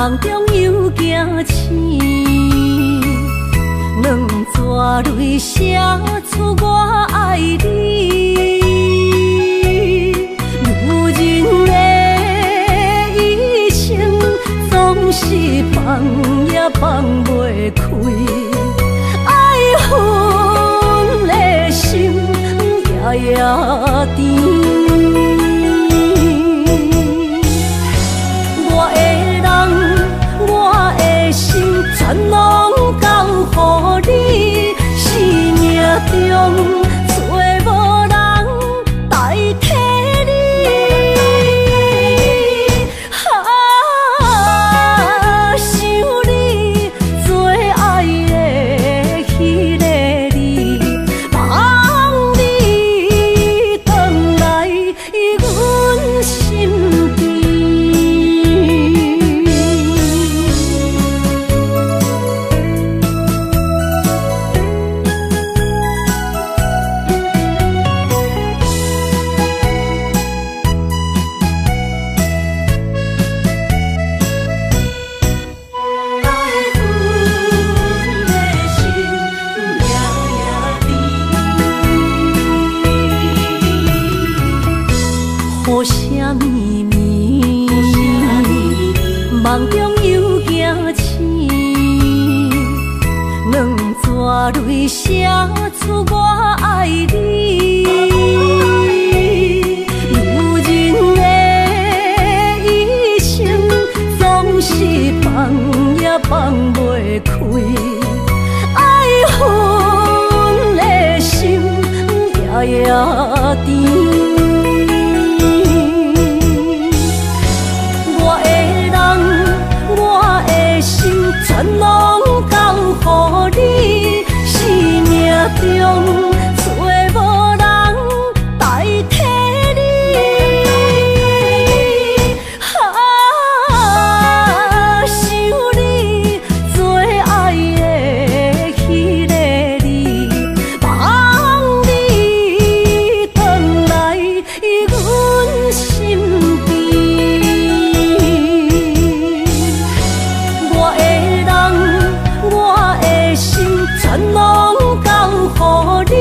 梦中又惊醒，两纸泪写出我爱你。如今的一生，总是放也放袂开，爱恨的心夜夜甜。全拢交予你，生命中找无人代替你。想你最爱的迄个你，望你回来阮身边。雨声绵绵，梦中又惊醒，两纸泪写出我爱你。如今的一生，总是放也放袂开，爱恨的心夜夜甜。全拢交予你，生命中找无人代替你。想你最爱的迄个你，望你回来阮身边。全拢交予你，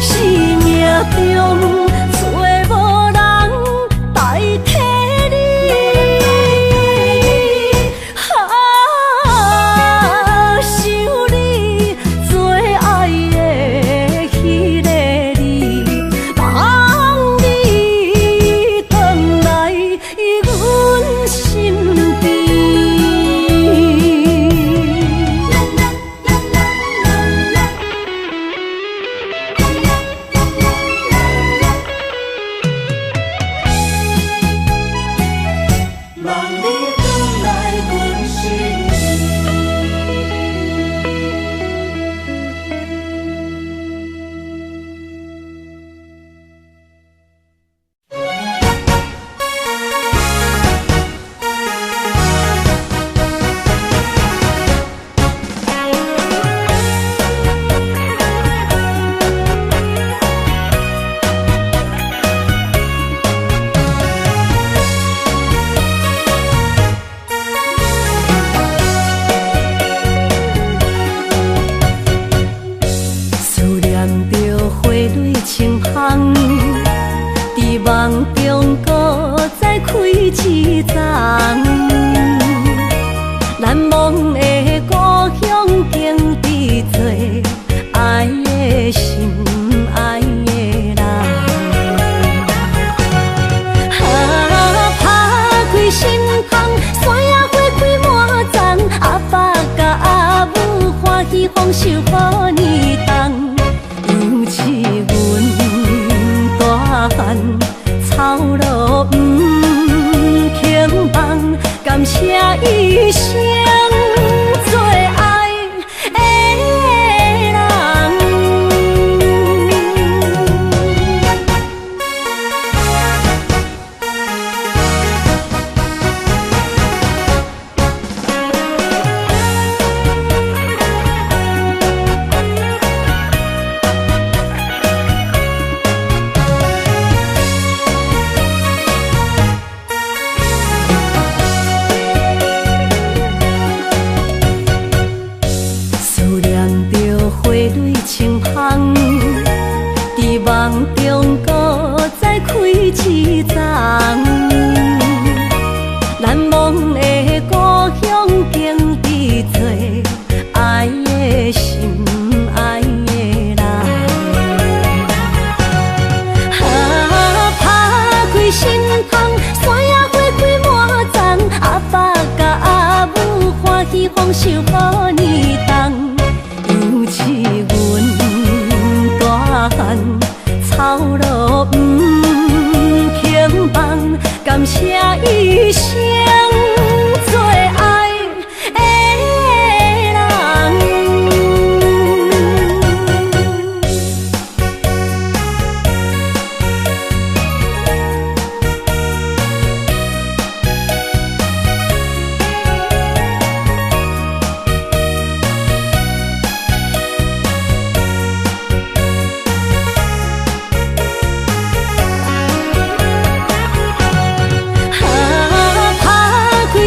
生命中找无人代替你。想你最爱的迄个你，望你回来阮身边。梦中搁再开一丛，难忘的故乡经历做爱的心爱的人。打开心窗，山野花开满丛，阿爸甲阿母欢喜丰收好年冬，尤是阮大汉。草路不轻放，感谢一生。望中搁再开一丛，难忘的故乡经历做爱的心爱的人。打开心窗，山野花开满丛，阿爸甲阿母欢喜丰收好年冬，尤是阮大汉操劳不轻放，感谢一生做爱的人。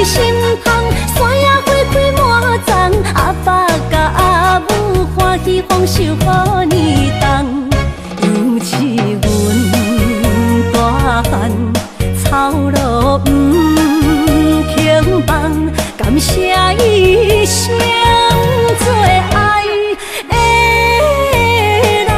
心窗，山野花开满丛，阿爸甲阿母欢喜丰收好年冬，尤是阮大汉操劳不轻放，感谢一生做爱的人。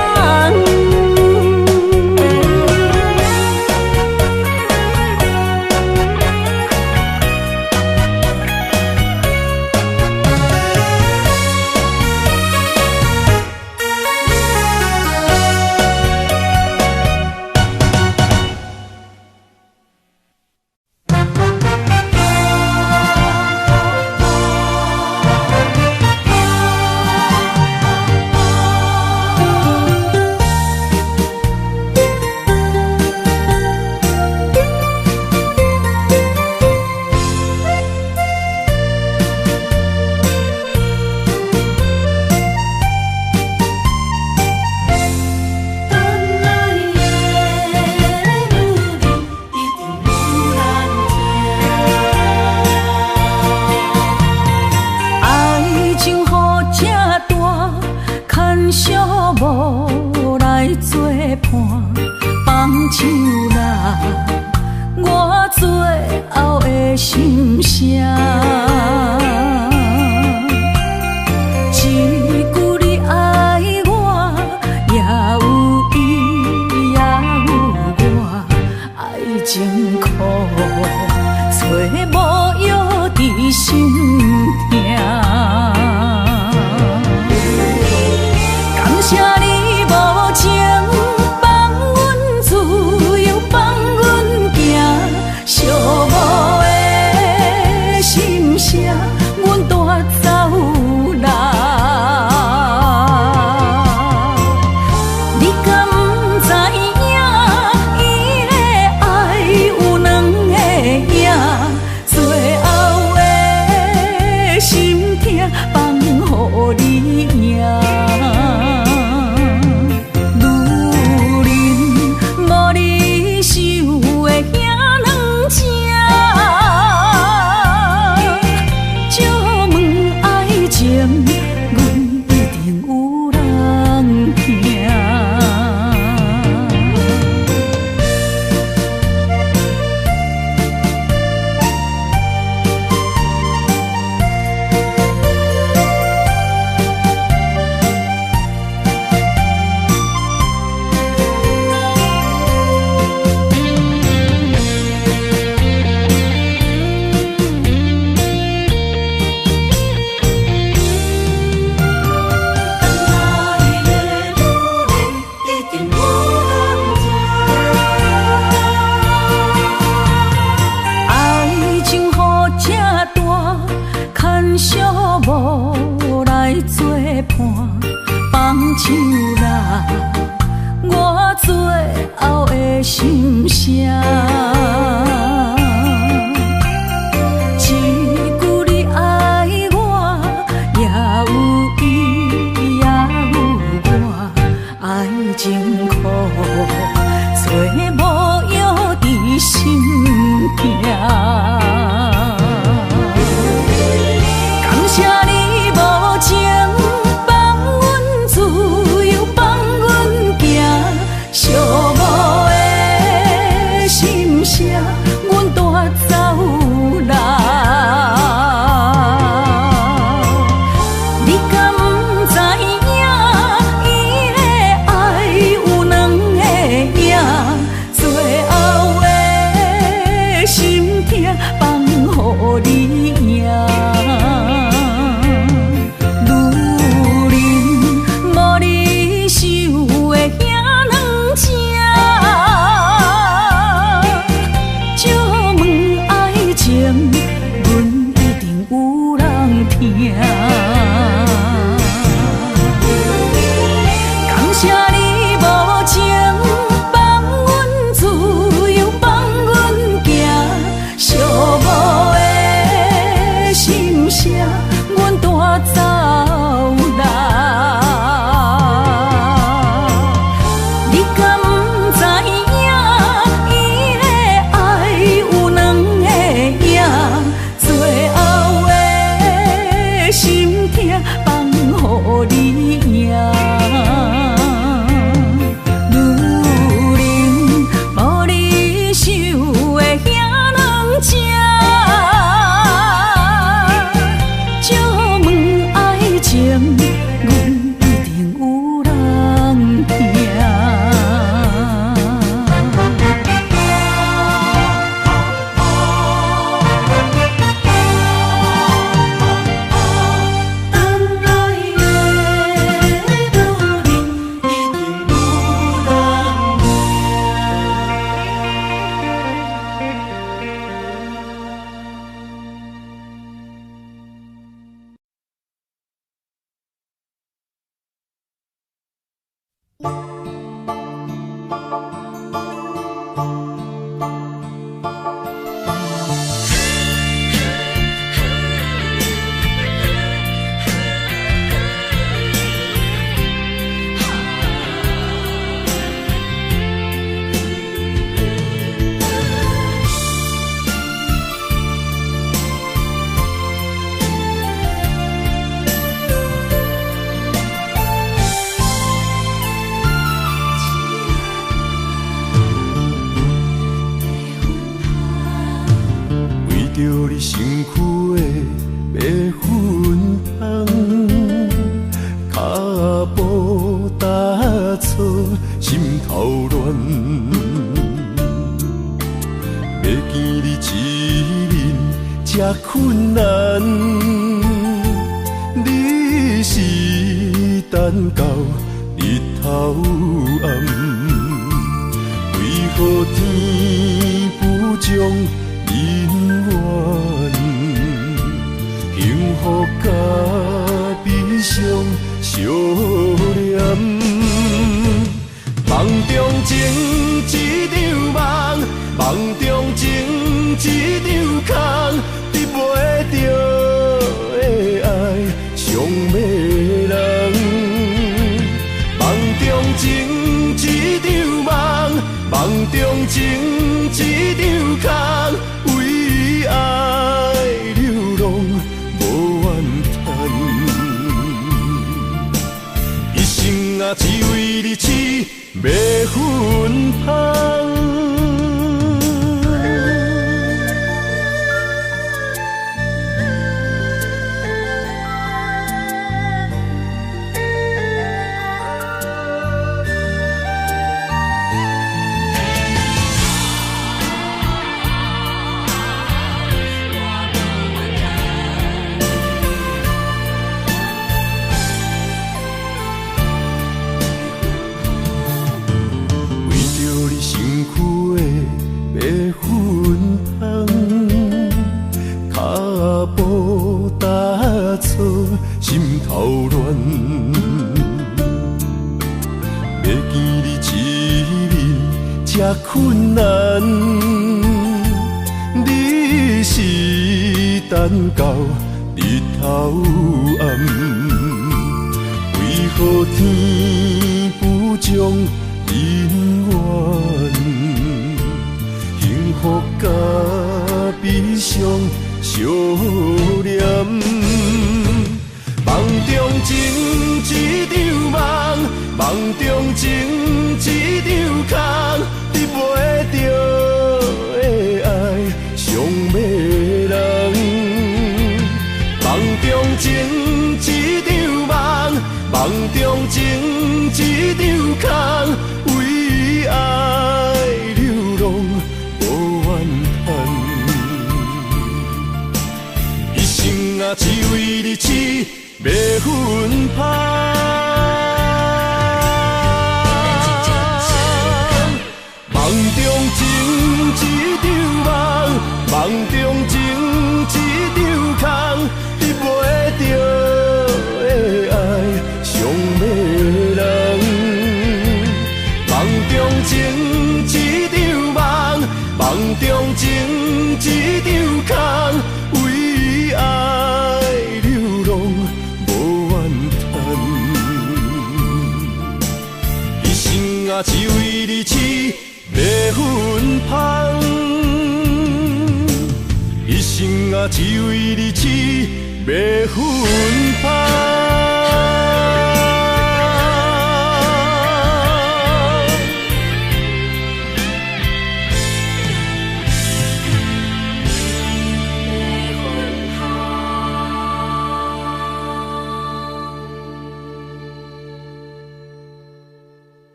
着你身躯的白粉红，脚步踏错，心头乱。要见你一面这困难，你是等到日头暗，为何天不将人缘？幸福甲悲伤相连，梦中情一场梦，梦中情一场空，得袂着的爱上迷人。梦中情一场梦，梦中情一场空，为爱流浪无怨叹，一生啊只为你痴迷魂香。心头乱，要见你一面这困难，你是等到日头暗，为何天不将人缘？幸福甲悲伤相连。梦中情一场梦，梦中情一场空，得袂着的爱上迷人。梦中情一场梦，梦中情一场空，为爱流浪无怨叹，一生啊只为你痴迷魂香。梦中情一场梦，梦中情一场空，得袂着的爱上迷人。梦中情一场梦，梦中情一场空，为爱流浪无怨叹，一生啊只为你痴迷魂香，一生啊只为你痴迷魂香。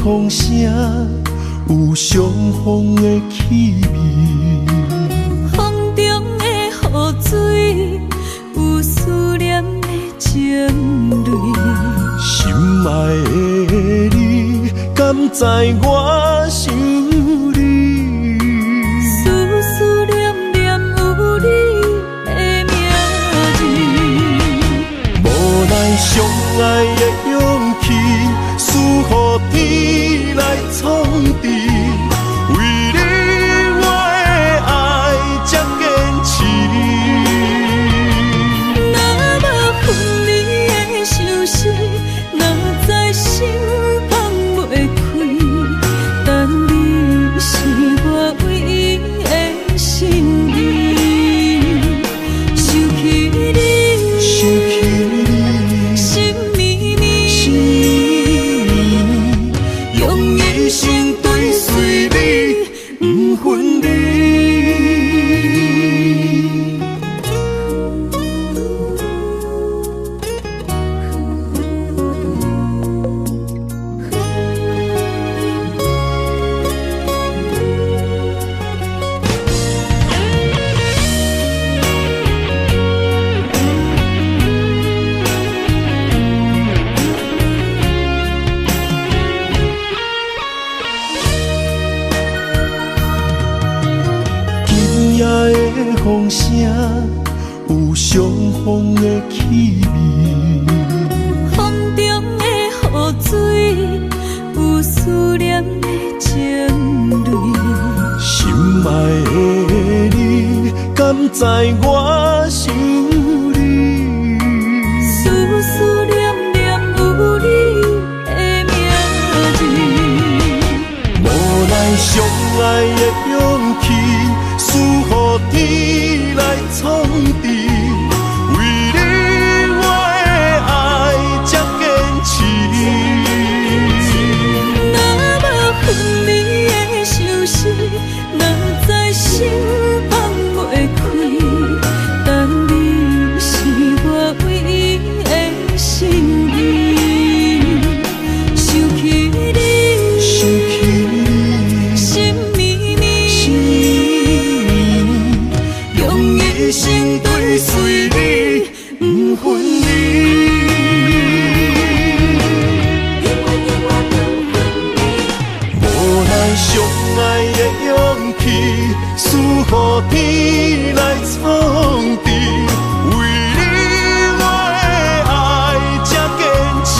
风声有相逢的气味，风中的雨水有思念的情泪。心爱的你，敢知我想你？思思念念有你的名字，无奈相爱的勇气，输予天来创治。风声，有相逢的气味。风中的雨水，有思念的情泪。心爱的你，敢知我想你？思思念念有你的名字。无奈相爱的勇气，输予天来创治。为你我的爱才坚持。若无分离的相思，若在心放袂开。但你是我唯一的心意，想起你，想起你，心绵绵，用一生追随你，不分离。无奈相爱的勇气，输予天来创治。为你我的爱才坚持。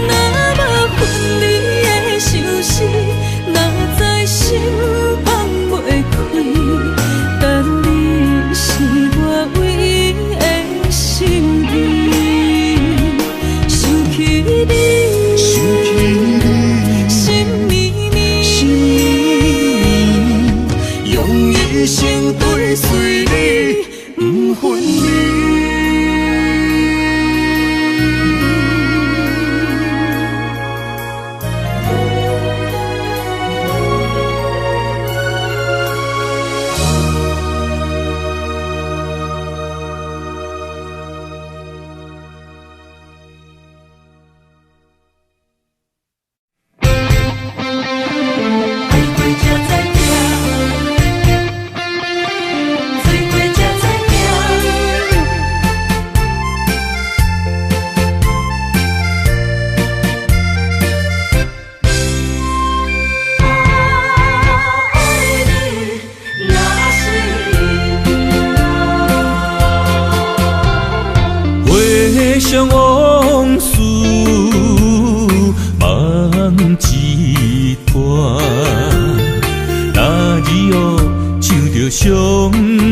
若无分离的相思，若在心放袂开。但你是我唯一的心意，想起你，想起你，心绵绵，用一生追随你，不分离。回想往事梦一段，那日后唱着伤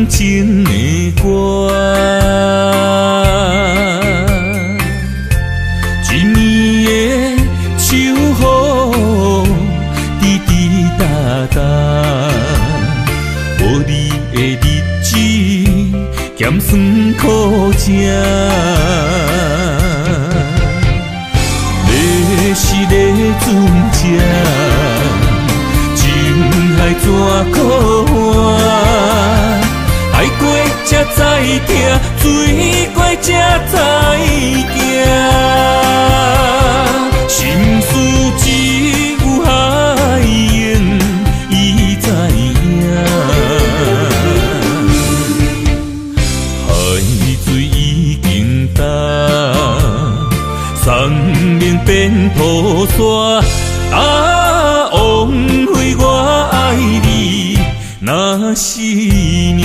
情的歌，一年的秋雨滴滴答答，无你的日子咸酸苦涩。要是个船只，情海怎可换？爱过才知疼，醉过才知行。心事只有海涌，伊知影。海水已经干。生命变土沙，枉费我爱你那是命。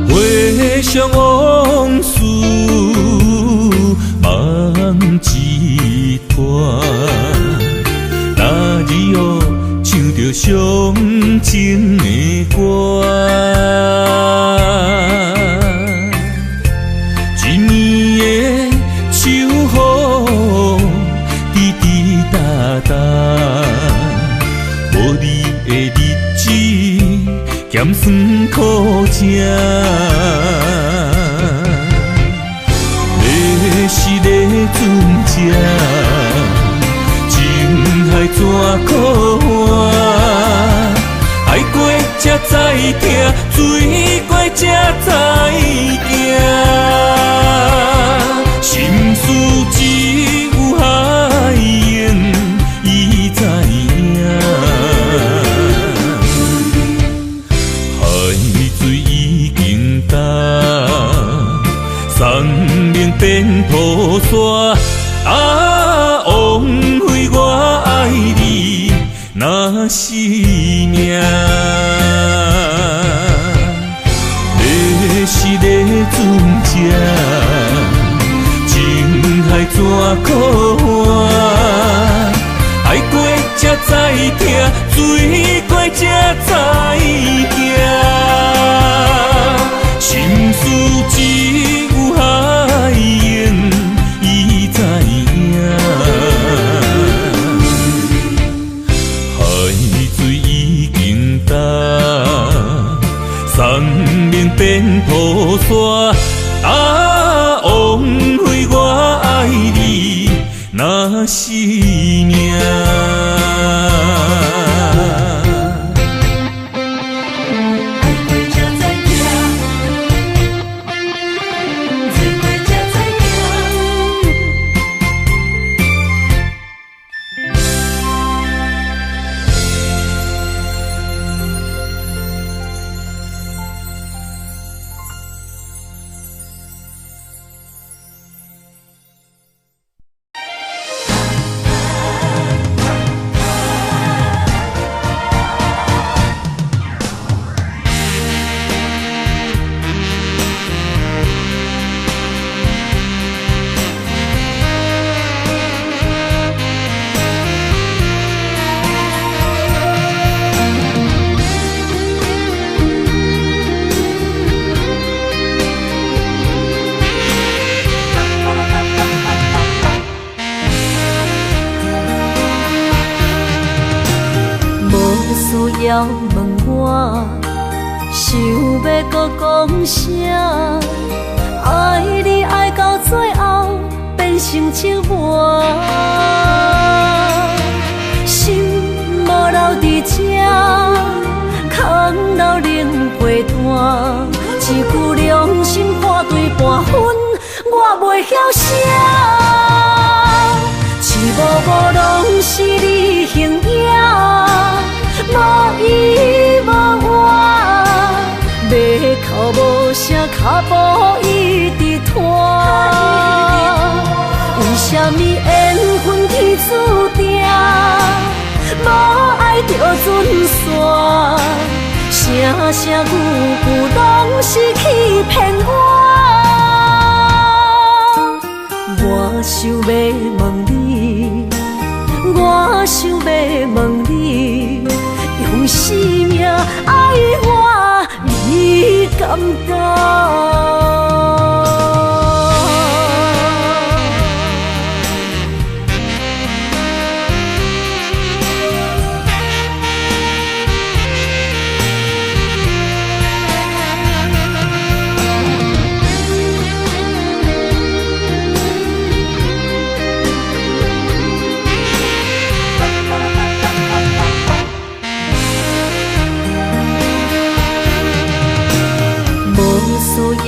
回想往事梦一段，那日后唱着伤情的歌，一年的秋雨滴滴答答，无你的日子咸酸苦涩。要是个船只，情怎可换？爱过才知疼，水过才知行。心事只有海缘，伊知影。海水已经干，山明变土沙。啊，枉费我爱你那是命。要是咧船只，情海怎可换？爱过才知疼，水过才知行。心事只有海缘，伊知影。海水已经干，山明变土沙。啊，枉费我爱你那是命。要问我，想要搁讲啥？爱你爱到最后变成寂寞，心无留伫这，空留冷陪伴。一句良心破对半分，我袂晓写。一幕幕拢是你形影。无依无我，马口无声，脚步一直拖。为什么缘分天注定，无爱就准线？声声句句拢是欺骗我。我想要问你，我想要问你。用生命爱我，你敢当？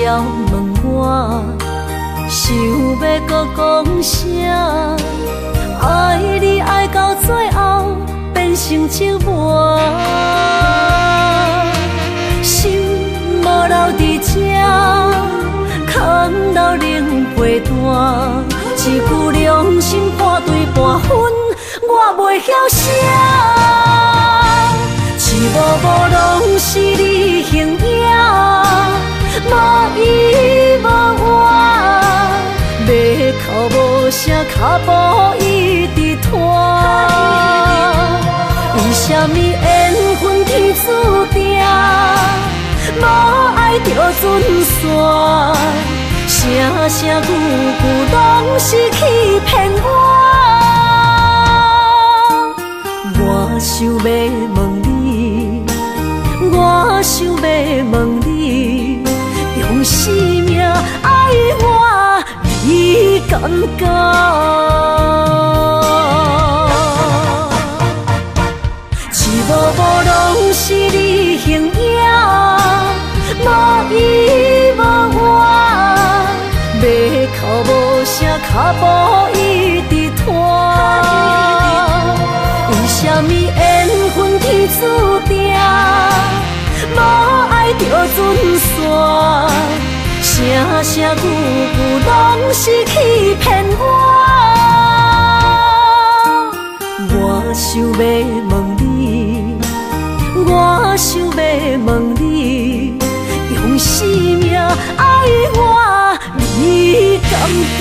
要问我，想要搁讲啥？爱你爱到最后变成寂寞，心无留伫这，空留冷陪伴。一句良心破对半分，我袂晓写。一幕幕拢是你形影。无依无我，马口无声，脚步一直拖。为什么缘分天注定，无爱就准线？声声句句拢是欺骗我。我想要问你，我想要问你。用生命爱我，你敢讲？无拢是你形影，无依无我，要哭无声，脚步一直拖。为什么缘分天注定，无爱就准线？声声句句拢是欺骗我。我想要问你，我想要问你，用生命爱我，你敢不？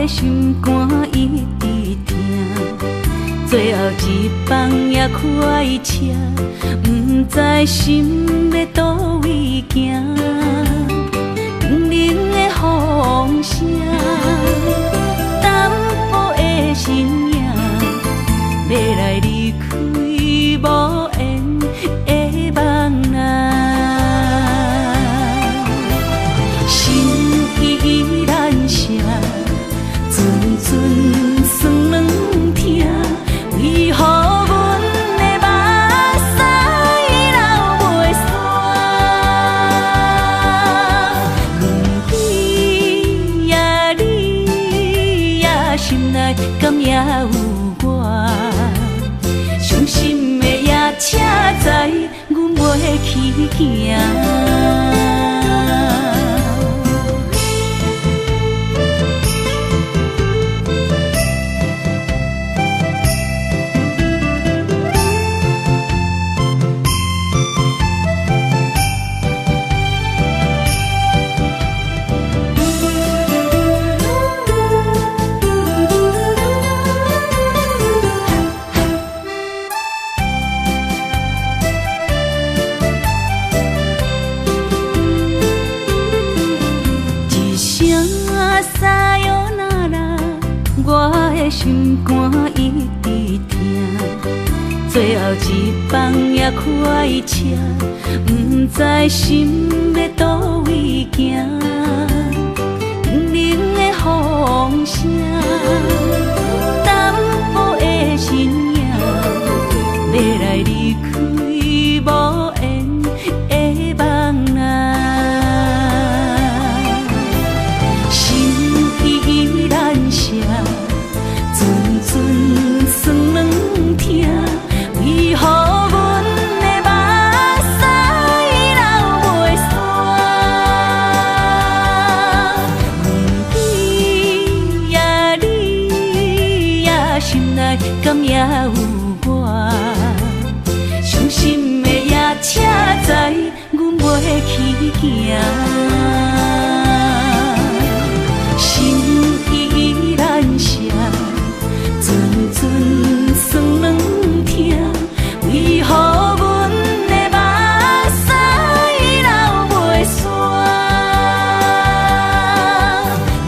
心肝一直疼，最后一放也开车，不知心要倒位行。冷冷的风声，淡薄的身影，要来离开无缘的梦啊。心依然舍。阵阵酸软疼，为何阮的目屎流袂煞？轮回呀你呀心内敢也有我？伤心的夜车载，阮袂去行。我的心肝一直疼，最后一放也开车，不知心要倒位行。冷冷的风声，淡薄的身影，要来离开无缘的梦啊。心依然舍。阵阵酸软疼，为何阮的目屎流袂煞？轮回呀你呀心内敢也有我？伤心的夜车载，阮袂去行。心依然舍。阵阵酸软疼，为何阮的目屎流袂煞？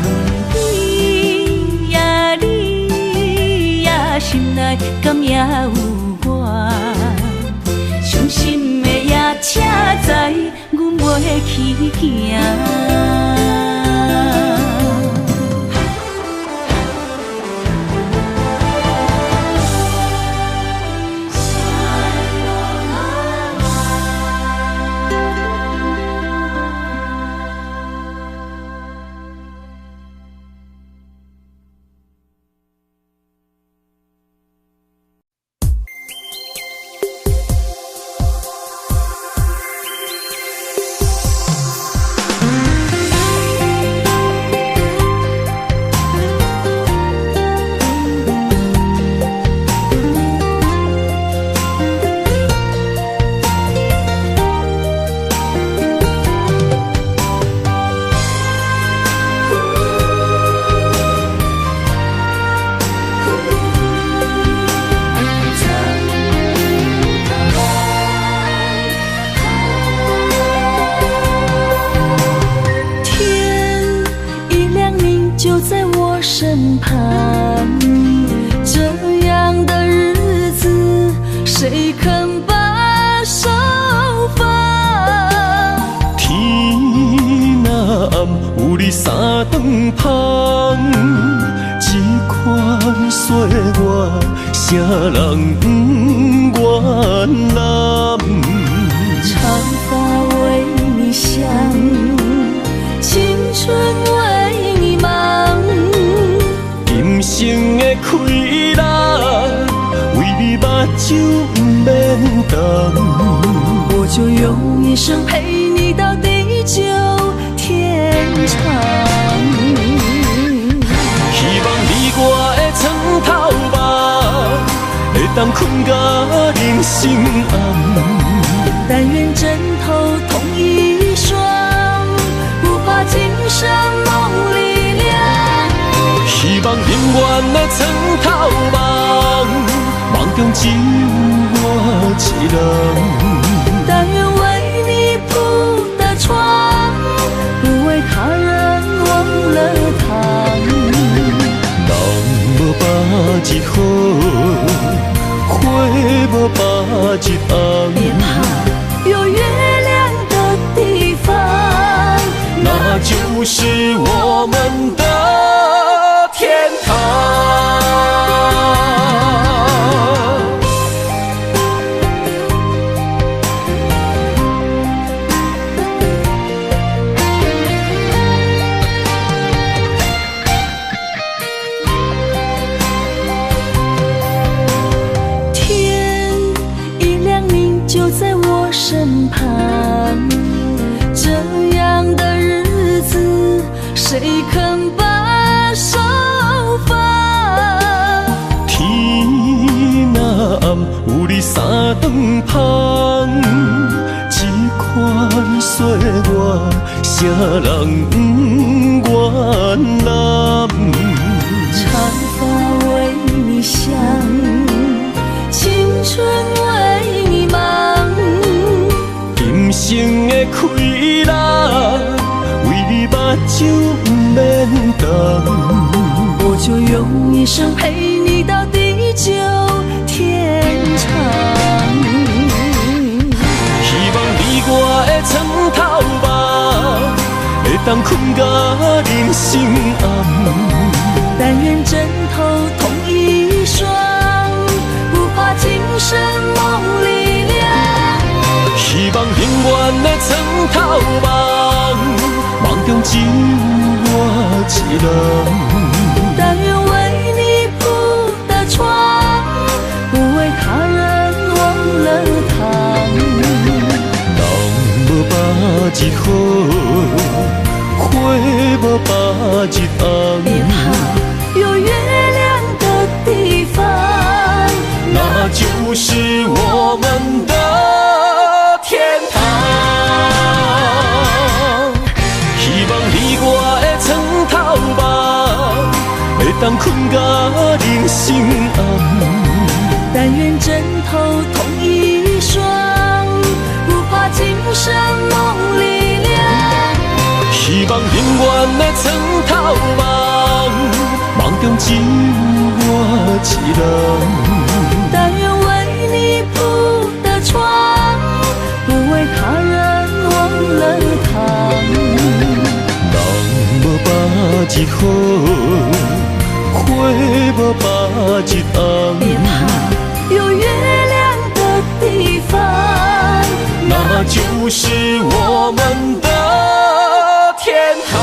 轮回呀你呀心内敢也有我？伤心的夜车载，阮袂去行。三顿芳，这款岁月，啥人不原谅？长发为你香，青春为你忙。今生的快乐，为你目睭不免干。我就用一生陪你到地久天长。希望你我的床头梦，会当困甲人心暗。但愿枕头同一双，不怕今生梦里凉。希望永远的床头梦，梦中只有我一人。但愿为你铺的床，不为他人忘了糖。人无百日好，花无百日红。别怕，有月亮的地方，那就是我们的天堂。身旁，这样的日子，谁肯把手放？天若暗，有你三顿芳，这款岁月，啥人不原谅？长发为你香，青春为你忙。今生的快乐，为你目睭不免干。我就用一生陪你到地久天长。希望你我的床头梦，会当困甲人心暗。但愿枕头同一双，不怕今生梦里凉。希望永远的床头梦，梦中只有我一人。但愿为你铺的床，不为他人忘了糖。人无百日好，花无百日红。别怕，有月亮的地方，那就是我们的天堂。希望你我的床头梦，会当困甲人心暗。但愿枕头同一双，不怕今生梦里凉。希望永远的床头梦，梦中只有我一人。但愿为你铺的床，不为他人忘了糖。人无百日好，花无百日红。别怕，有月亮的地方，那就是我们的天堂。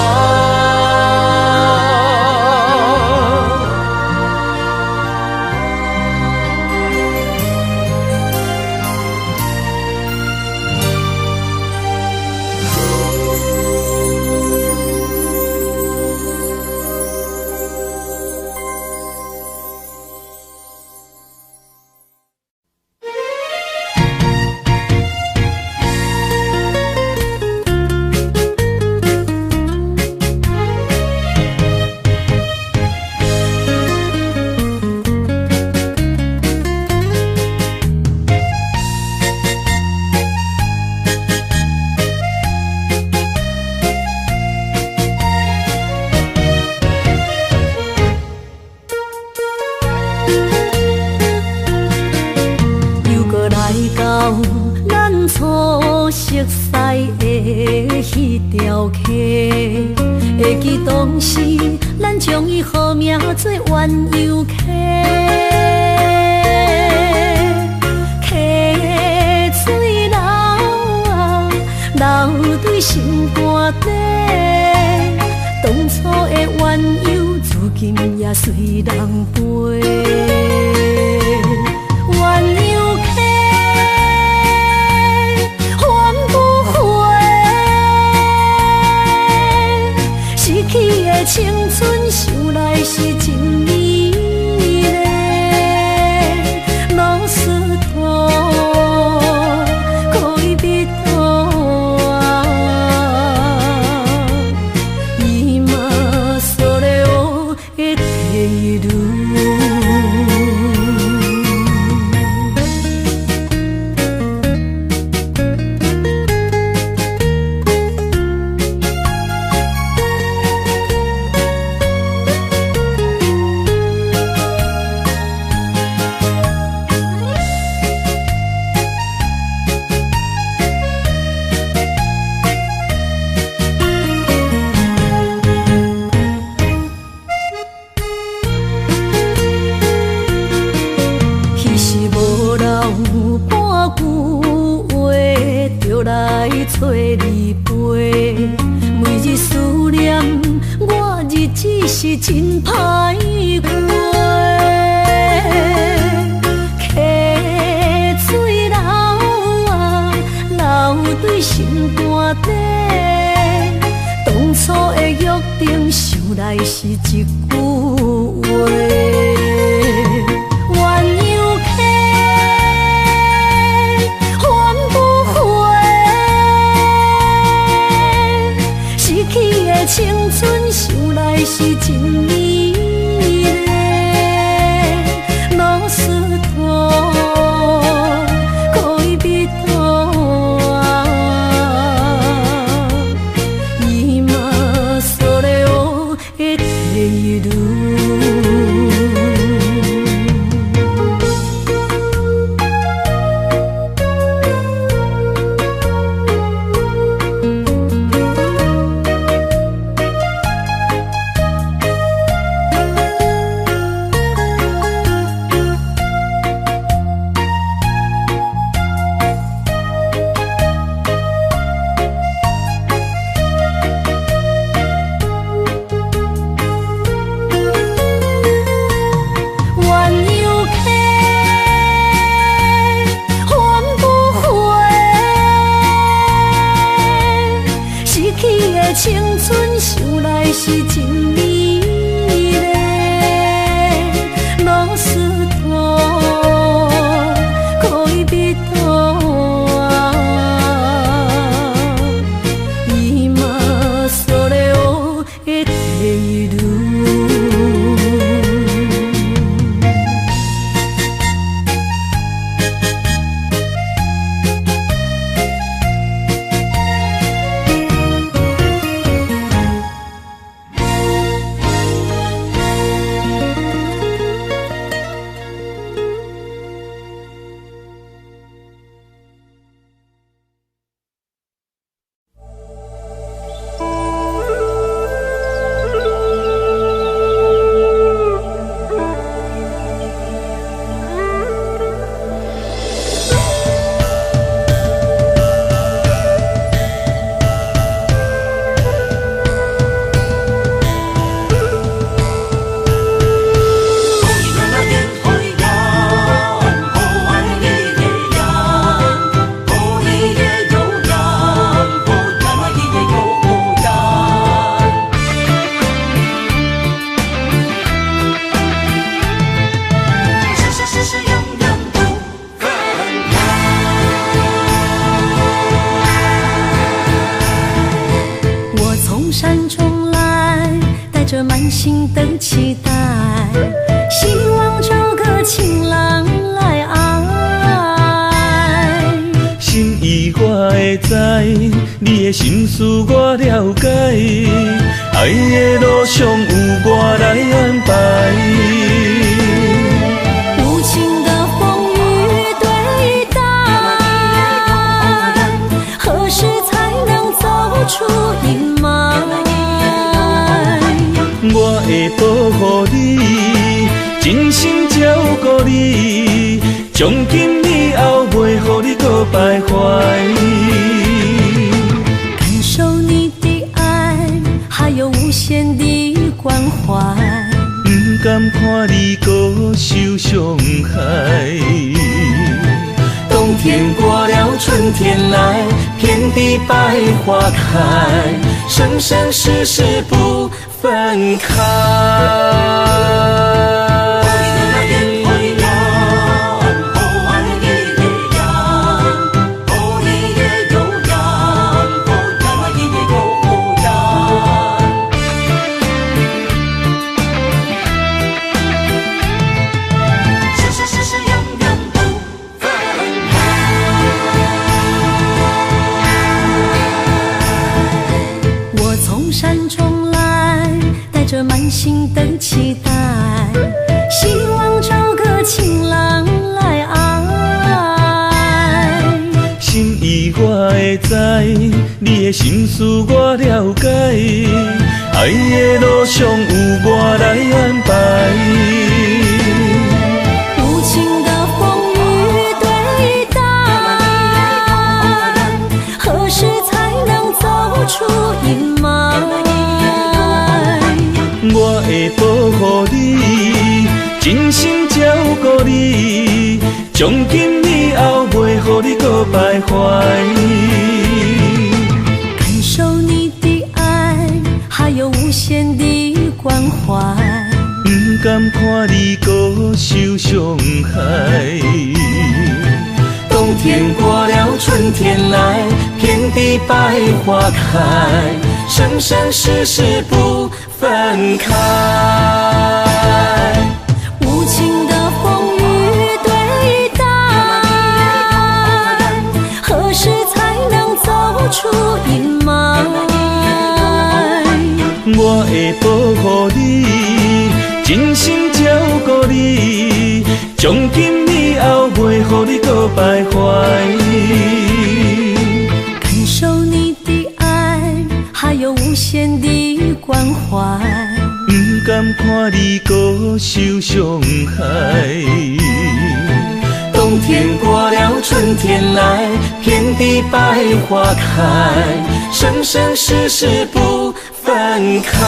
又搁来到咱初熟悉爱的迄条溪，会记当时咱将伊号名做鸳鸯溪。溪水流啊，流对心肝底。当初的鸳鸯，至今也随人陪。鸳鸯溪，还不回。失去的青春，想来是真美丽。老师徒，可以别途啊，伊嘛所了的退路。找你陪，每日思念，我日子是真歹过。溪水流啊，流对心肝底。当初的约定，想来是一句话。鸳鸯溪。青春想来是真美丽，老师徒可以别途啊，伊嘛所了的退路。青春想来是真美丽，老师徒可以别途啊，伊嘛所了的退路。山中来，带着满心的期待，希望找个情郎来爱。心意我会知，你的心思我了解，爱的路上有我来安排。无情的风雨对待，何时才从今以后袂予你搁徘徊。感受你的爱，还有无限的关怀。不甘看你搁受伤害。冬天过了，春天来，遍地百花开，生生世世不分开。满心的期待，希望找个情郎来爱。心意我会知，你的心思我了解，爱的路上有我来安排。无情的风雨对待，何时才能走出阴霾？我会保护你，真心照顾你，从今以后袂予你搁徘徊。感受你的爱，还有无限的关怀。不甘看你搁受伤害。冬天过了，春天来，遍地百花开，生生世世不分开。无情的风雨对待，何时才能走出阴霾？我会保护你，真心照顾你，从今以后袂予你搁徘徊。感受你的爱，还有无限的关怀。不甘看你搁受伤害。冬天过了，春天来，遍地百花开，生生世世不分开。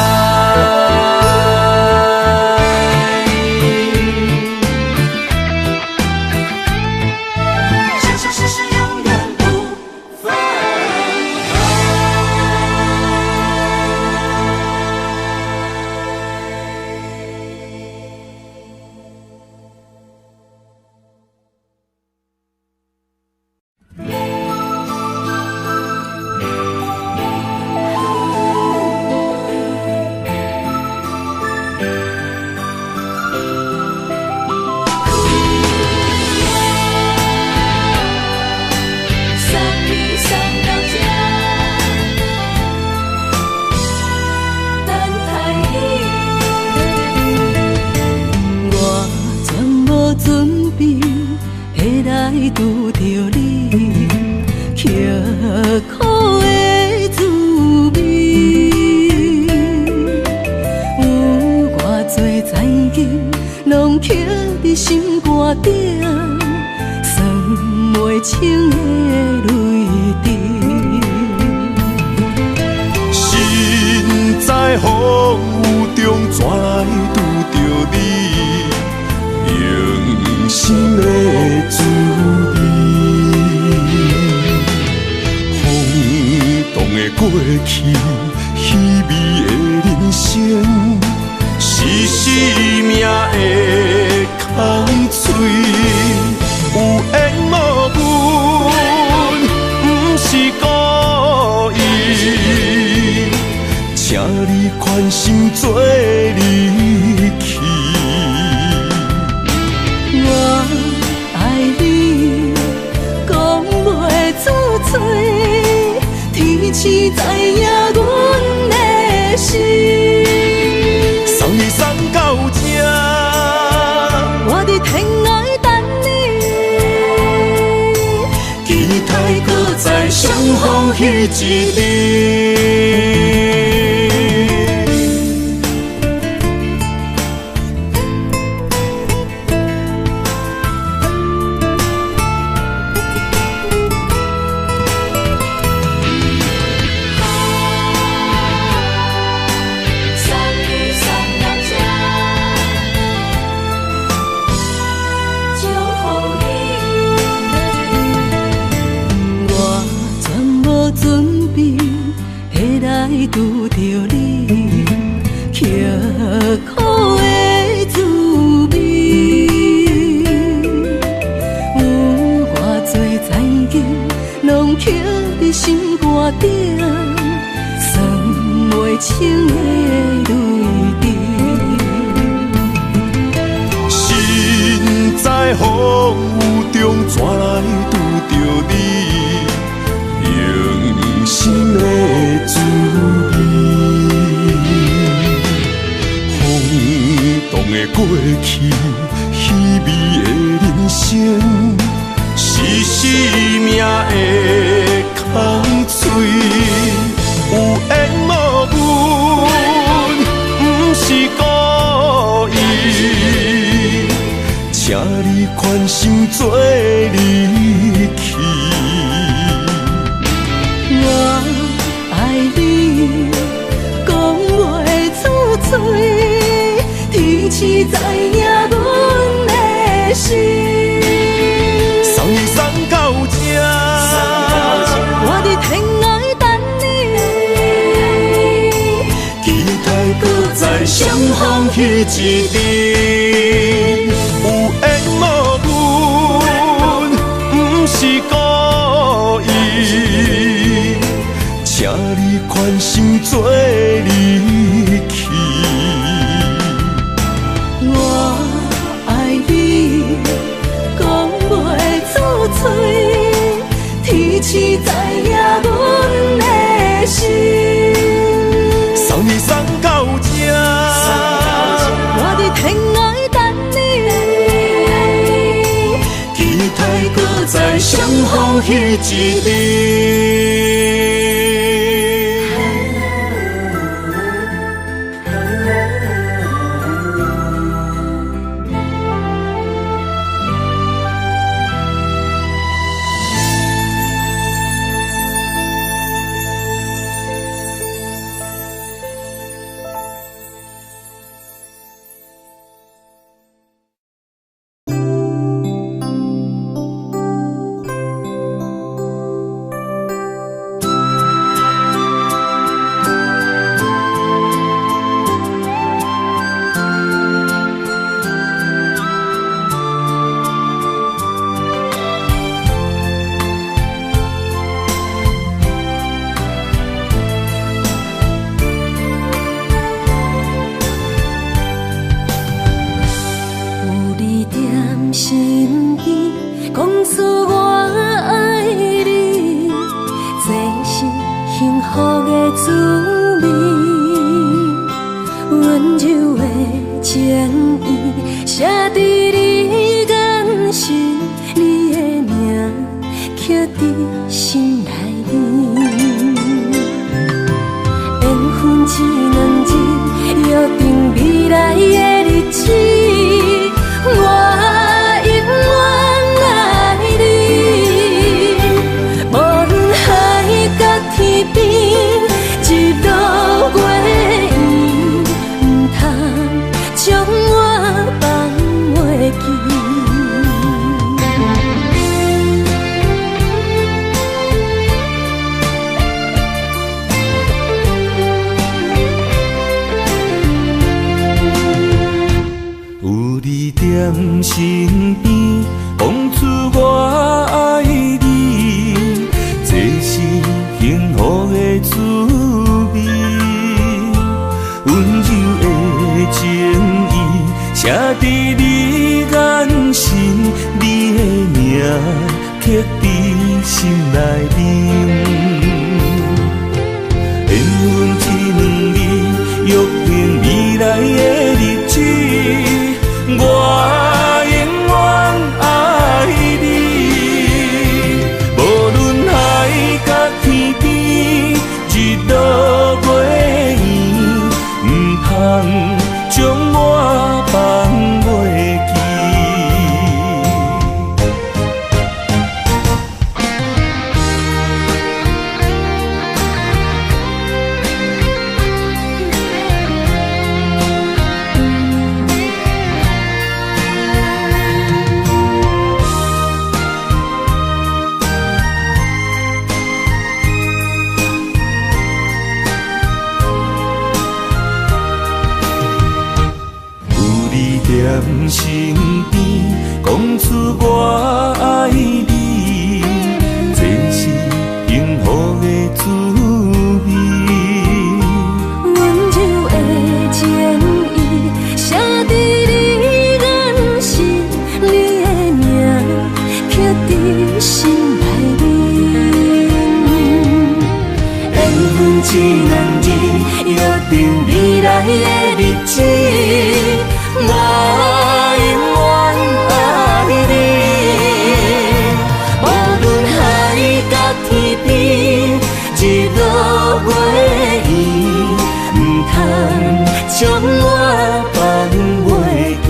拄着你，刻苦的滋味，有偌多前景，拢刻伫心肝顶，算袂清的泪滴。心在风雨中，怎来拄着你？用心的滋味，轰动的过去，稀微的人生，是生命的空嘴，有缘无分，不是故意，请你宽心做离去。我爱你，讲袂出嘴，天赐知影阮的心。送你送到这，我伫天涯等你，期待搁再相逢彼一日。拄着你，刻苦的滋味。有偌多残景，拢刻伫心肝顶，算袂清的泪滴。心在风雨中，怎来拄着你？用心的滋味，风动的过去，稀微的人生，是生命的空嘴，有缘无分，不是故意，请你宽心做离去。我爱你，讲袂出嘴，天赐知影阮的心。送你送到这，我伫天涯等你，期待搁再相逢彼一日。有缘无分，不是故意，请你宽心做离去。我爱你，讲袂出嘴，天赐知影阮的心。送你送到这，我伫天涯等你，期待搁再相逢彼一日。身边，讲出我爱你，这是幸福的滋味。温柔的情意，写伫你眼神，你的名刻伫心内面。缘分一两日，约定未来的日子。我永远爱你，无论海角天边，日落月圆，不通将我放袂记。一两日，约定未来的日子，我永远爱你。无论海角天边，日落月圆，唔通将我放袂记。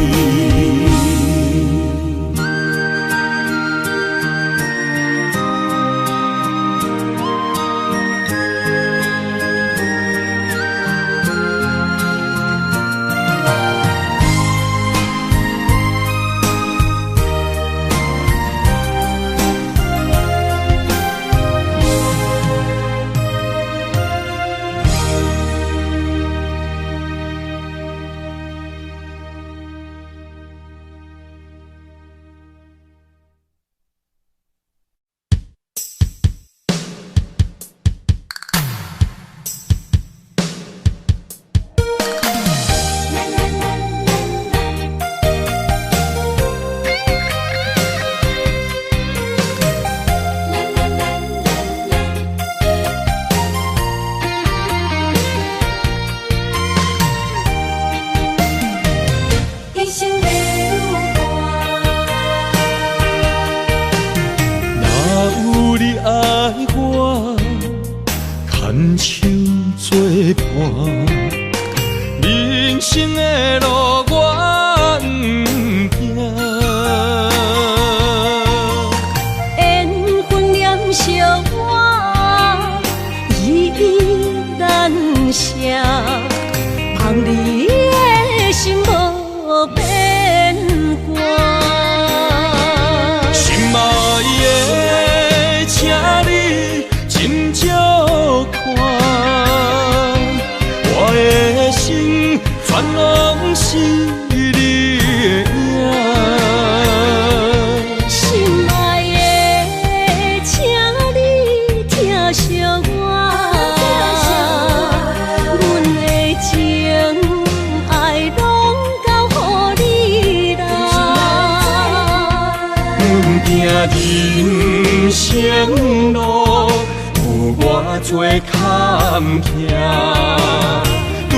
人生的路我不行，缘分念惜我依依难舍，望你的心无变卦。心爱的，请你斟酌看。我的心全拢是你的影，心爱的，请你疼惜我，阮的情爱拢交予你啦。阮行人生路有偌多坎坷。对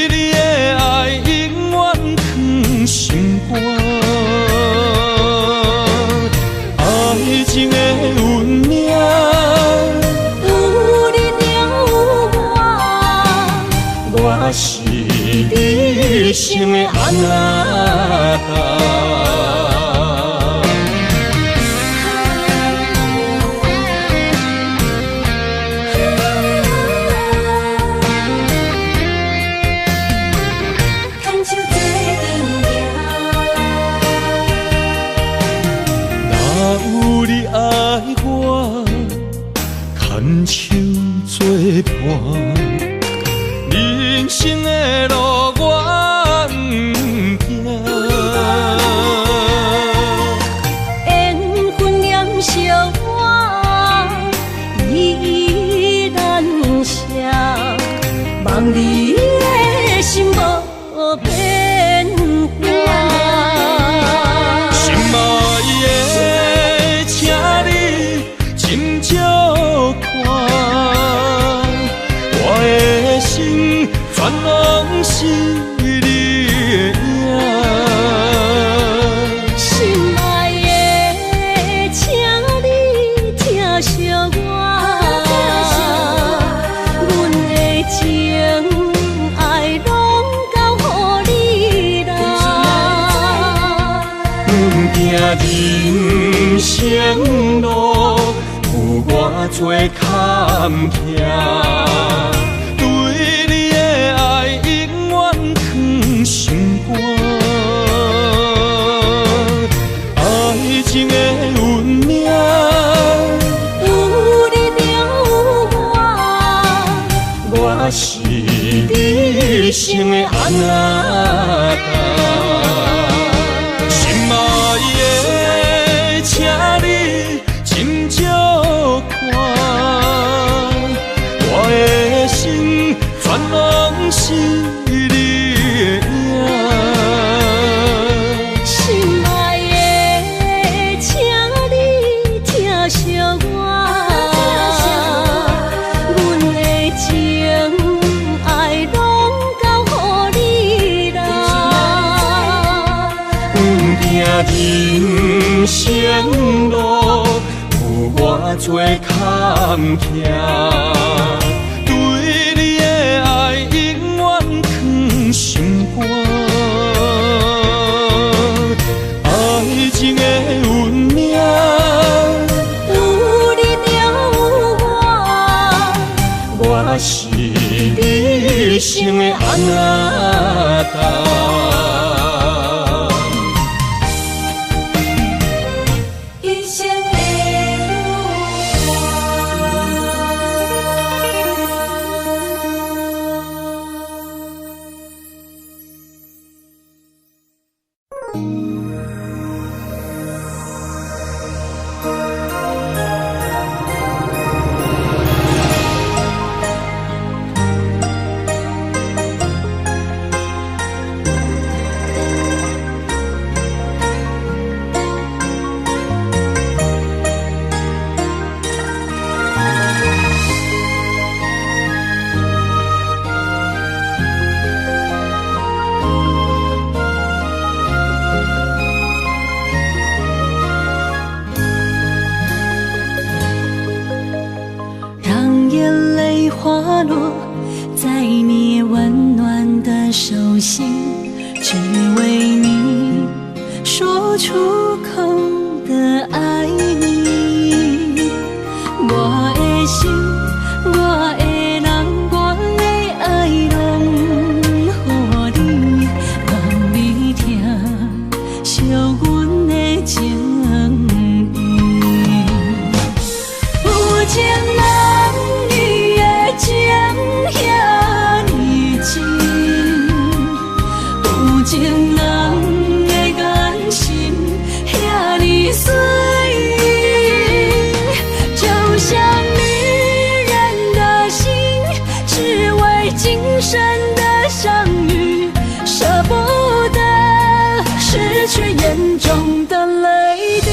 你的爱永远藏心肝，爱情的运命，有你有我，我是你生的安那牵手作伴，人生的路我不行。缘分念惜我依依难舍，望你的心无变卦。心爱的，请你斟酌看，我的心全拢是你的影。心爱的，请你疼惜我，阮的情爱拢交予你啦。阮行人生路有偌多坎坷，对你的爱永远藏心肝，爱情的运命，有你有我，我是你生的安那心爱的，请你斟酌看，我的心全拢是你的影。心爱的，请你疼惜我，阮的情人生路有偌多坎坷，对你的爱永远藏心肝。爱情的运命，有你有我，我是你生的阿那达。一生的让眼泪滑落在你温暖的手心，只为你说出口的爱你。我的心，我的人，我的爱拢予你，望你听，惜阮的情意。有情人你的情遐尼真，有情人的眼神遐尼水，就像女人的心，只为今生的相遇，舍不得失去眼中的泪滴。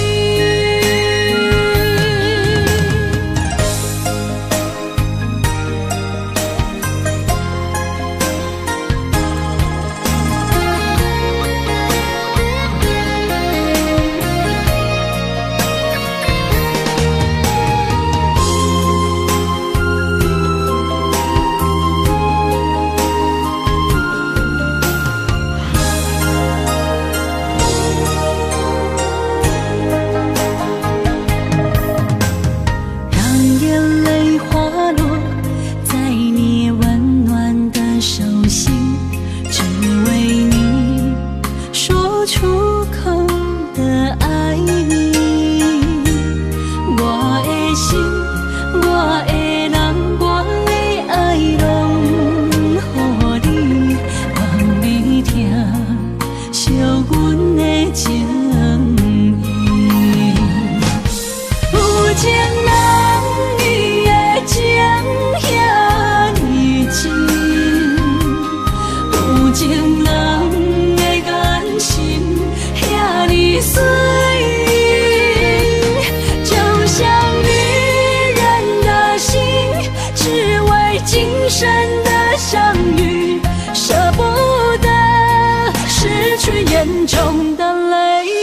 眼中的泪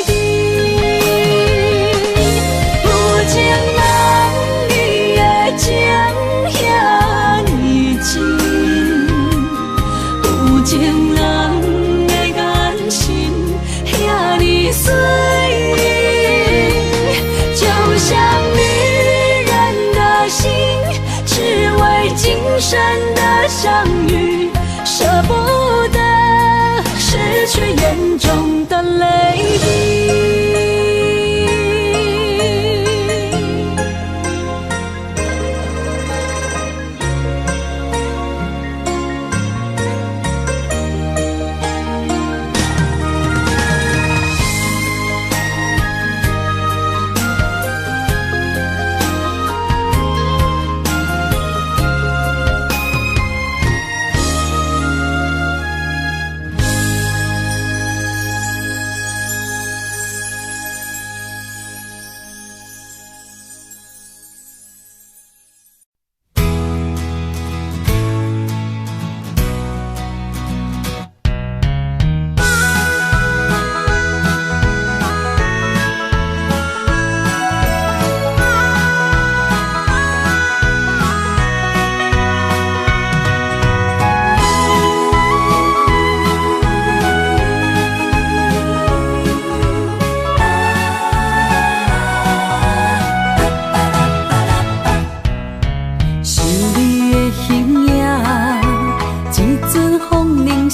滴，有情人你的情遐尼真，有情人的眼神遐尼水，就像女人的心，只为今生的相遇，舍不得失去眼中的泪滴。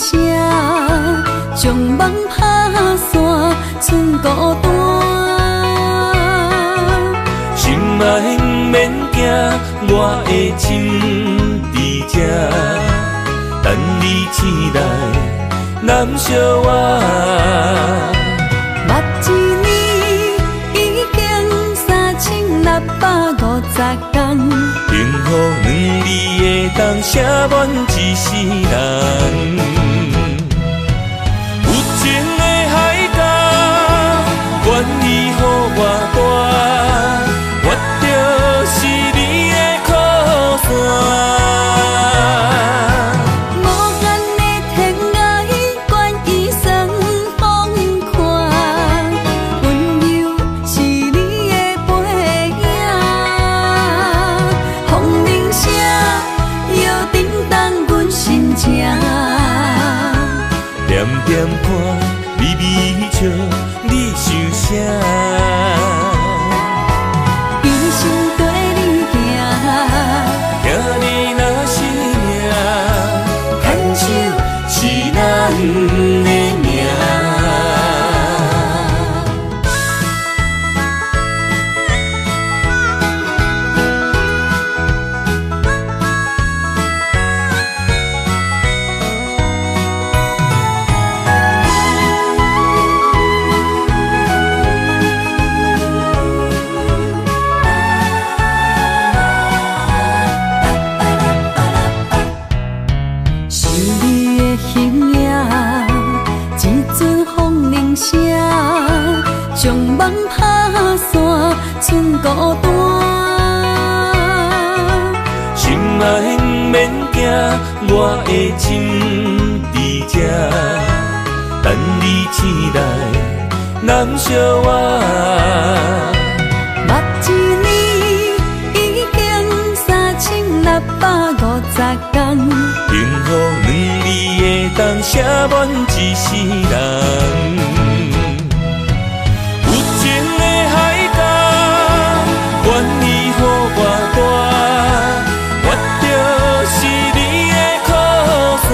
声，将梦打散，剩孤单。心爱免惊，我的心伫这，等你醒来，难相偎。目一年已经3650天，幸福两字会当写满一世人。有情的海角，愿意予我大，我就是你的靠山。点看，微微笑，你想啥？一生跟你行，行你若是命，牵手是咱的命。将梦打散，剩孤单。心爱免惊，我的心伫这，等你醒来，难相偎。目一年已经3650天，幸福两字会当写满一世人。愿意予我大，我就是你的靠山。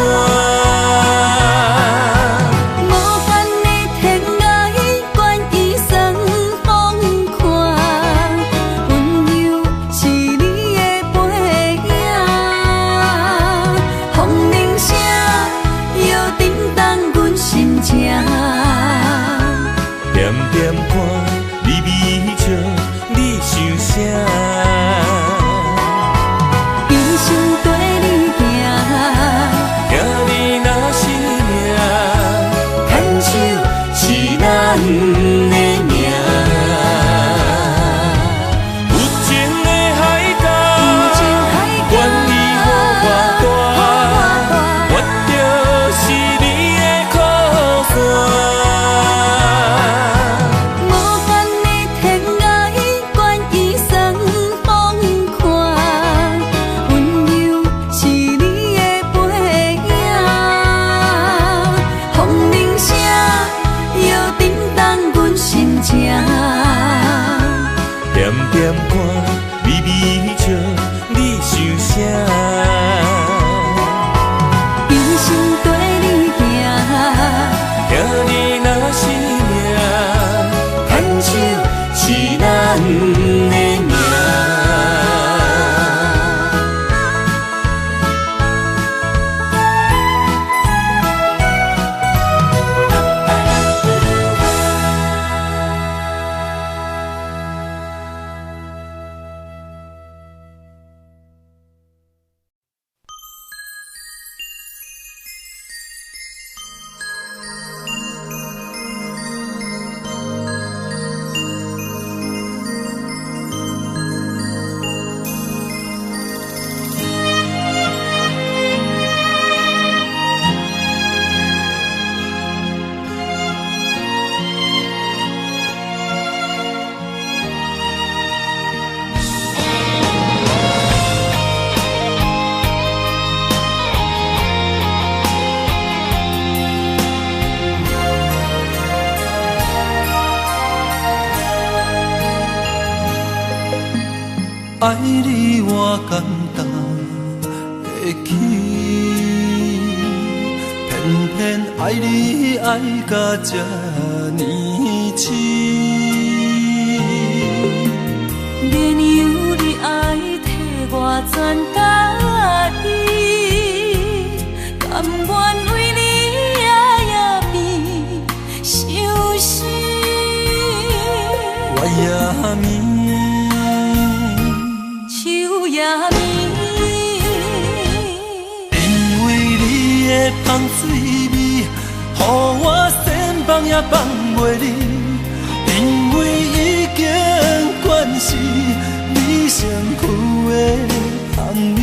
无限的天涯，愿意算风看，温柔是你的背影，风铃声摇叮当阮心情。点点看，微微笑。你想啥？一生跟你行，行你若是命，牵手是咱的命。有情的海角，愿意予我大，我就是你的靠山。点点看，微微笑，你想啥？一生跟你行，行你若是命，牵手是咱的命。爱你我简单会去，骗偏爱你爱到这呢深，绵羊你爱替我全家己，甘愿为你夜眠伤心。我也眠，树也眠，因为你的香水味，予我先放也放袂离。因为已经惯是你身躯的香味，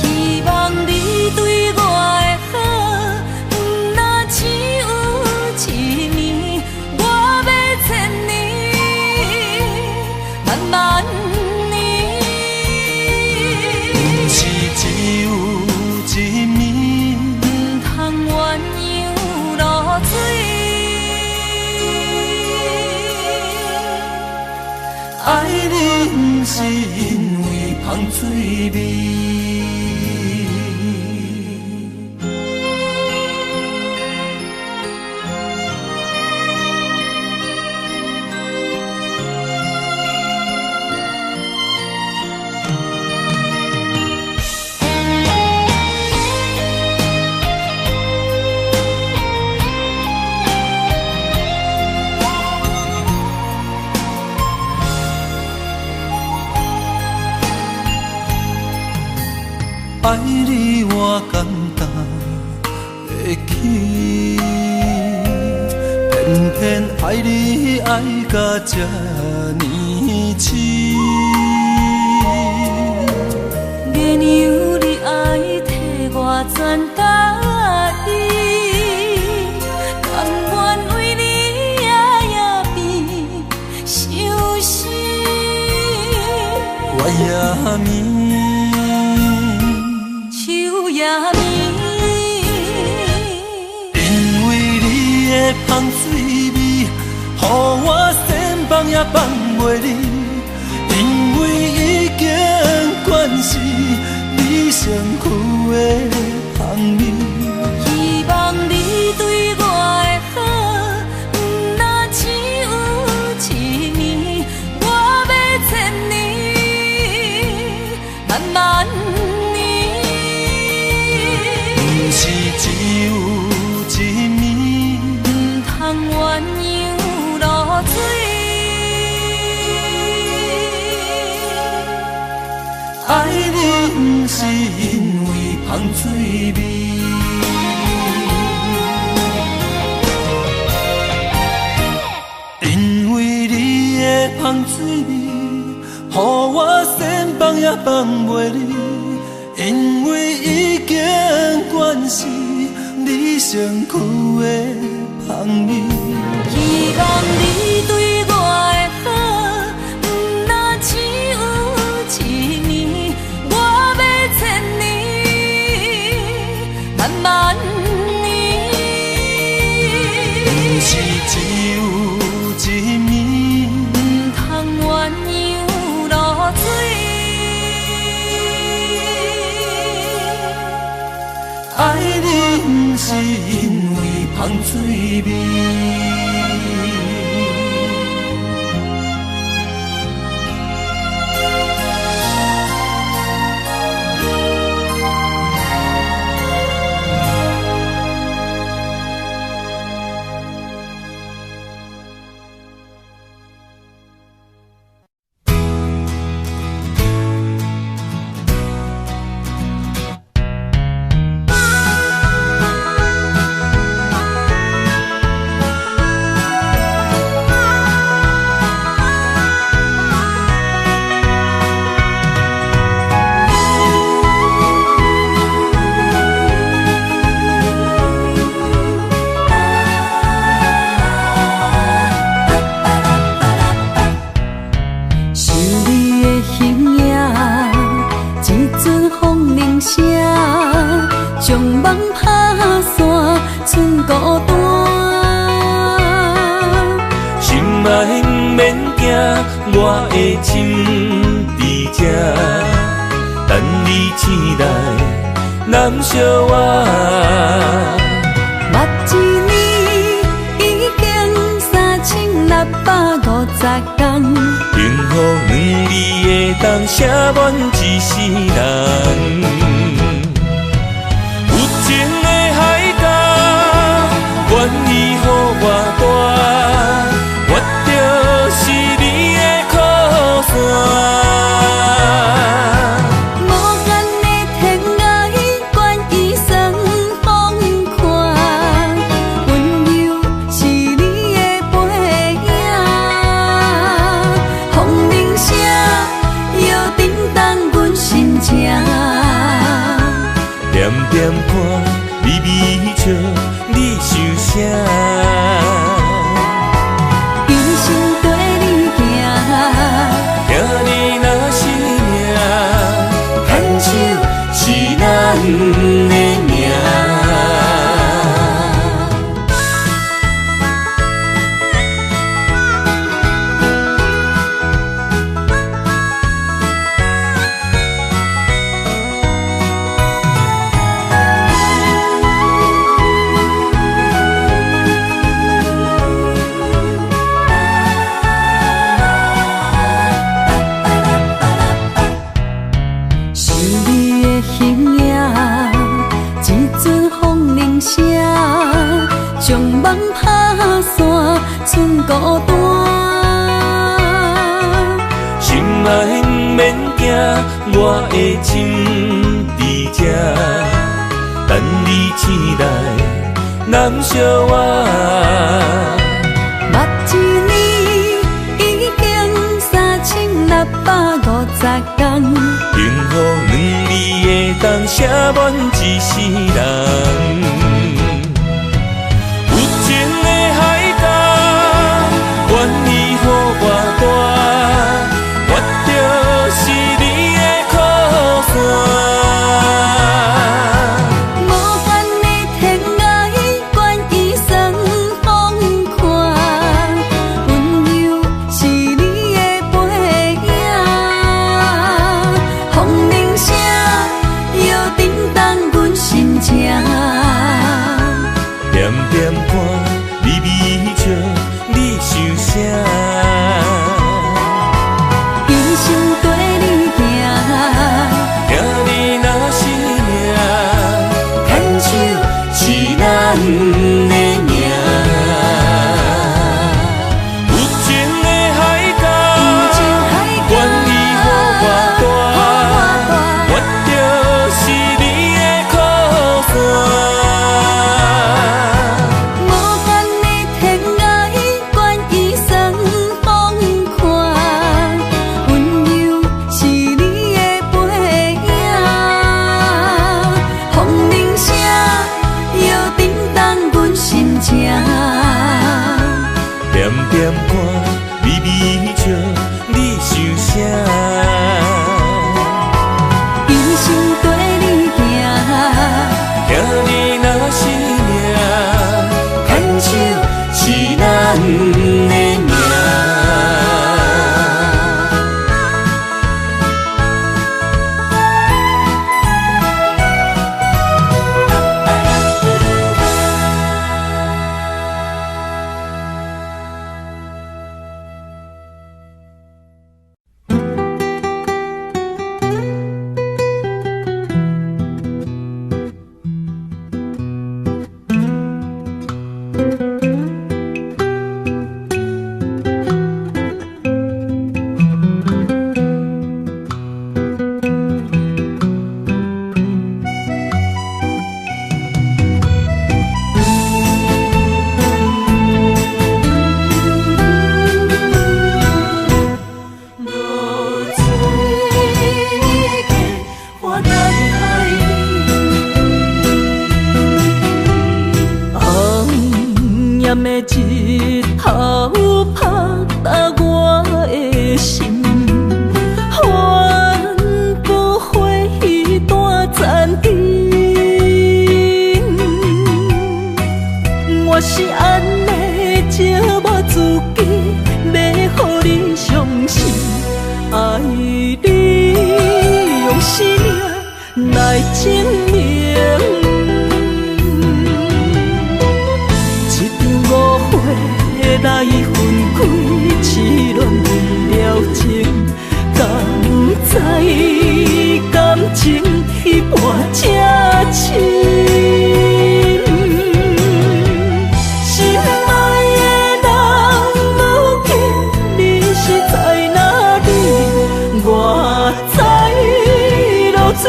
希望你对我的好，不那只有一年，我要千年，慢慢年，不是只有一暝，不通鸳鸯落水。爱你不是因为香水味。爱你我简单会起，偏偏爱你爱到这呢深。绵羊你爱替我全家己，甘愿为你夜眠伤心。我也眠。也眠，因为你的香水味，予我先放也放袂离。因为已经惯是你身躯的香味，希望你对我的好，不那只有一年，我要千年，慢慢。是只有一暝，不通鸳鸯落水。爱你不是因为香水味，因为你的香水味，予我先放也放袂离。因为已经惯是你身躯的香味，希望你对我的好，不那只有一年，我要千年，慢慢年。不是只有一暝，不通鸳鸯落水。爱你不是因为香水味。我的心伫这，等你醒来，难相我。当写满一世人。有情的海角，愿意予我大，我就是你的靠山。点点看，微微笑，你想啥？一生跟你行，行你若是命，牵手是咱的命。将梦打散，剩孤单。心爱不免惊，我的心伫这，等你醒来，难相我。目一年已经3650天，幸福两字会当写满一世人。日头拍打我的心，换不回彼段残阵。我是安尼借我自己，要予你相信，爱你用生命来证明。来分开，痴恋为了情，感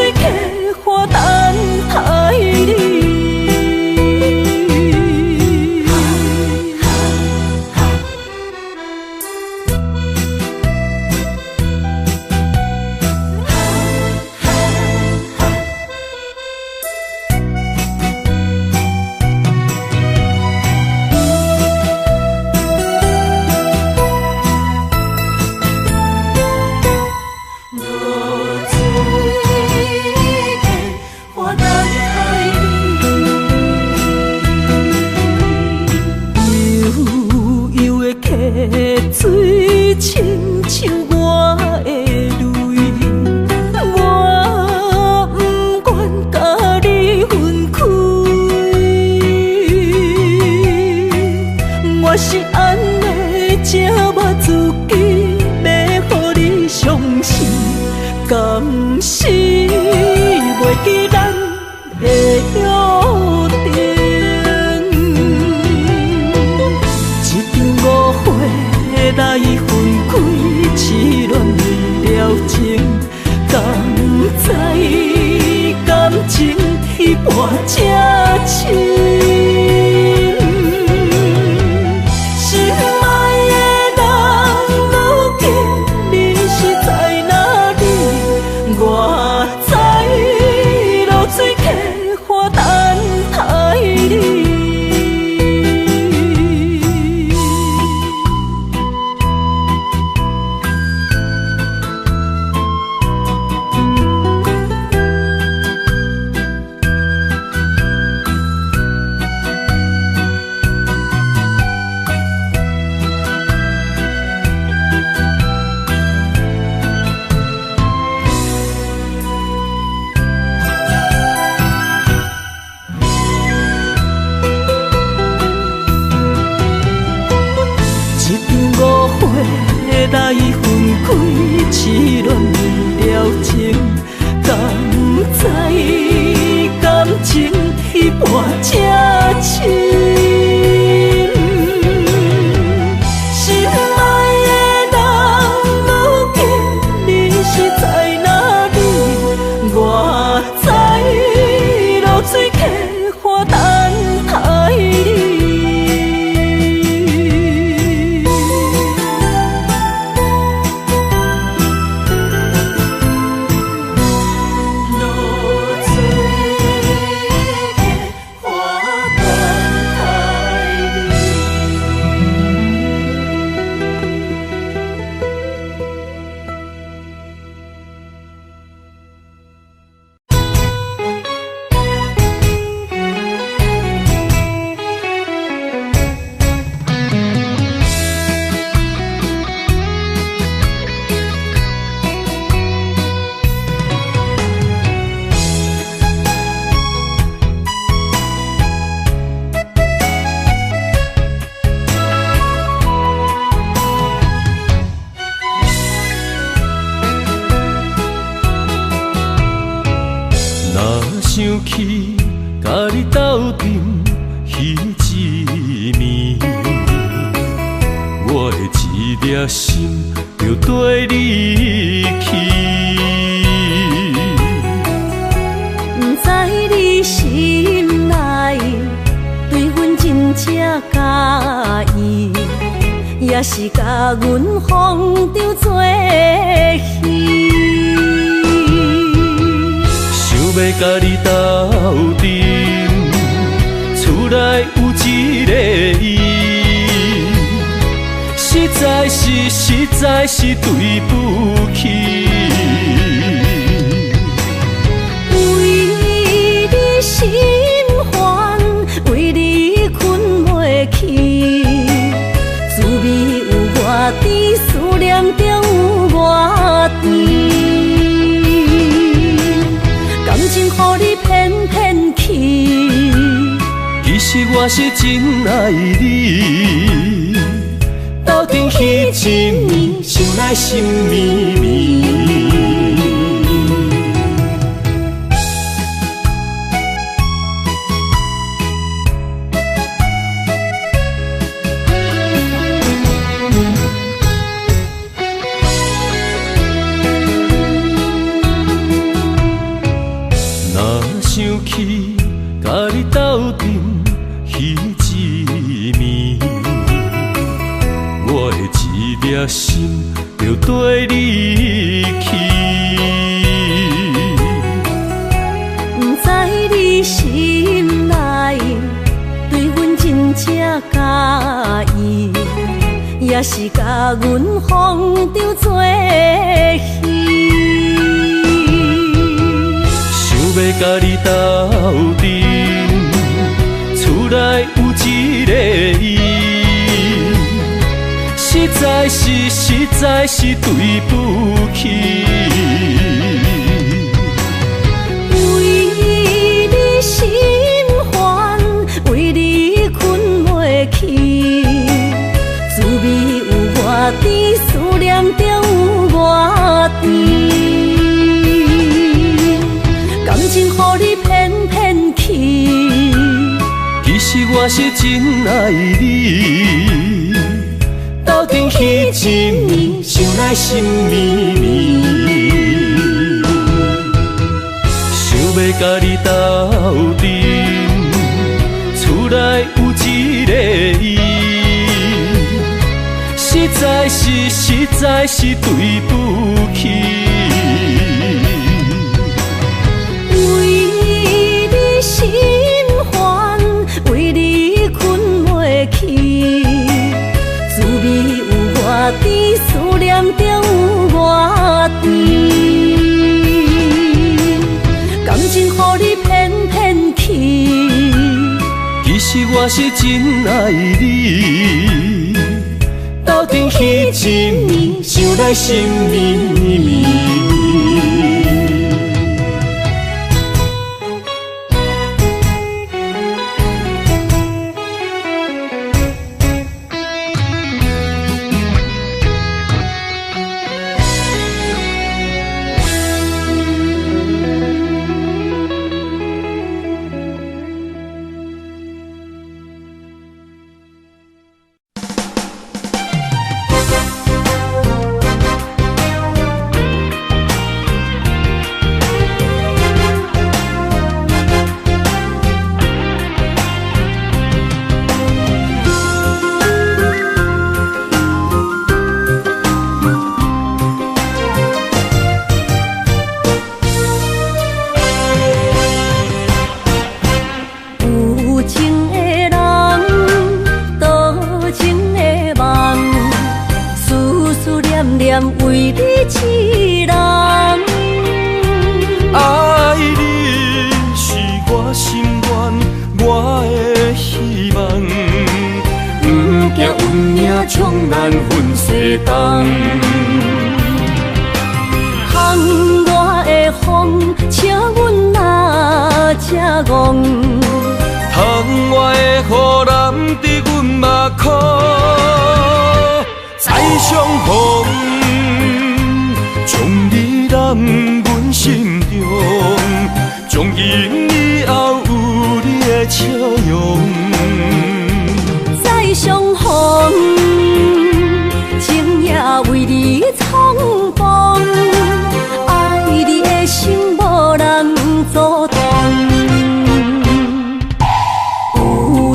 水客花等待你。水亲像我的泪，我不愿甲你分开。我是安尼才我自己，要予你相信，甘是袂记咱的约定。来分开，痴恋为了情，甘知感情彼半才深。心爱的人，如今你是在哪里？我在流水客花等待你。来分开，痴恋为了情，甘知感情彼半才深。心爱的人，如今你是在哪里？我在流水客花等待你。想起甲你斗阵彼一暝，我的一粒心就跟你去。不知你心内对阮真正介意，也是甲阮风中做戏。要甲你斗阵，厝内有一个伊，实在是对不起。为你心烦，为你困袂去，滋味有偌甜，思念就有偌甜。感情予你骗骗去，其实我是真爱你。斗阵彼一暝，想来心绵绵。做离去。不知你心内对阮真正介意，也是甲阮放着做戏。想要甲你斗阵，厝内有一个伊，实在是对不起。为你心烦，为你困袂去，滋味有偌甜，思念就有偌甜。感情予你骗骗去，其实我是真爱你，斗阵彼一暝，想来心绵绵。想要甲你斗阵，厝内有一个伊，实在是对不起。为你心烦，为你困袂去，滋味有偌甜，思念就有偌甜。感情予你骗骗去，其实我是真爱你，斗阵彼一暝，想来心绵绵。为你痴人，爱你是我心愿，我的希望。不惊运命冲咱分西东，窗外的风笑阮哪只戆，窗外的雨淋伫阮目眶，再相逢。将你揽阮心中，从今以后有你的笑容。再相逢，情也为你冲动，爱你的心无人阻挡。有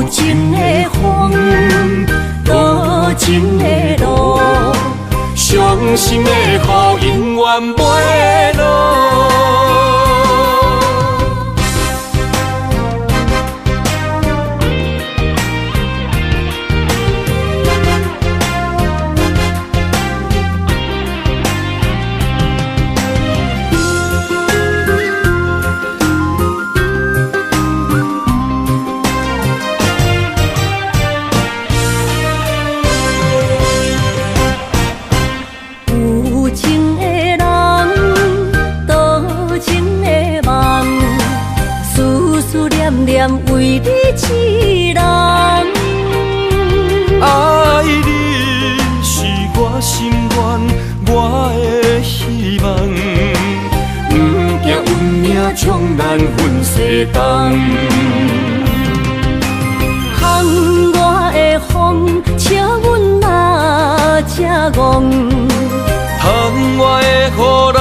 情的风，多情的路。伤心的雨永远袂落。为你痴人，爱你是我心愿，我的希望。不惊运命冲咱分西东，窗外的风笑阮哪只戆，窗外的雨淋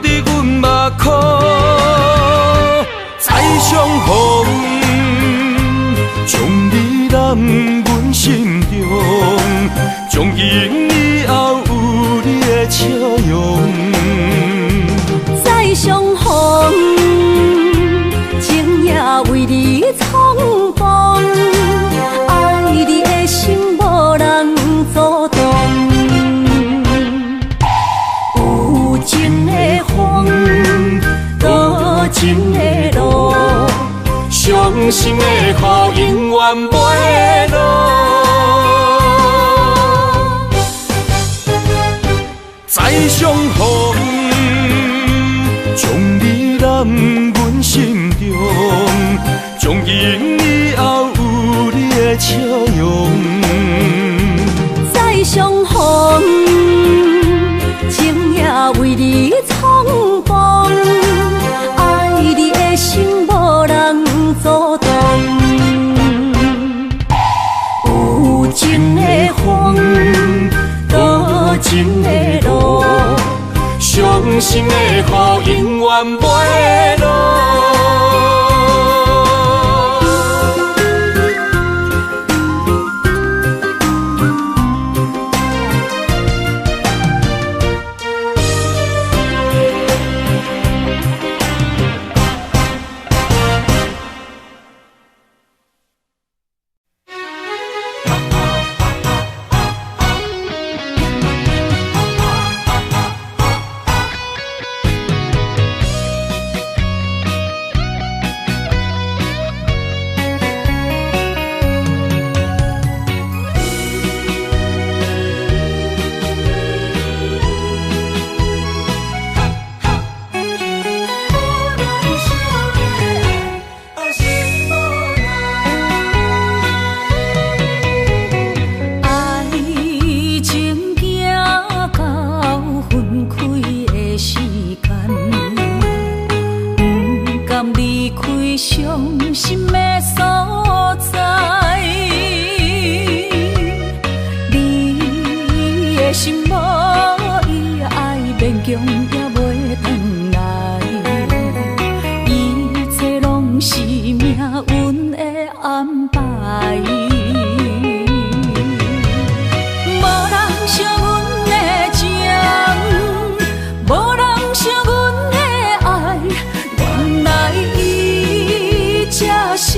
伫阮目眶，再相逢。将你揽阮心中，从今以后有你的笑情的路，伤心的雨永远袂落。再相逢，将你揽阮心中，从今以后有你的笑容。再相逢，情也为你冲动，爱你的心无人阻挡。有情的风，多情的路，伤心的雨永远袂落。伤心的所在，你的心无伊爱勉强也袂转来，一切拢是命运的安排。无人惜阮的情，无人惜阮的爱，原来伊才是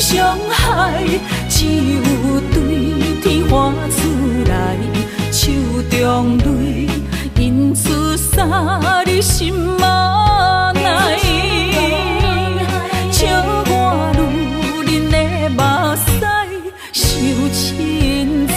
伤害，只有对天花出来，手中泪印出啥你心嘛奈，笑我女人的目屎受凊彩。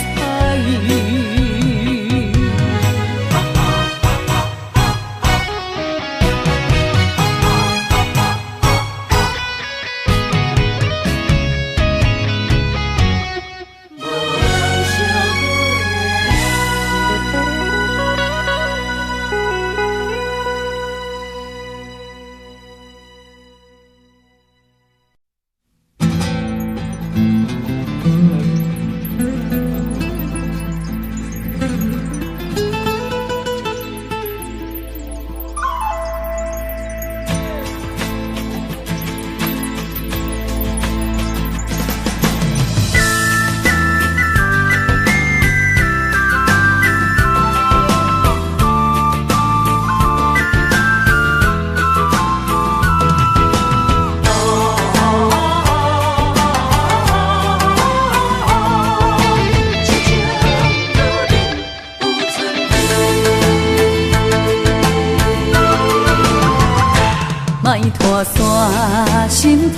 莫拖山心痛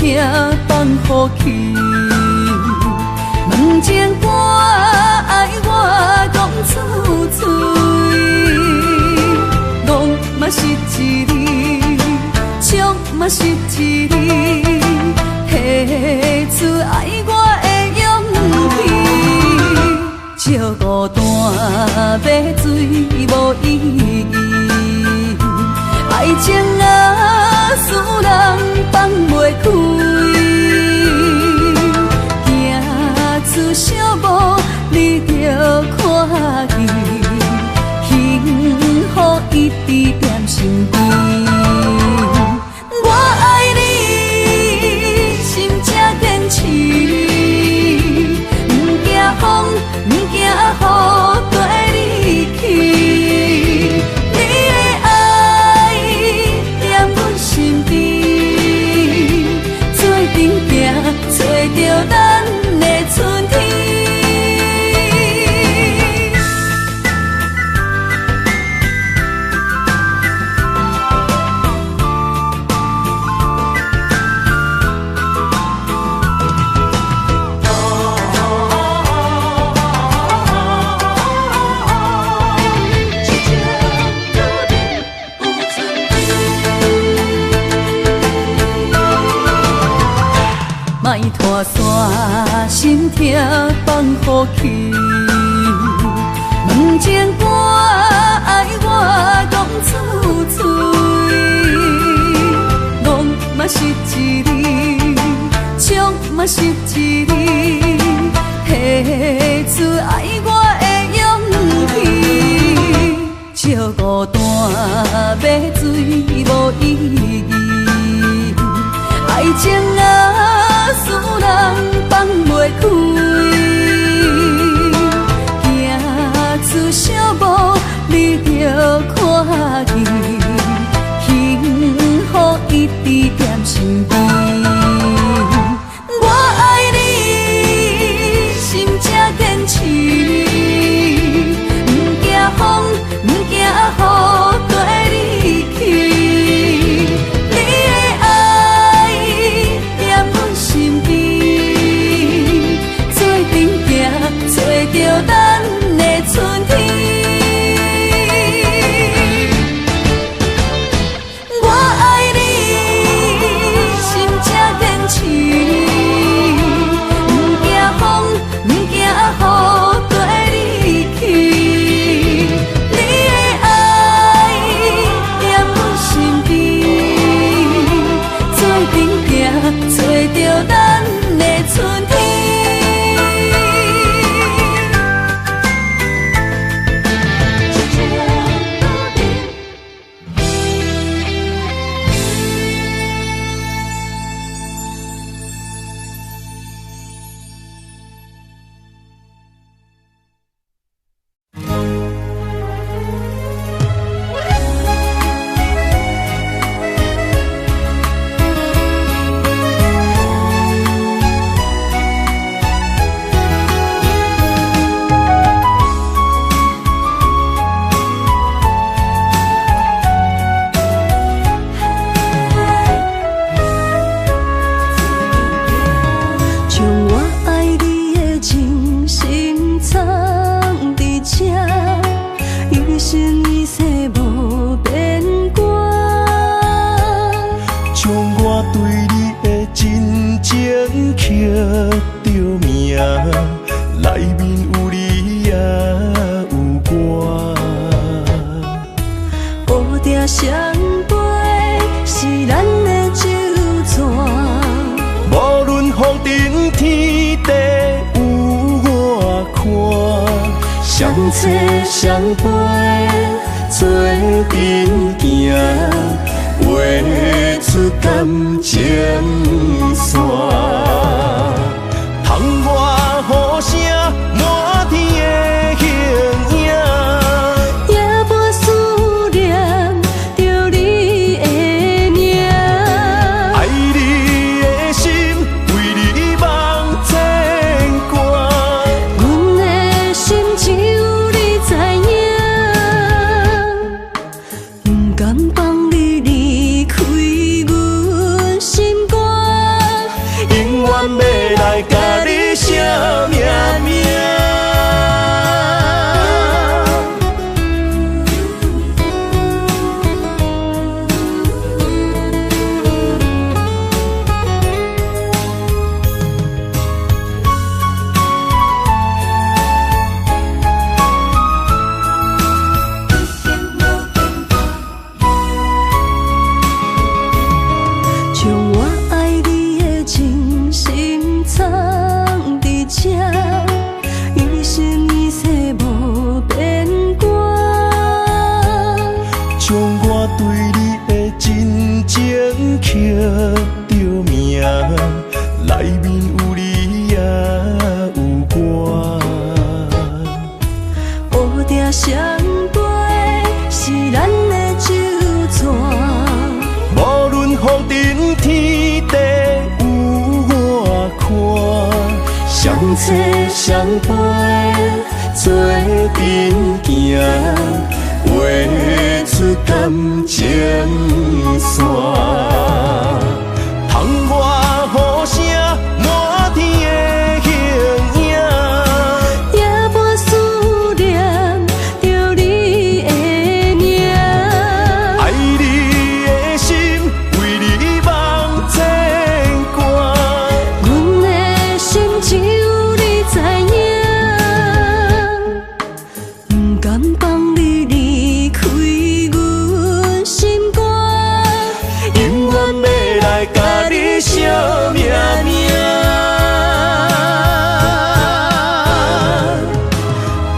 放予去，问情歌爱我讲出嘴，戆嘛是一字，唱嘛是一字，写出爱我的勇气，笑孤单要水无意义，爱情啊，使人放袂开，行出小步，你着看见，幸福一直踮身边。我爱你，心这坚持，不惊风，不惊雨跟你去。找着咱的春天。莫拖山心痛放予去，问情歌爱我讲出嘴，戆嘛是一字，唱嘛是一字，写出爱我的勇气，笑孤单要水无意义，爱情啊，使人放袂开，行出小步，你着看见，幸福一直踮身边。我爱你，心这坚持，不惊风，不惊雨跟你去。你的爱情刻着名，内面有你也有我。乌蝶双飞是咱的酒泉，无论风尘天地有我看，相切相陪做阵行，画出感情线。窗外雨声满天的形影，夜半思念着你的名。爱你的心为你梦牵挂，阮的心只有你知影，不甘放你离开阮心肝，永远要来甲你写命名。将我爱你的真心藏伫这，一生一世无变卦。将我对你的真情刻着名，内面有你也有我。乌蝶双飞是咱的酒泉，无论风尘天地有我看，相切相陪做阵行，画出感情线。窗外雨声满天的形影，夜半思念着你的名。爱你的心为你梦牵挂，阮的心只有你知影，不甘放你离开阮心肝，永远要来甲你写命名。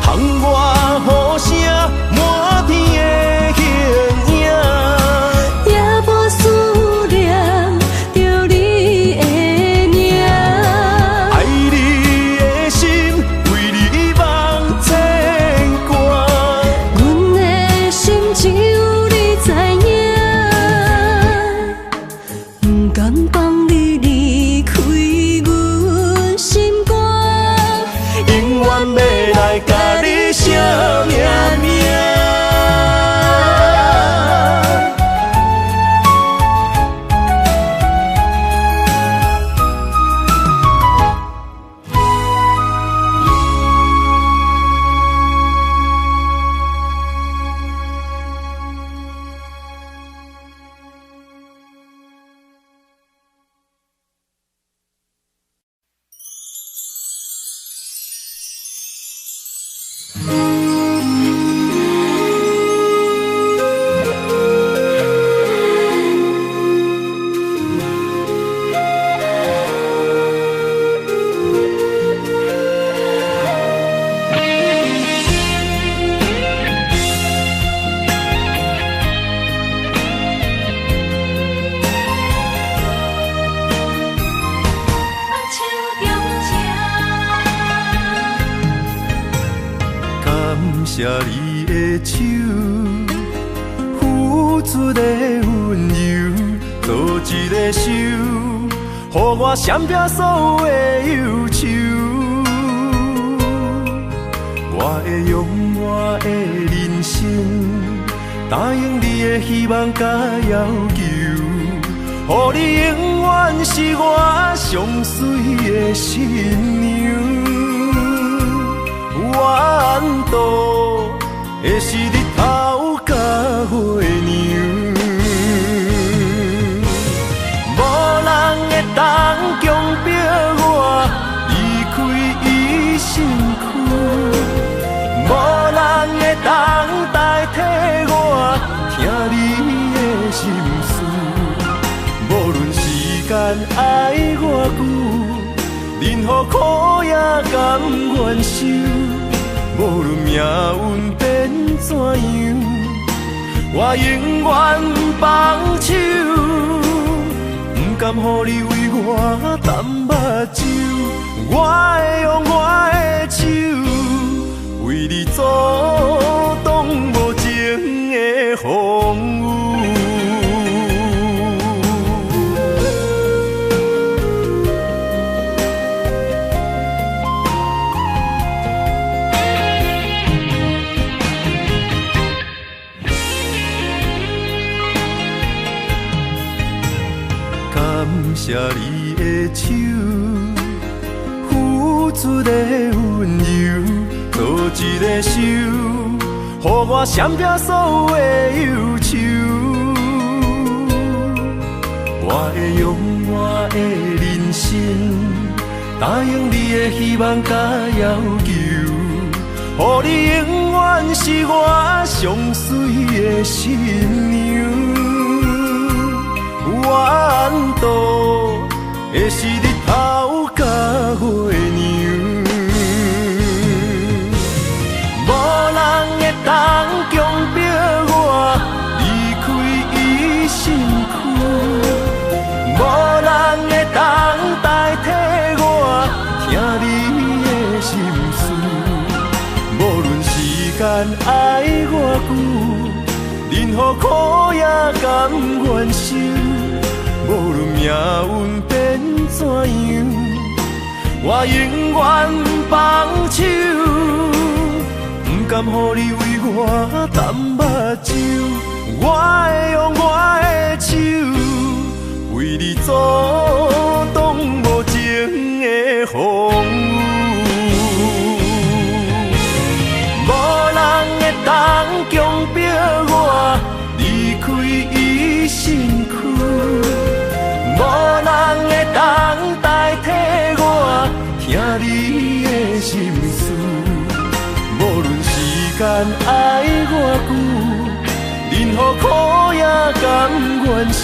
窗外雨声满天的形影，夜半思念着你的名。爱你的心为你梦牵挂，阮的心只有你知影，不甘放你离开阮心肝，永远要来甲你写命名。感谢你的手，付出的温柔，做一个手，予我闪避所有的忧愁。我会用我的人生，答应你的希望甲要求，予你永远是我上水的新娘。缘路会是日头甲月亮，无人会当强迫我离开伊身躯，无人会当代替我听你的心事。无论时间爱偌久，任何苦也甘愿受。无论命运变怎样，我永远放手。不甘予你为我淡目睭，我会用我的手为你阻挡无情的风雨。感谢你的手，付出的温柔，做一个手，予我闪避所有的忧愁。我会用我的人生，答应你的希望甲要求，予你永远是我上水的新娘。缘途会是日头甲月亮，无人会当强迫我离开伊身躯，无人会当代替我听你的心事。无论时间爱偌久，任何苦也甘愿受。无论命运变怎样，我永远放手。不甘予你为我淡目睭，我会用我的手为你阻挡无情的风雨。无人会当强迫我离开伊身躯，无人会当代替我听你的心事。无论时间爱偌久，任何苦也甘愿受。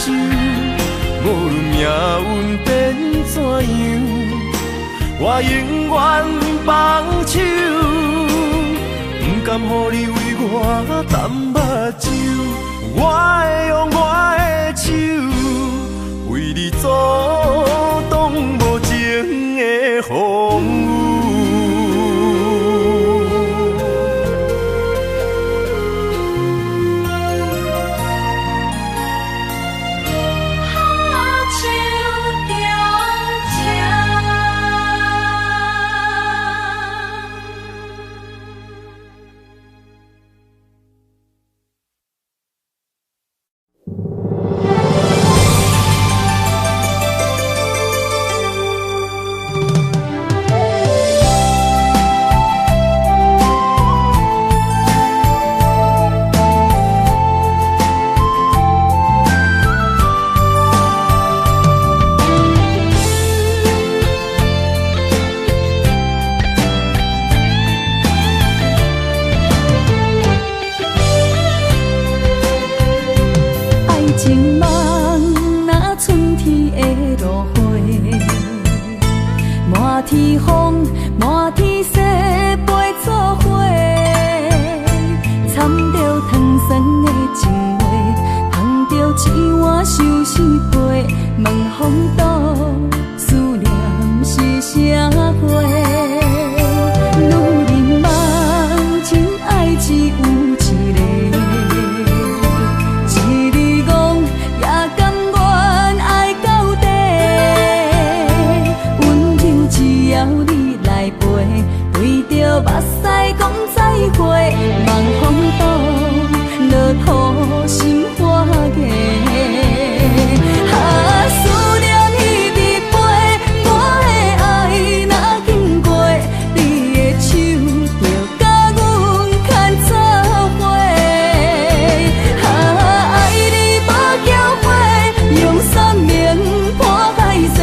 无论命运变怎样，我永远放手。不甘予你为我淡目睭，我会用我的手为你阻挡无情的风雨。天风，满天雪，陪作伙，掺着糖酸的情话，捧着一碗相思杯，问风度，思念是啥货？女人梦情爱只有一个，一日戆也甘愿爱到底。只要你来陪，对着目屎讲再会，望风度，落土心花芽。思念一直飞，我的爱若经过，你的手就甲阮牵做伙。爱你无后悔，用生命破海誓。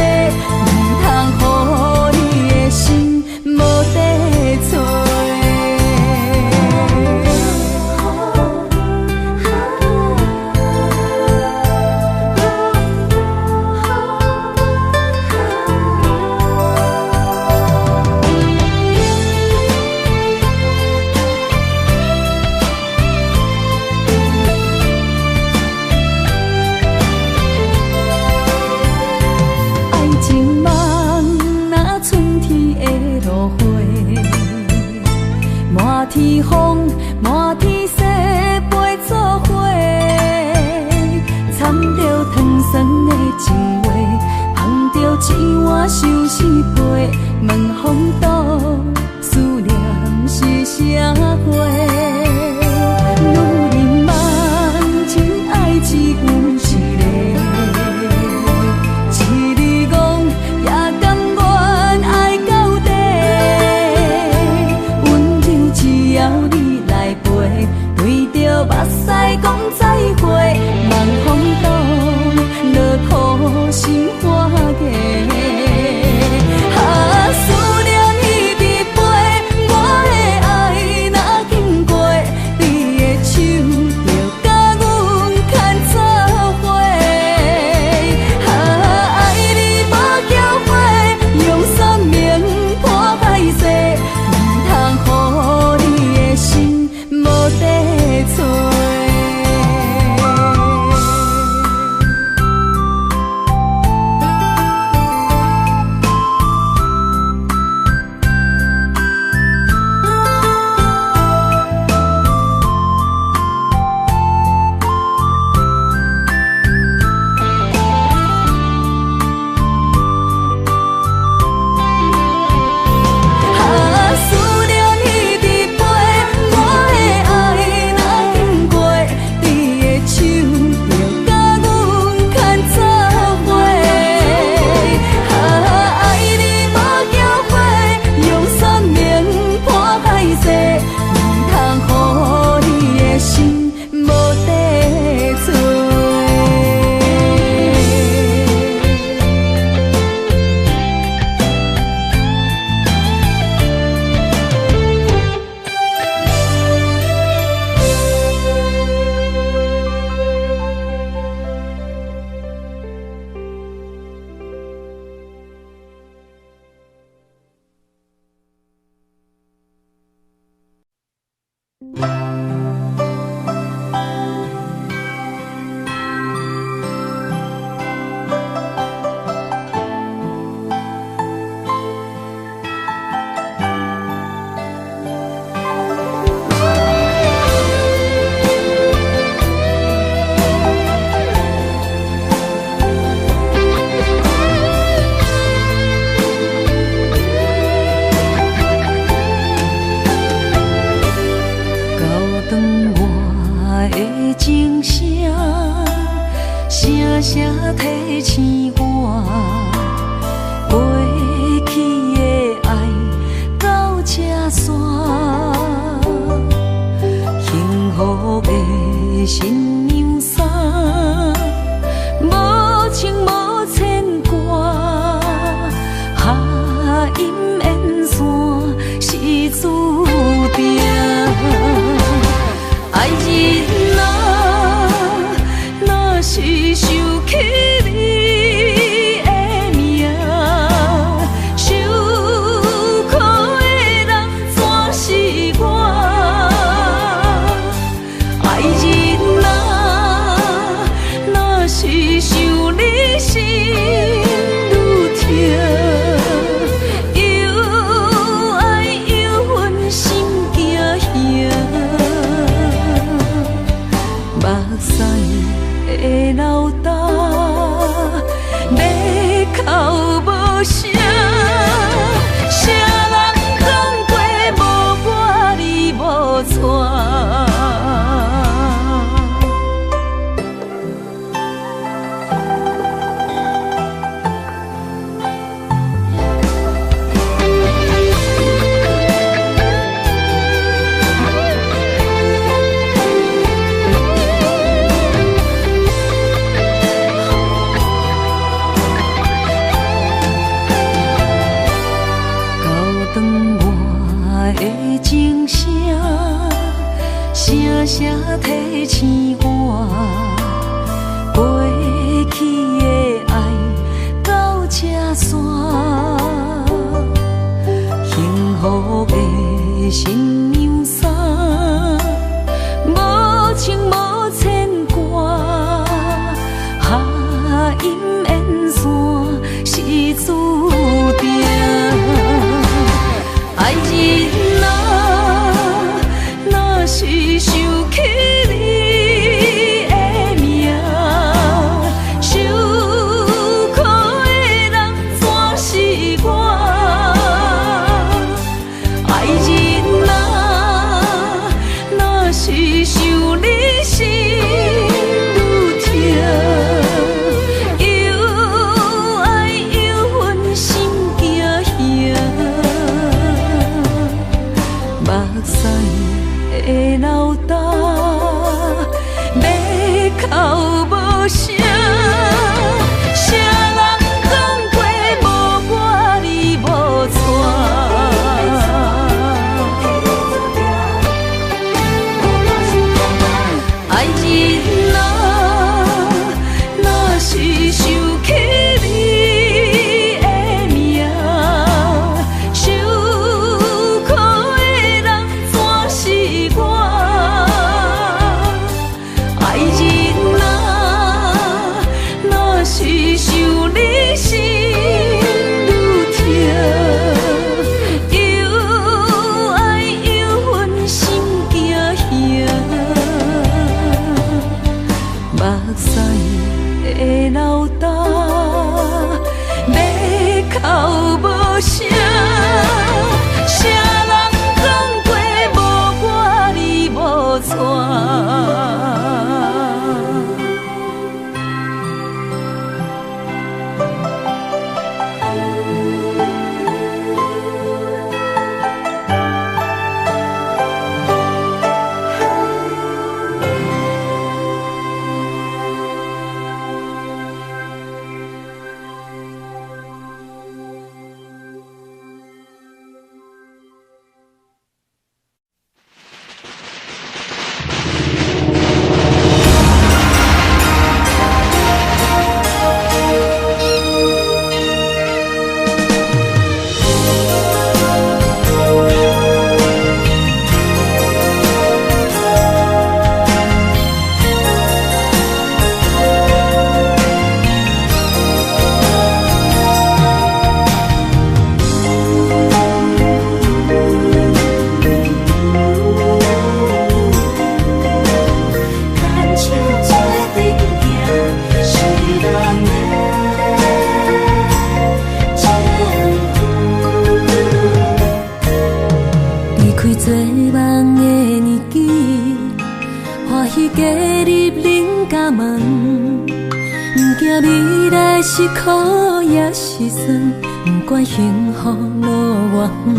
是苦也是酸，不管幸福路偌远，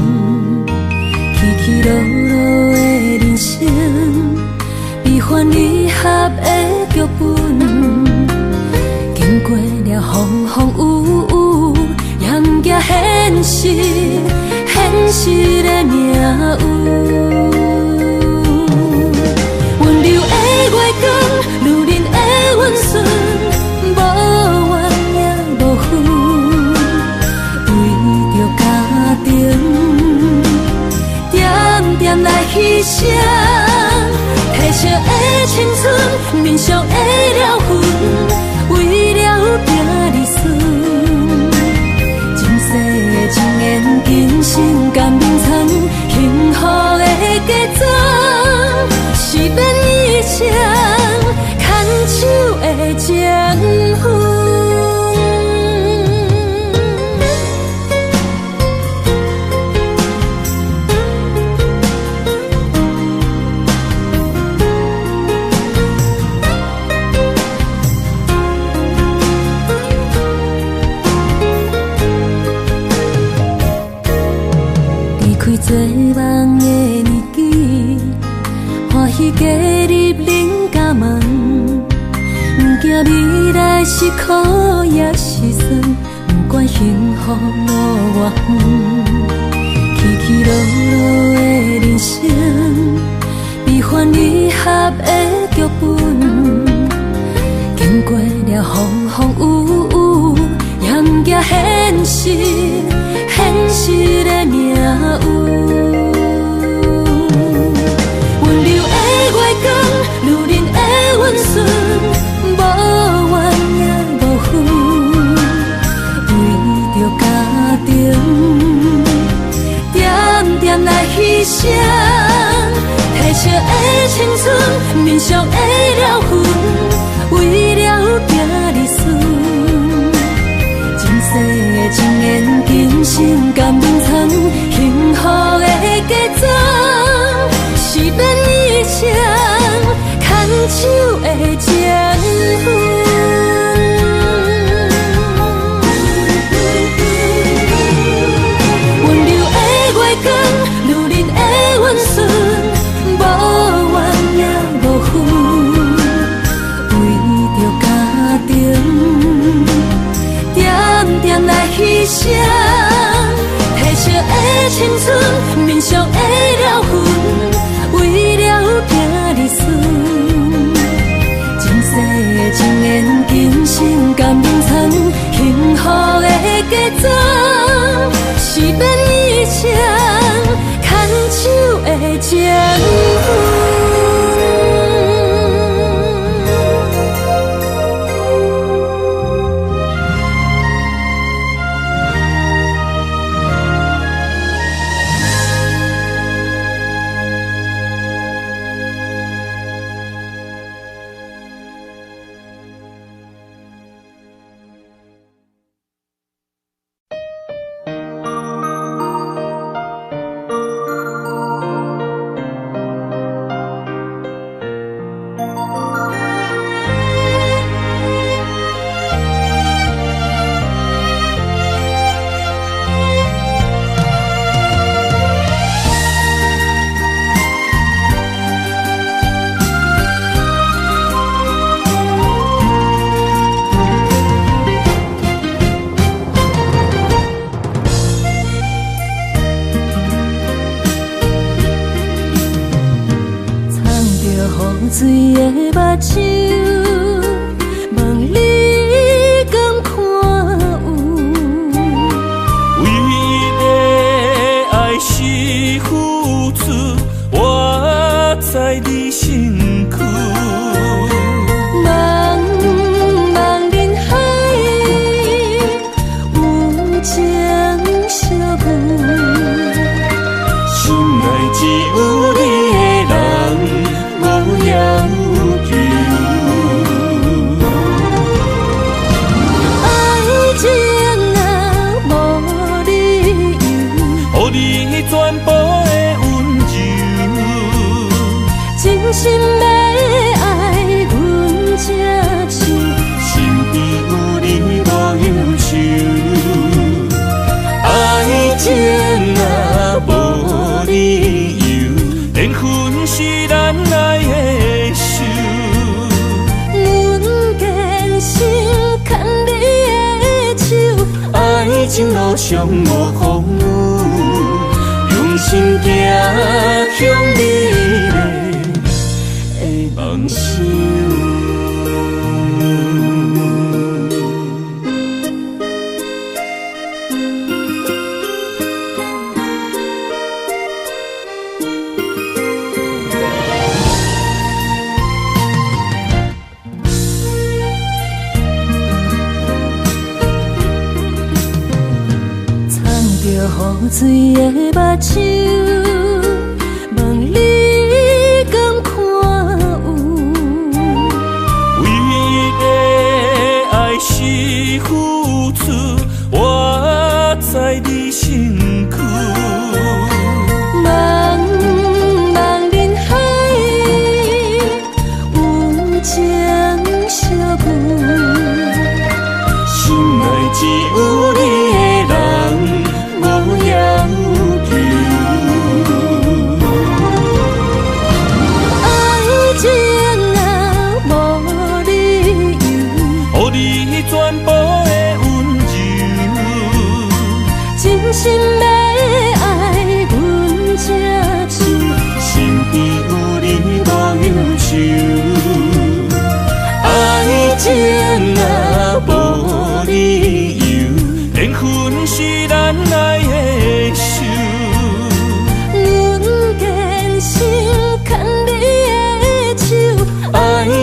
起起落落的人生，悲欢离合的剧本，经过了风风雨雨，严加现实，现实的命运。温柔的月光，女人的温顺，无怨也无恨，为着家庭，点点来牺牲。褪色的青春，面上的了痕，为了拼儿孙。前世情缘，今生甘眠藏，幸福的家庄，是变一场牵手的情分。做梦的年纪，欢喜加入恁家门，不惊未来是苦也是酸，不管幸福路偌远，起起落落的人生，悲欢离合的剧本，经过了风风雨雨，严加现实，现实的命运。温柔的月光，女人的温顺，无怨也无恨，为着家庭，点点来牺牲。褪色的青春，面上的了痕，为了拼儿孙。前世情缘，今生甘眠藏，幸福的家庄，是变一场牵手的情分。温柔的月光，女人的温顺，无怨也无恨，为着家庭，点点来牺牲。褪色的青春，面上的了痕，为了拼儿孙。前世情缘，今生甘眠藏，幸福的家庄，是变一场牵手的情分。水的目睭，望你敢看有？为了爱是付出，我在你身躯。茫茫人海，有情相伴，心内只有你的人。无要求，爱情啊无理由，予你全部的温柔，真心要爱阮才像，身边有你无情路上无风雨，用心行向美丽的梦想。雨水的目睭，问你敢看有？唯一的爱是付出，我在你身躯。茫茫人海，有情相伴，心内只有你的人。心要爱阮才手，身边有你无忧愁。爱情若无理由，连分是咱爱的手。阮坚守牵你的手，爱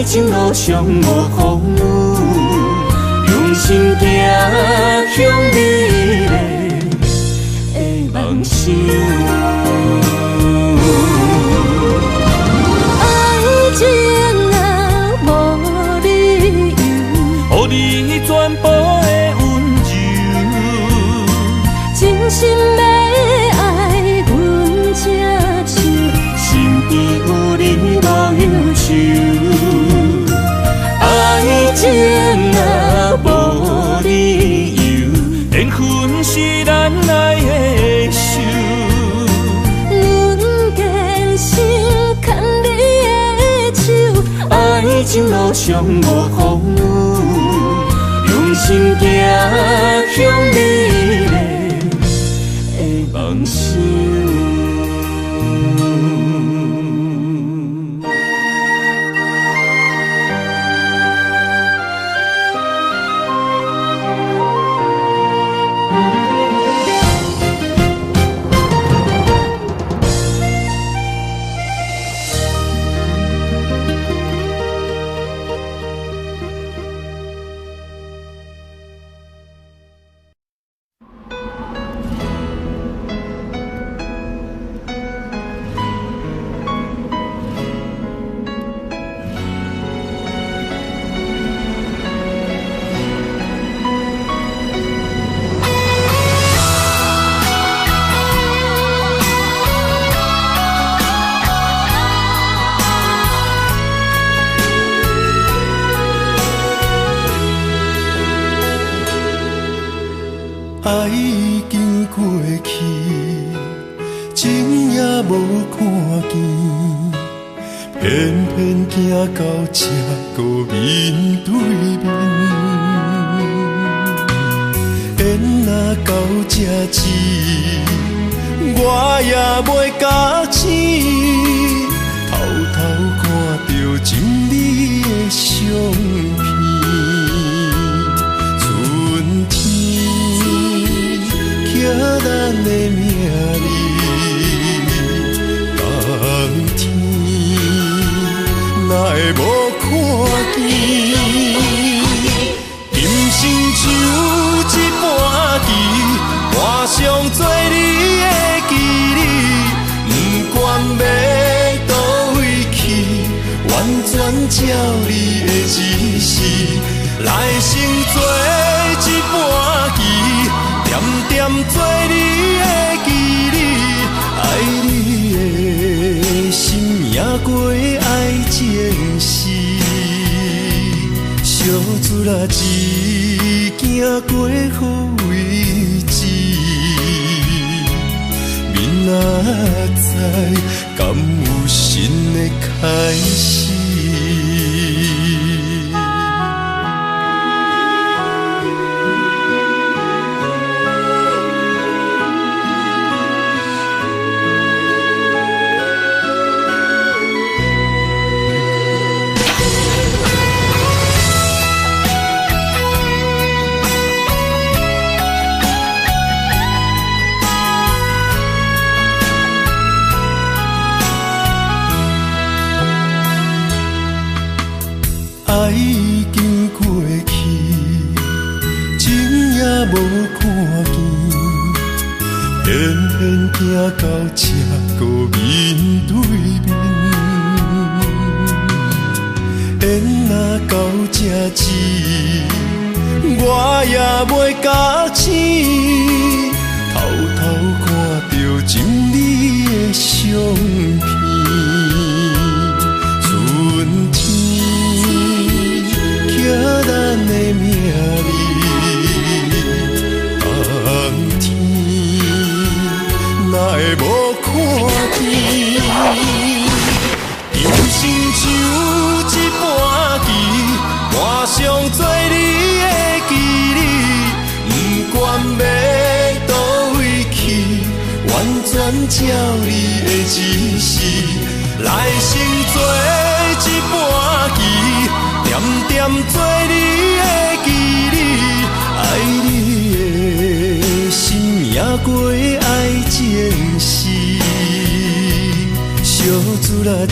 情路上无风雨，用心行向美丽。梦想，爱情若无理由，予你全部的温柔，真心要爱阮才手，身边有你无忧愁。爱情若无理由，连分是咱爱的。爱情路上无风雨，用心行向美丽的梦想。爱已经过去，情也无看见，偏偏行到这个面对面。缘若到这时，我也袂假死，偷偷看到真美的相片。咱的名字，冬天哪会无看见？今生就一半棋，换上做你的记忆，不管要倒位去，完全照你的指示，来生做一半棋。点点做你的记忆，爱你的心也过爱情事，小船啊一行过好位置，明仔载敢有新的开始？偏行到这个面对面，缘若到这止，我也袂甲醒，偷偷看着情你的相片，春天刻咱的名字，冬天哪会无看见？人生像一盘棋，换上做你的记忆，不管要倒位去，完全照你的指示，来生做一盘棋，点点做你的记忆，爱你的心也过爱情诗，小子啦一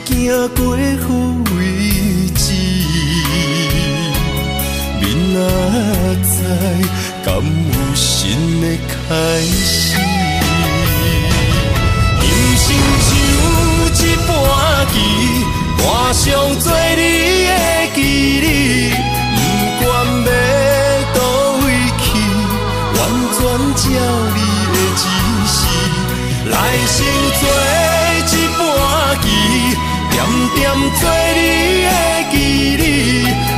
行过好位置，明仔载敢有新的开始？人生像一盘棋，换上做你的记忆，不管要倒位去，完全照你的指示，来生做一盘棋，点点做你的记忆，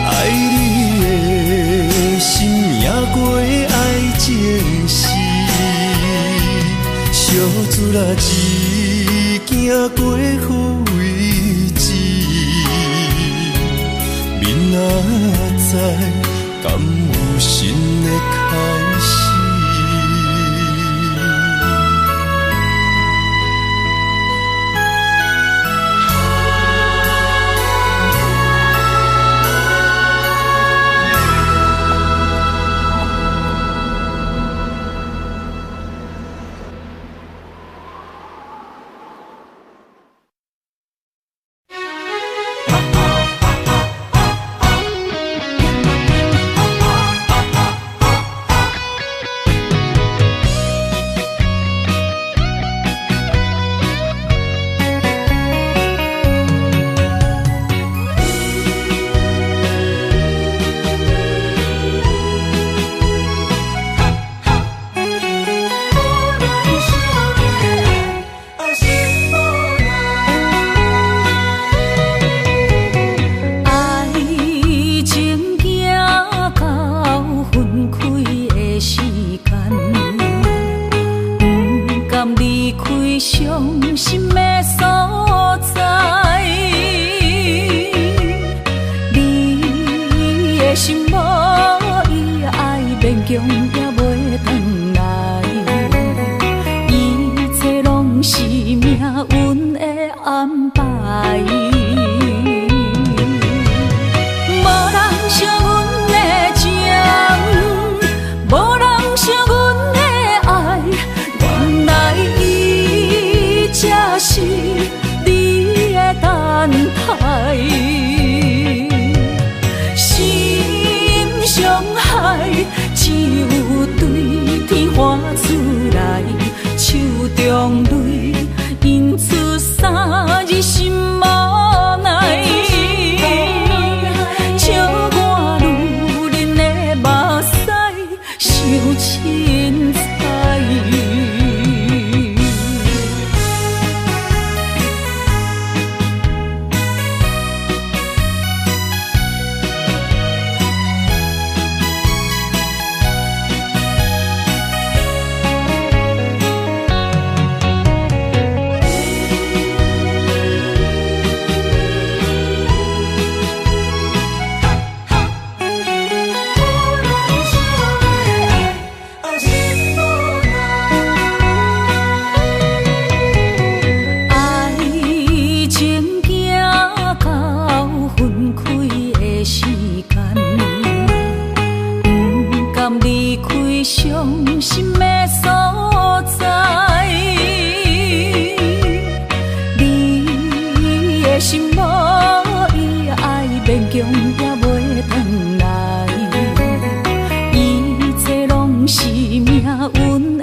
爱你的心也过爱情诗，小子啦一行过好位置，明仔载敢有新的开始？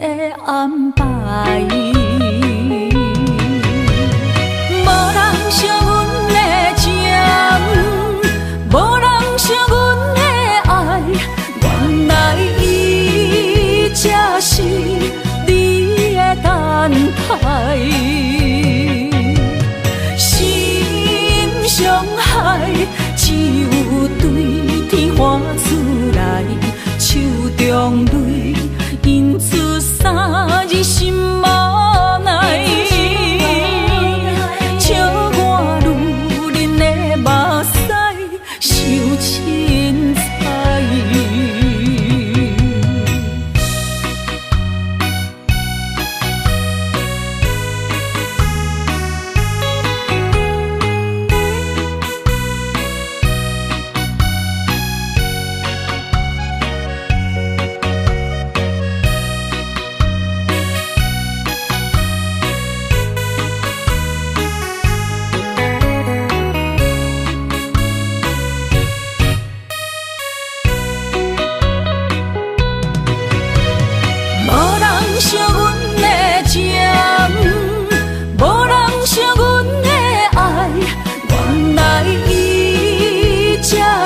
的安排。无人惜阮的情，无人惜阮的爱，原来伊才是你的等待。心伤害只有对天花出来，手中泪印出三字心无奈。笑我女人的目屎受凊彩。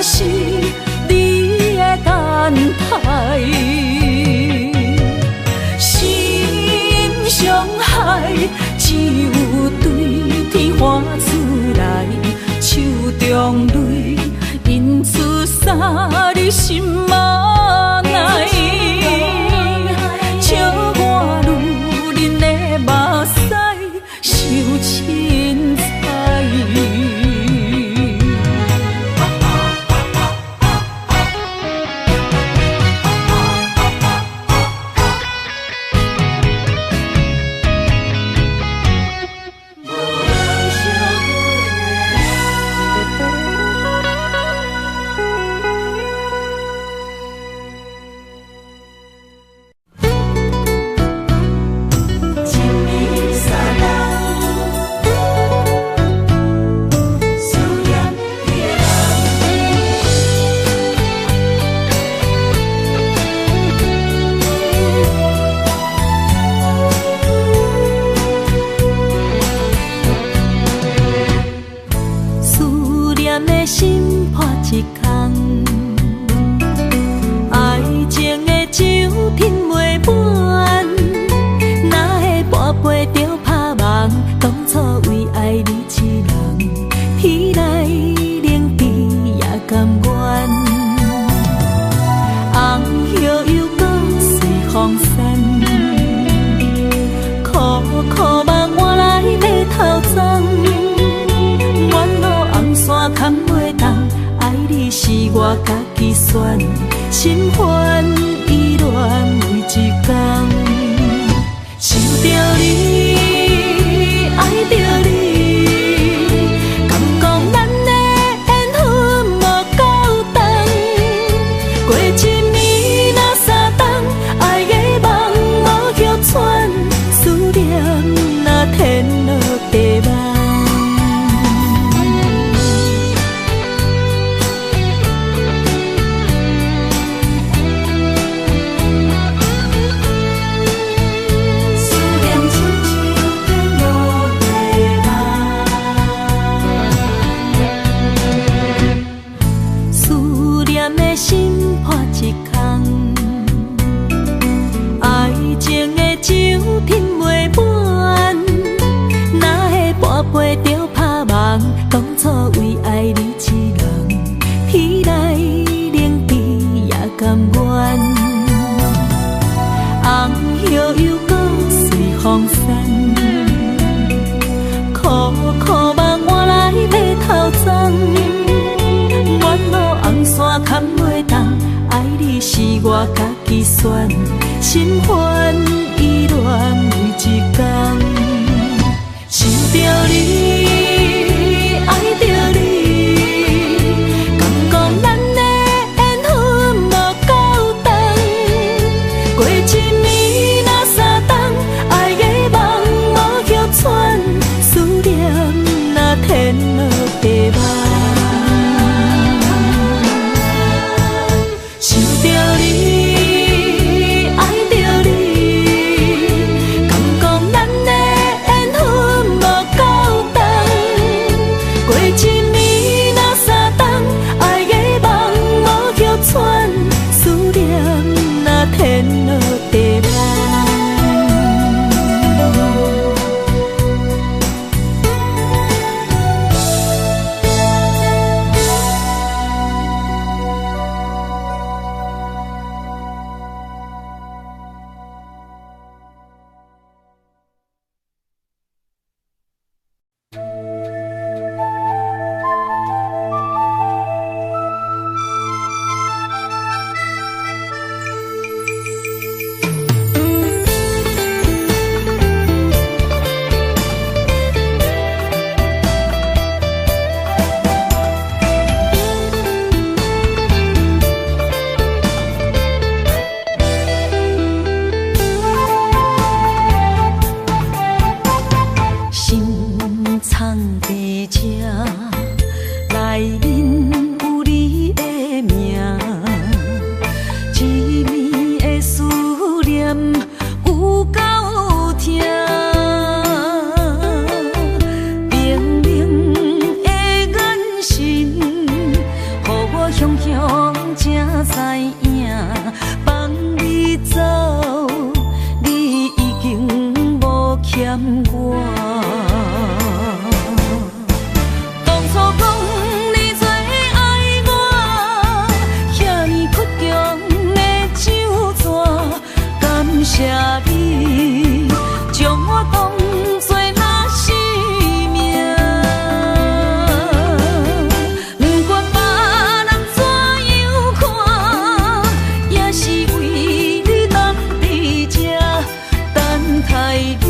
是你的等待，心伤害只有对天花出来，手中泪印出三字心无奈。笑我女人的目屎受凊彩。心破一空，爱情的酒饮袂满，哪会跋杯着拍梦？当初为爱你一人，天来冷滴也甘愿。红叶又搁随风散，苦苦目换来马头鬃。山牵袂动，爱你是我家己选，心烦意乱每一天，想着你，爱着你，敢讲咱的缘分无够长，过一暝若三冬，爱的梦无许喘，思念若天落地网。心破一空，爱情的酒饮袂满，哪会跋杯着拍梦？当初为爱你一人，天来冷滴也甘愿。红叶又搁随风散，苦苦目换来马头鬃。山牵袂动，爱你是我家己选，心烦意乱每一天，想着你，爱着你，敢讲咱的缘分无够长，过一暝若三冬，爱的梦无许喘，思念若天落地网。想着你，爱着你，我。当初讲你最爱我，遐尼倔强的手纸，感谢你将我当作那生命。不管别人怎样看，也是为你等伫这，等待你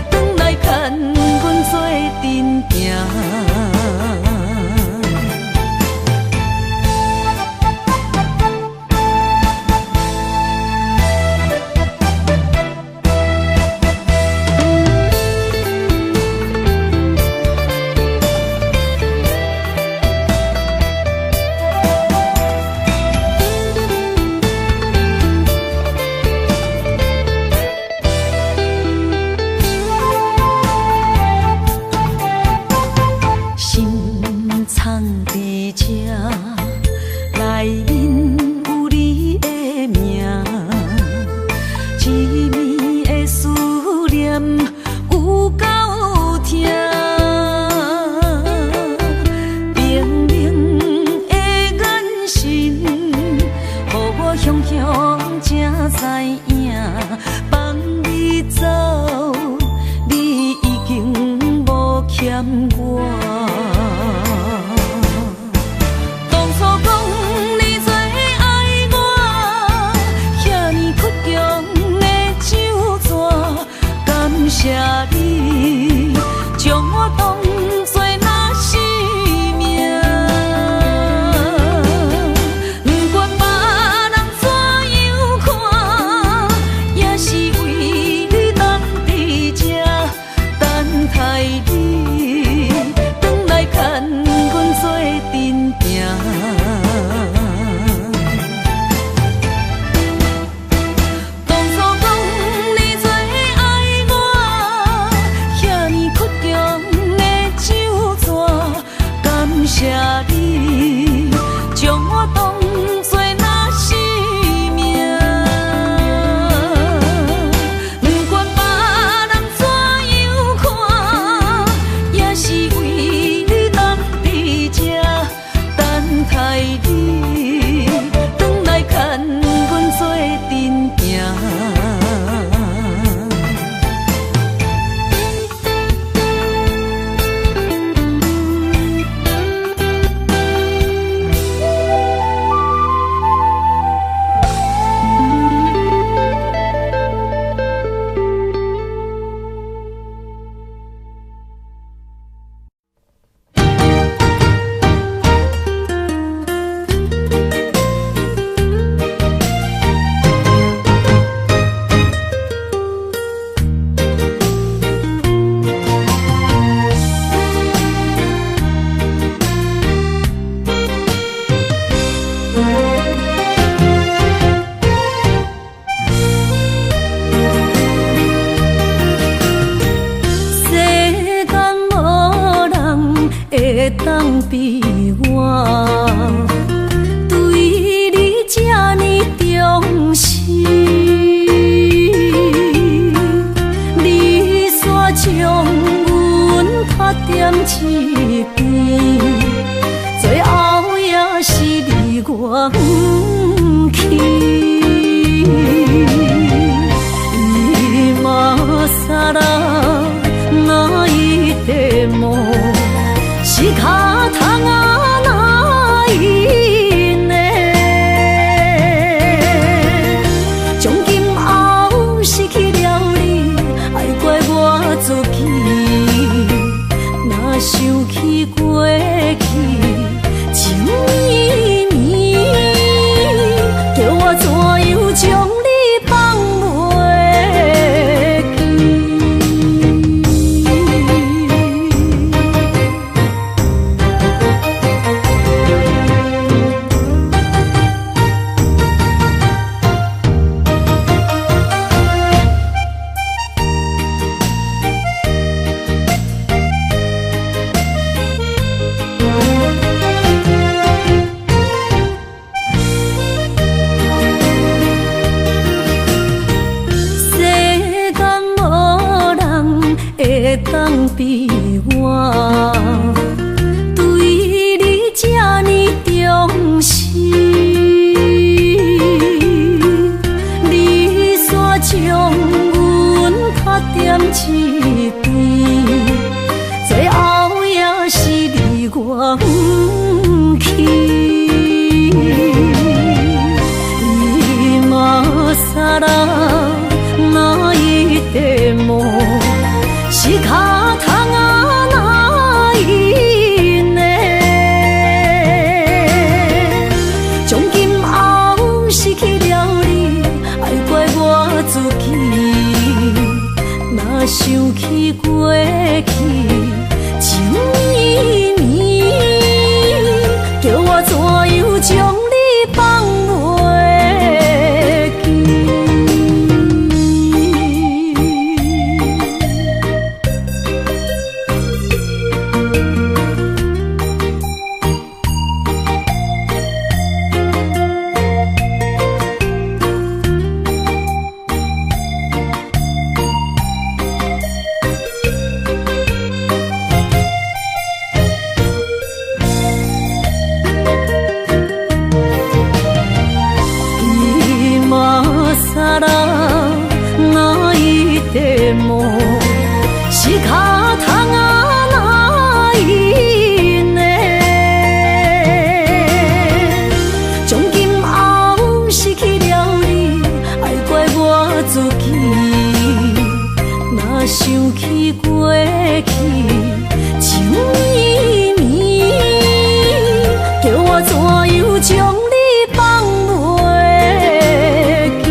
转来牵阮做阵行。当比我对你这呢重视，你煞将阮拍点一边，最后也是离我不去。今さら泣いても仕方がない会当比我对你这呢重视？你煞将阮拍点一边，最后也是你我不去。今さら泣いても仕方がないね。从今后失去了你，爱怪我自己。若想起过去情绵绵，叫我怎样将你放袂？でも仕方がないね。从今后失去了你，爱怪我自己。若想起过去情绵绵，叫我怎样将你放袂记？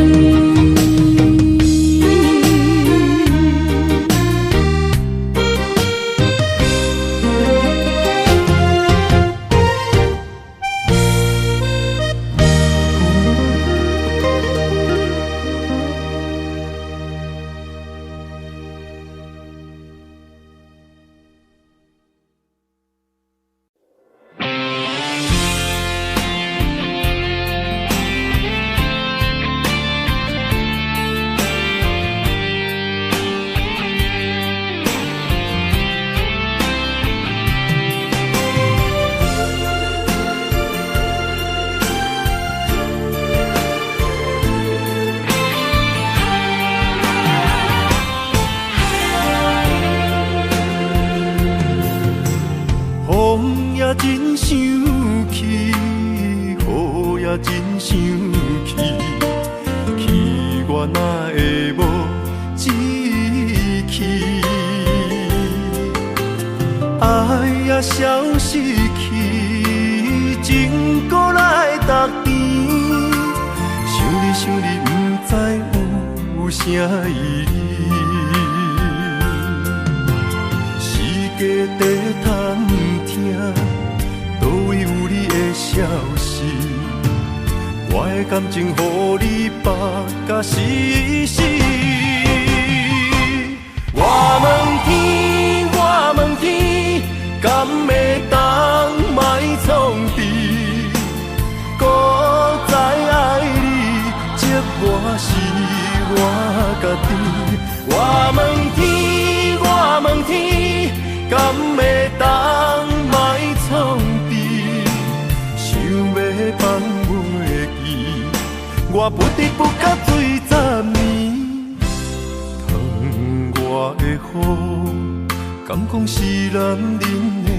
真想起，雨也真想起，去我哪会无志气？爱也消失去，情搁来逐甜。想你想你，不知有啥意义。世界在探听。倒位有你的消息？我的感情，予你绑甲死死。我问天，我问天，敢会当卖创治？搁再爱你，这我是我家己。我问天，我问天，敢会当卖创治？放袂记，我不得不甲水10年。窗外的雨，敢讲是男人的泪，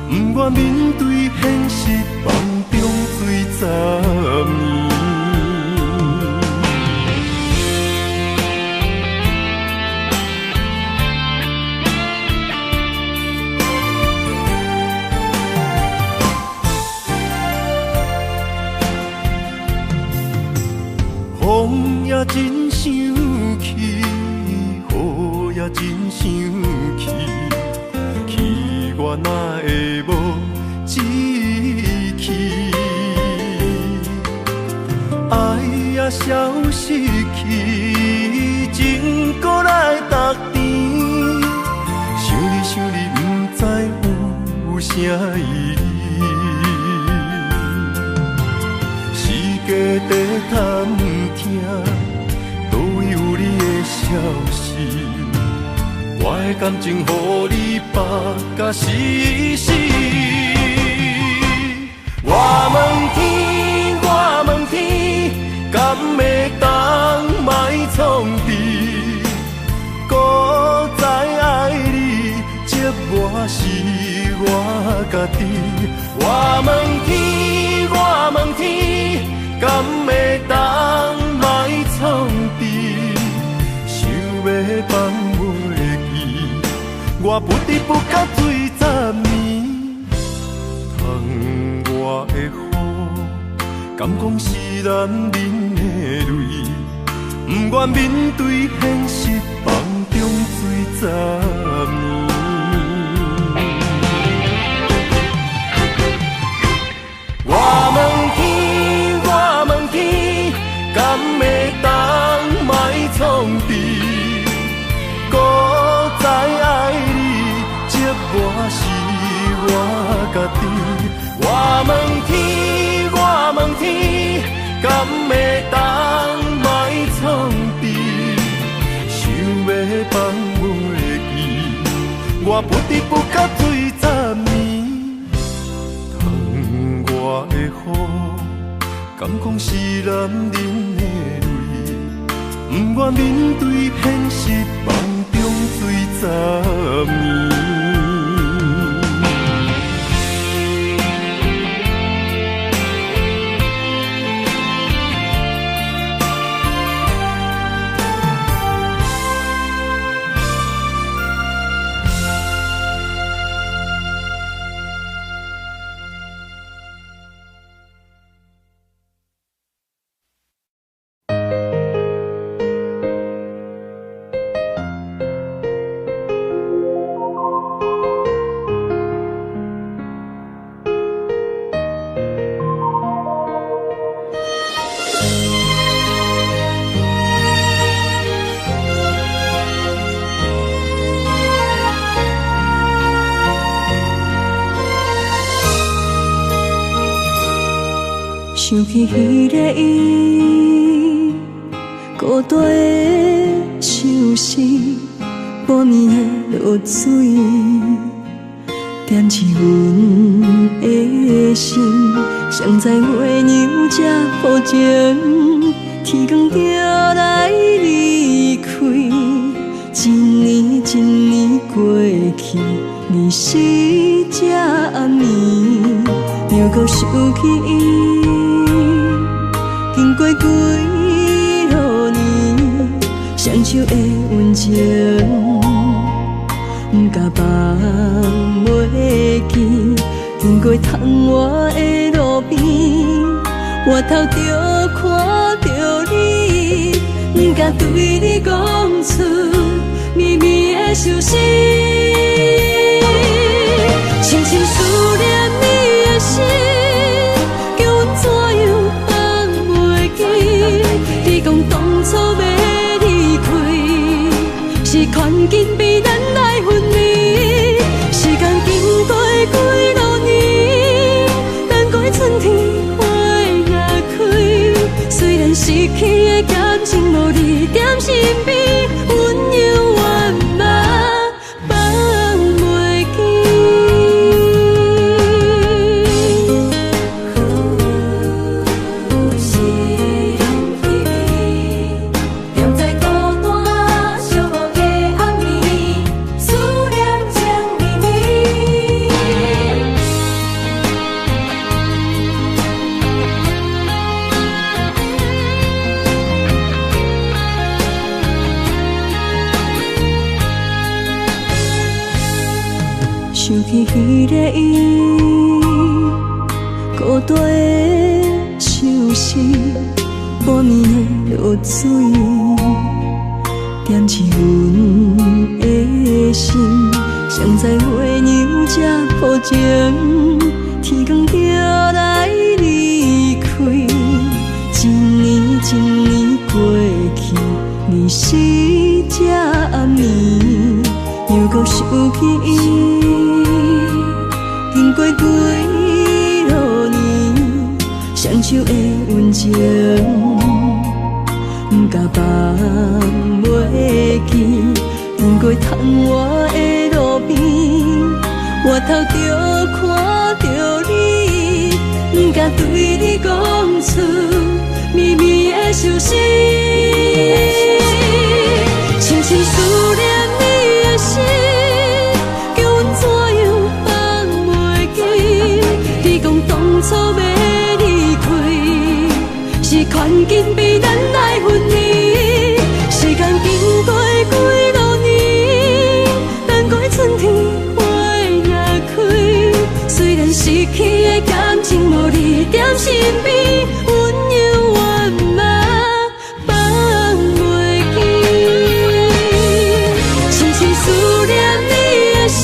不愿面对现实，梦中水10年。风也真想起，雨也真想起，去我哪会无志气？爱也消失去，情搁来逐甜。想你想你，不知有啥意义。世界在探听，倒位有你的消息？我的感情，予你绑甲死死。我问天，我问天，敢会当莫创治？搁再爱你，这我是我家己。我问天，我问天，敢会当莫创治？想要放袂记，我不得不甲醉10年。疼我的雨，敢讲是男人的泪，不愿面对现实，梦中醉10年。我问天，我问天，敢会当莫创治？搁再爱你，这我是我家己。我问天，我问天，敢会当莫创治？想要放袂记，我不得不甲醉10年。疼我的雨，敢讲是男人的泪，不愿面对现实，梦中醉10年。想起迄个伊，孤单的相思，半暝的落水，点起阮的心。谁知月娘这抱情，天光就来离开。一年一年过去，日时这暗暝，又搁想起伊。经过几落年，双手的温情，不敢放袂记。经过窗外的路边，我头就看到你，不敢对你讲出绵绵的相思，深深思念你的心，叫阮怎样？你讲当初要离开，是看见被咱来分离。时间经过几落年，难怪春天花也开。虽然失去的感情无你踮身边，阮永远嘛放袂想起迄个伊，孤单的相思，半暝的落水，点起阮的心。谁知月娘这抱情，天光就来离开。一年一年过去，日时这暗暝，又搁想起伊。经过几落年，双手的温情，不敢放袂记。过窗外的路边，我头就看到你，不敢对你讲出绵绵的伤心。深深思念你的心，叫阮怎样放袂记？你讲当初要离开，是权紧比咱来分离。时间经过几多年，等过春天花若开。虽然失去的感情无你在身边，阮永远嘛放袂记。深深思念你的心，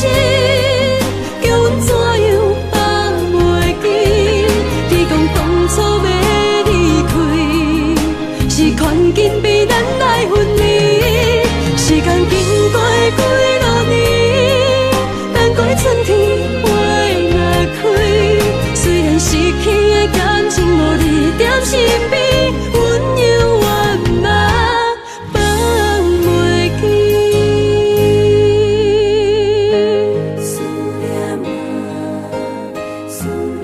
叫阮怎样放袂记？你讲当初要离开，是权紧比咱来分离。时间经过几多年，等过春天花若开。虽然失去的感情无你在身边，阮永远嘛放袂记。思念啊，思念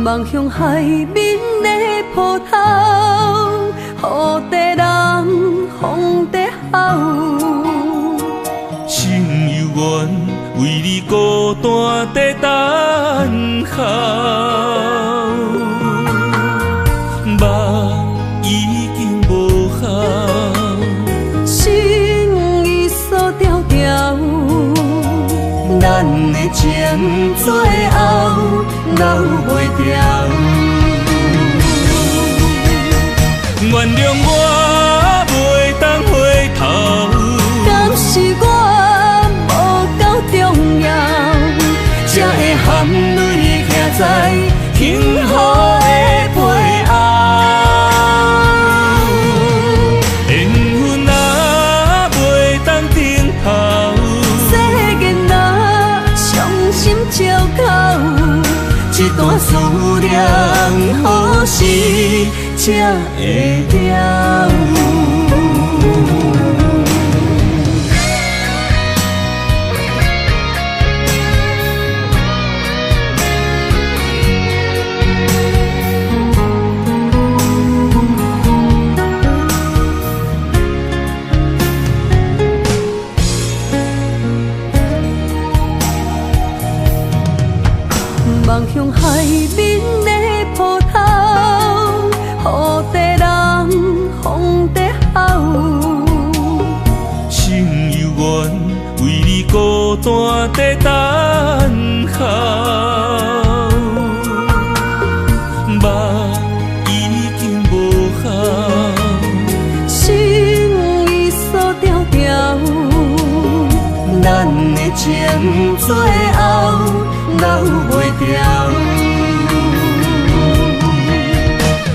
望向海面的波涛，雨在人，风在吼。心犹原为你孤单在等候，梦已经无效，心已锁条条，咱的情最后留袂掉。原谅我袂当回头，敢是我无够重要，才会含泪徛在幸福的背后。缘分若袂当停靠，世间若伤心借口，一段思念何时才会了？望向海面的波涛，雨在人，风在吼。心犹原为你孤单在等候，梦已经无效，心已锁条条，咱的情最后留袂掉。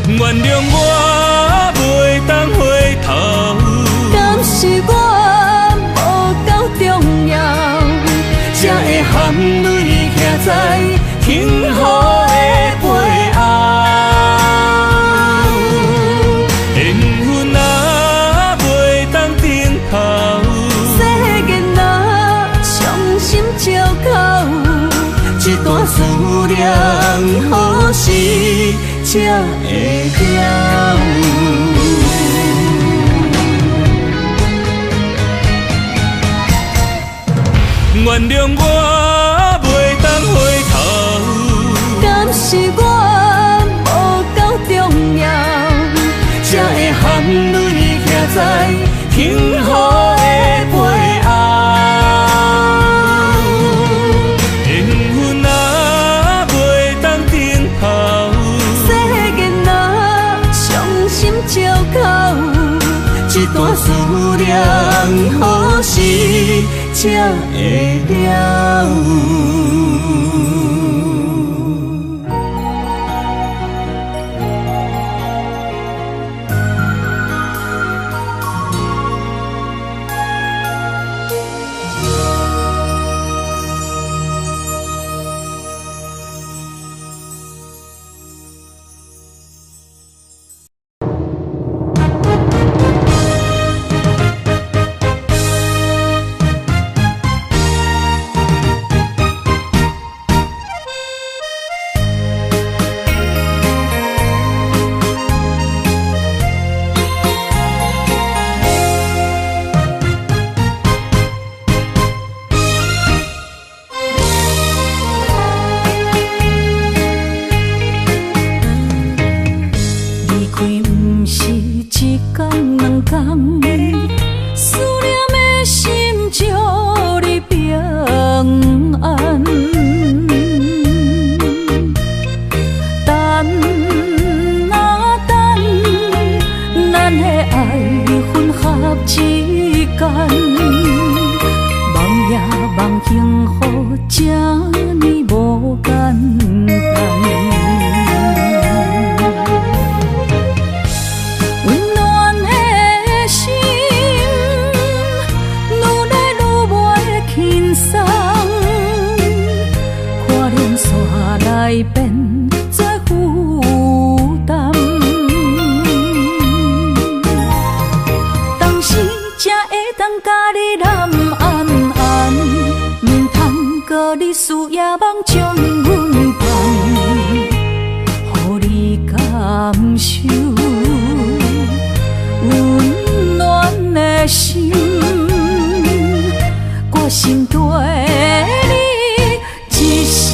原谅我袂当回头，敢是我无够重要，才会含泪徛在幸福的背后。缘分若袂当停靠，世间若伤心借口，一段思念何时才会了？谅我袂当回头。敢是我无够重要，才会含泪徛在幸福的背后。缘分啊，袂当等候。世间啊，伤心借口，一段思念何时才会了？思念的心祝你平安。等啊等，咱的爱分合之间，梦也梦幸福，这呢无简单。来变作负担，当时才会当甲你揽安安，唔通搁你思夜梦将阮放，予你感受温暖的心，我心对你一世。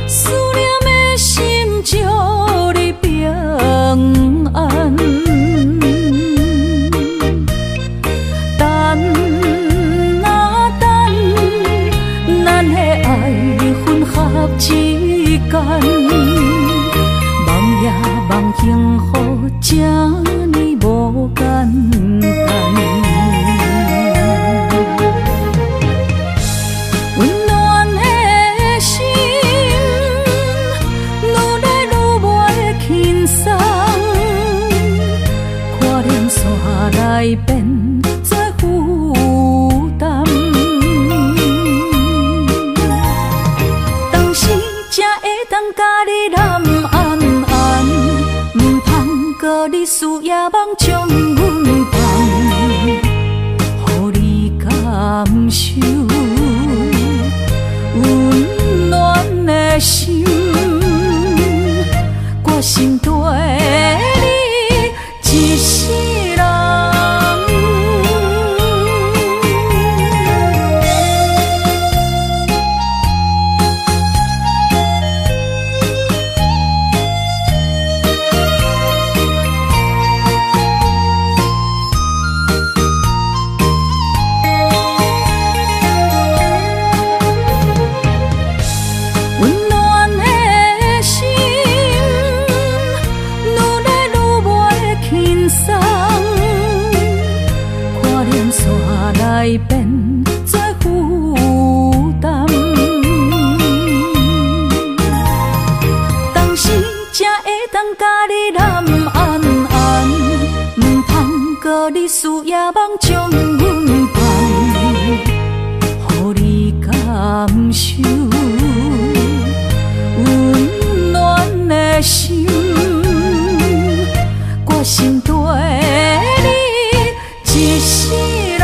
思念的心祝你平安。等啊等，咱的爱分合之间，梦也梦幸福，这呢无简单。来变作负担，当时才会当甲你揽安安，唔通搁你思夜梦将阮放，予你感受温暖的心，我心对你一世。来变作负担，当时才会当甲你揽安安，唔通搁你思夜梦将阮放，予你感受温想，我心对你一世人。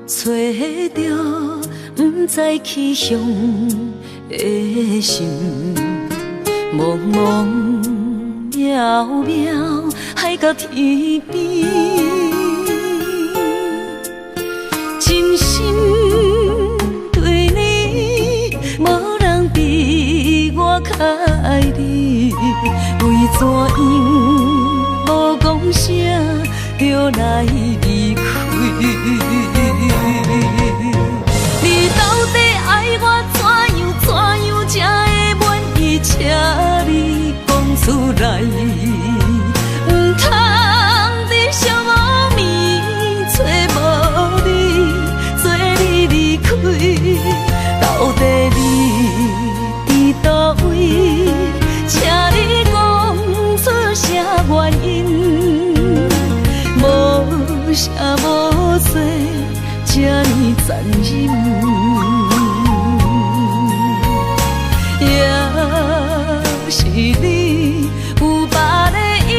吹着不知去向的心，茫茫渺渺海到天边，真心对你，无人比我较爱你，为怎样无讲声就来离开？你到底爱我怎样才会满意？请你讲出来，不通在寂寞暝找无你，做你离开。到底你伫倒位？请你讲出啥原因？无啥无说，这呢残忍。也是你有别的意。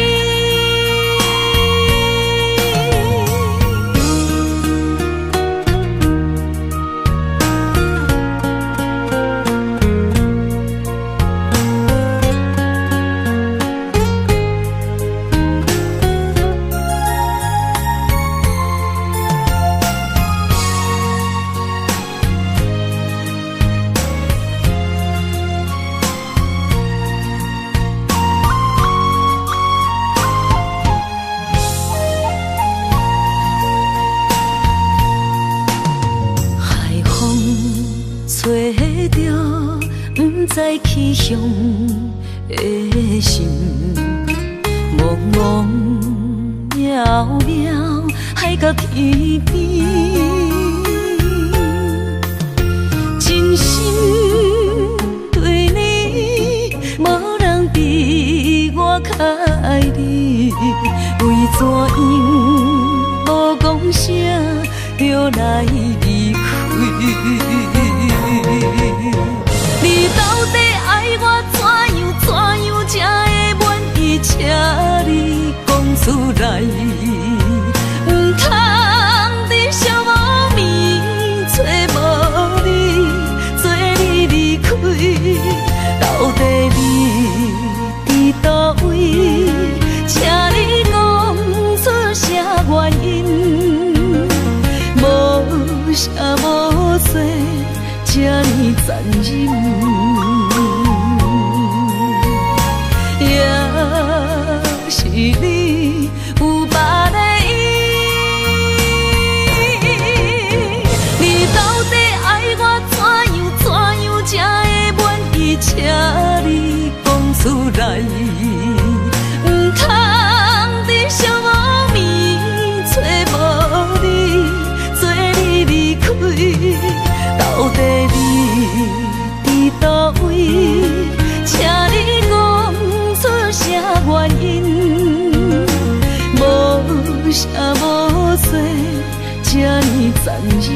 吹着不知去向的心，茫茫渺渺海到天边，真心对你，无人比我较爱你，为怎样无讲声就来离开？你到底爱我怎样才会满意？请你讲出来，不通在寂寞暝找无你，做你离开。到底你伫倒位？请你讲出啥原因？无啥无说，这呢残忍。也是你有别的意。你到底爱我怎样才会满意？请你讲出来，不通在寂寞暝找无你，做你离开。到底你伫倒位？请你讲出啥原因？无啥无说，这呢残忍。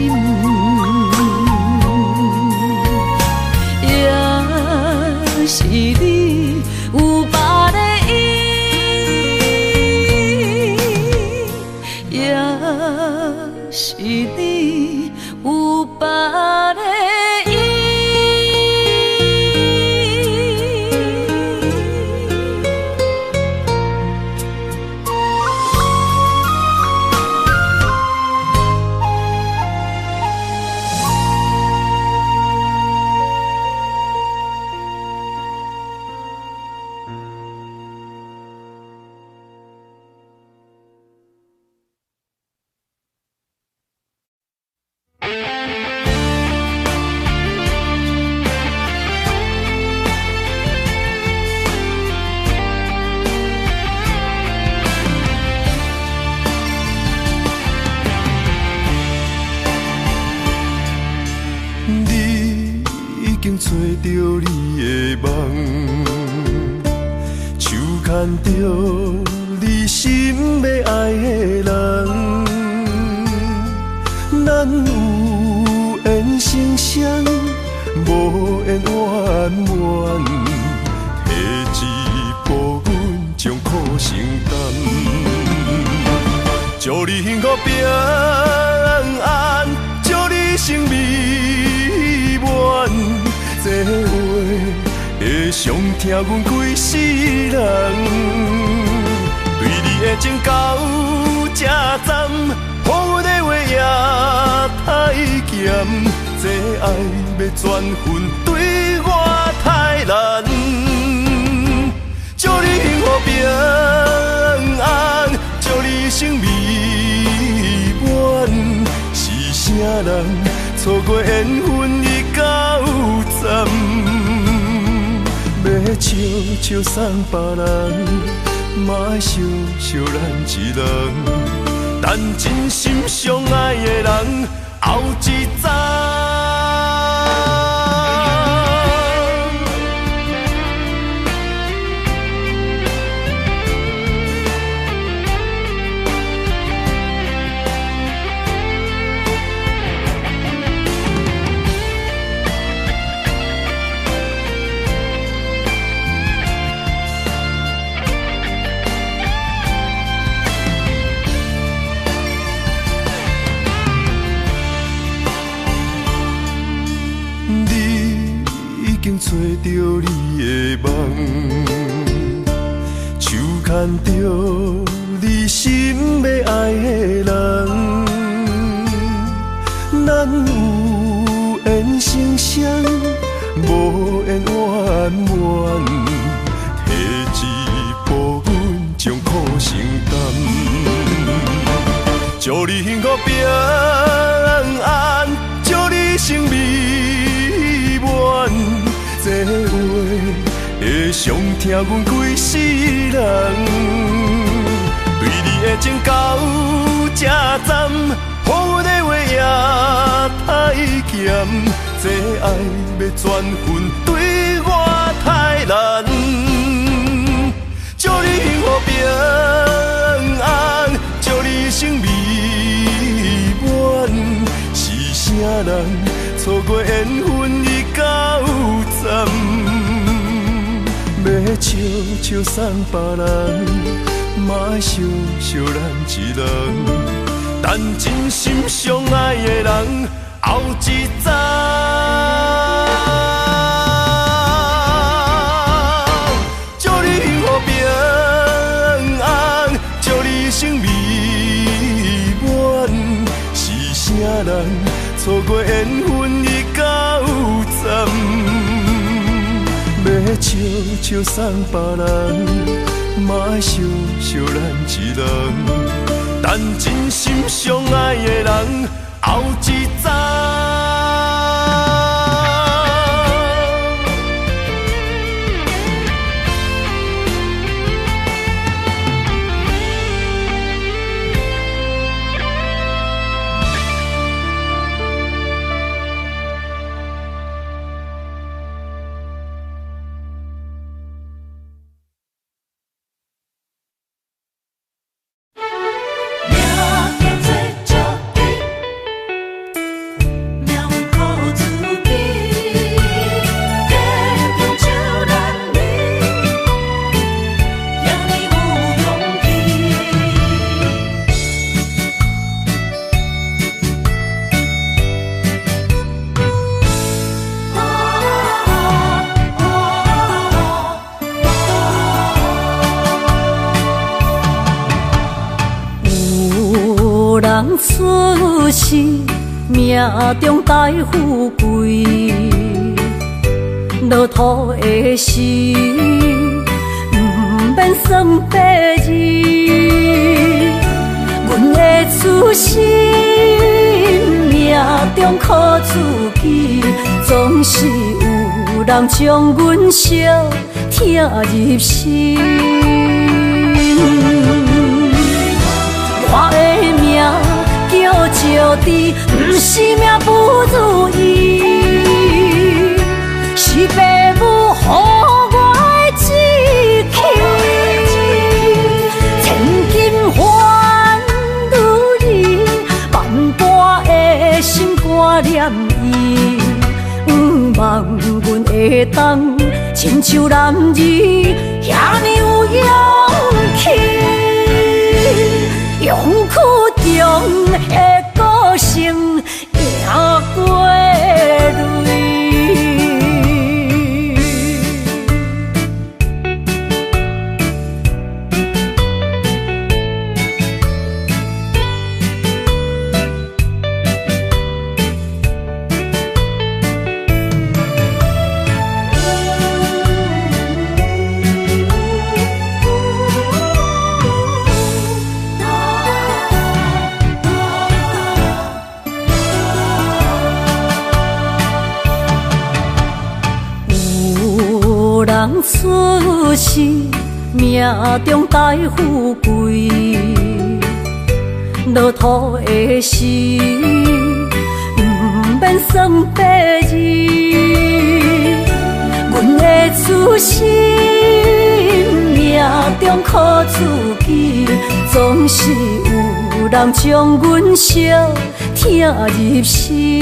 也是你有别的意，也是你有别的意。经找着你的梦，手牵着你心要爱的人，咱有缘成双，无缘圆满，提一步阮将苦承担，祝你幸福平安，祝你生美满，这话会伤疼阮规世人，对你的情到这站，好的话也太咸，这爱要转分对我太难，祝你幸福平安，祝你生美满，是啥人错过缘分已到站，要笑笑送别人，嘛爱惜惜咱一人，但真心相爱的人后一站。找着你的梦，手牵着你心要爱的人，咱有缘成双，无缘圆满，提一步阮将苦承担，祝你幸福平安，祝你生美满，这话会伤疼阮规世人，对你的情到这站，好的话也太咸，这爱要转分对我太难，祝你幸福平安，祝你生美满，是啥人错过缘分已到站，要笑笑送别人，嘛爱惜惜咱一人，但真心相爱的人后一站。祝你幸福平安，祝你生美满，是啥人错过缘分已到站，要笑笑送别人，嘛爱惜惜咱一人，但真心相爱的人后一站。出世命中带富贵，落土的时，不免算白字。阮的出身命中靠自己，总是有人将阮惜疼入心。我的命叫石地，不是命不如意。挂念伊，望阮会当亲像男儿遐尼有勇气，勇气中的歌声赢过泪。人出世，命中带富贵，落土的时，免算白字。阮的出身，命中靠自己，总是有人将阮惜听入心。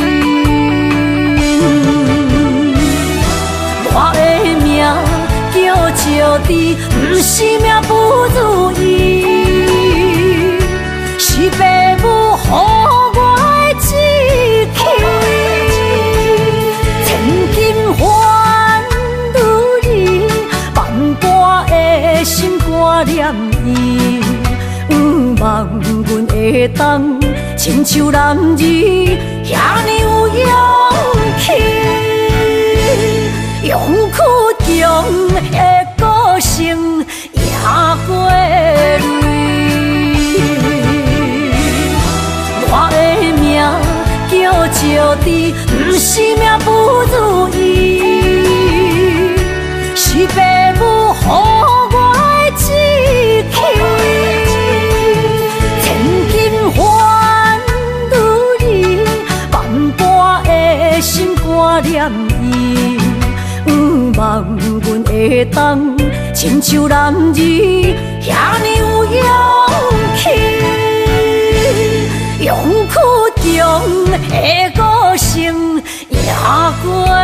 我的命叫石地，不是命不如意，是父母予我的志气。千金换如意，万般的心挂念伊，望阮会当亲像男儿遐尼有勇气。勇气中的歌声赢过泪，我的命叫石地，不是命不如意，是父母予我的志气。千金换如意，万般的心挂念伊。望阮会当亲像男儿遐尼有勇气，勇气中的歌声赢过泪。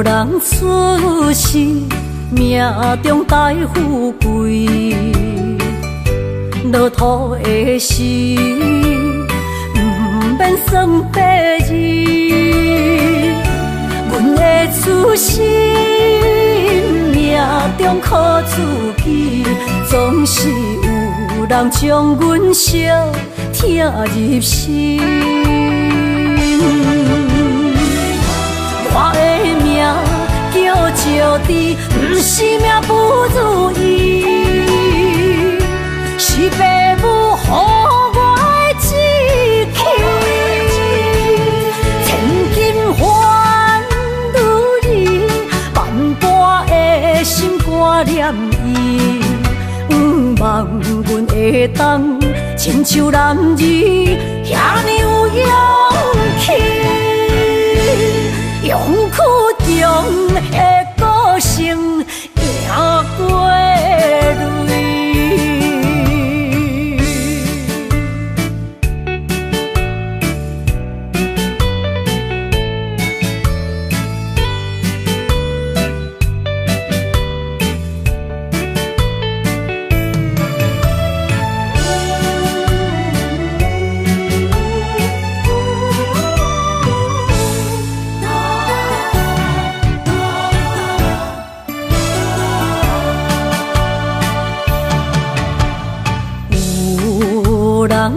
人出世，命中带富贵，落土的时，免算白字。阮的出身，命中靠自己，总是有人将阮惜听入心。我的命叫石地，不是命不如意，是父母予我的志气。千金换如意，万般的心挂念伊，望阮会当亲像男儿遐尼有勇气。勇气中的歌声赢过泪。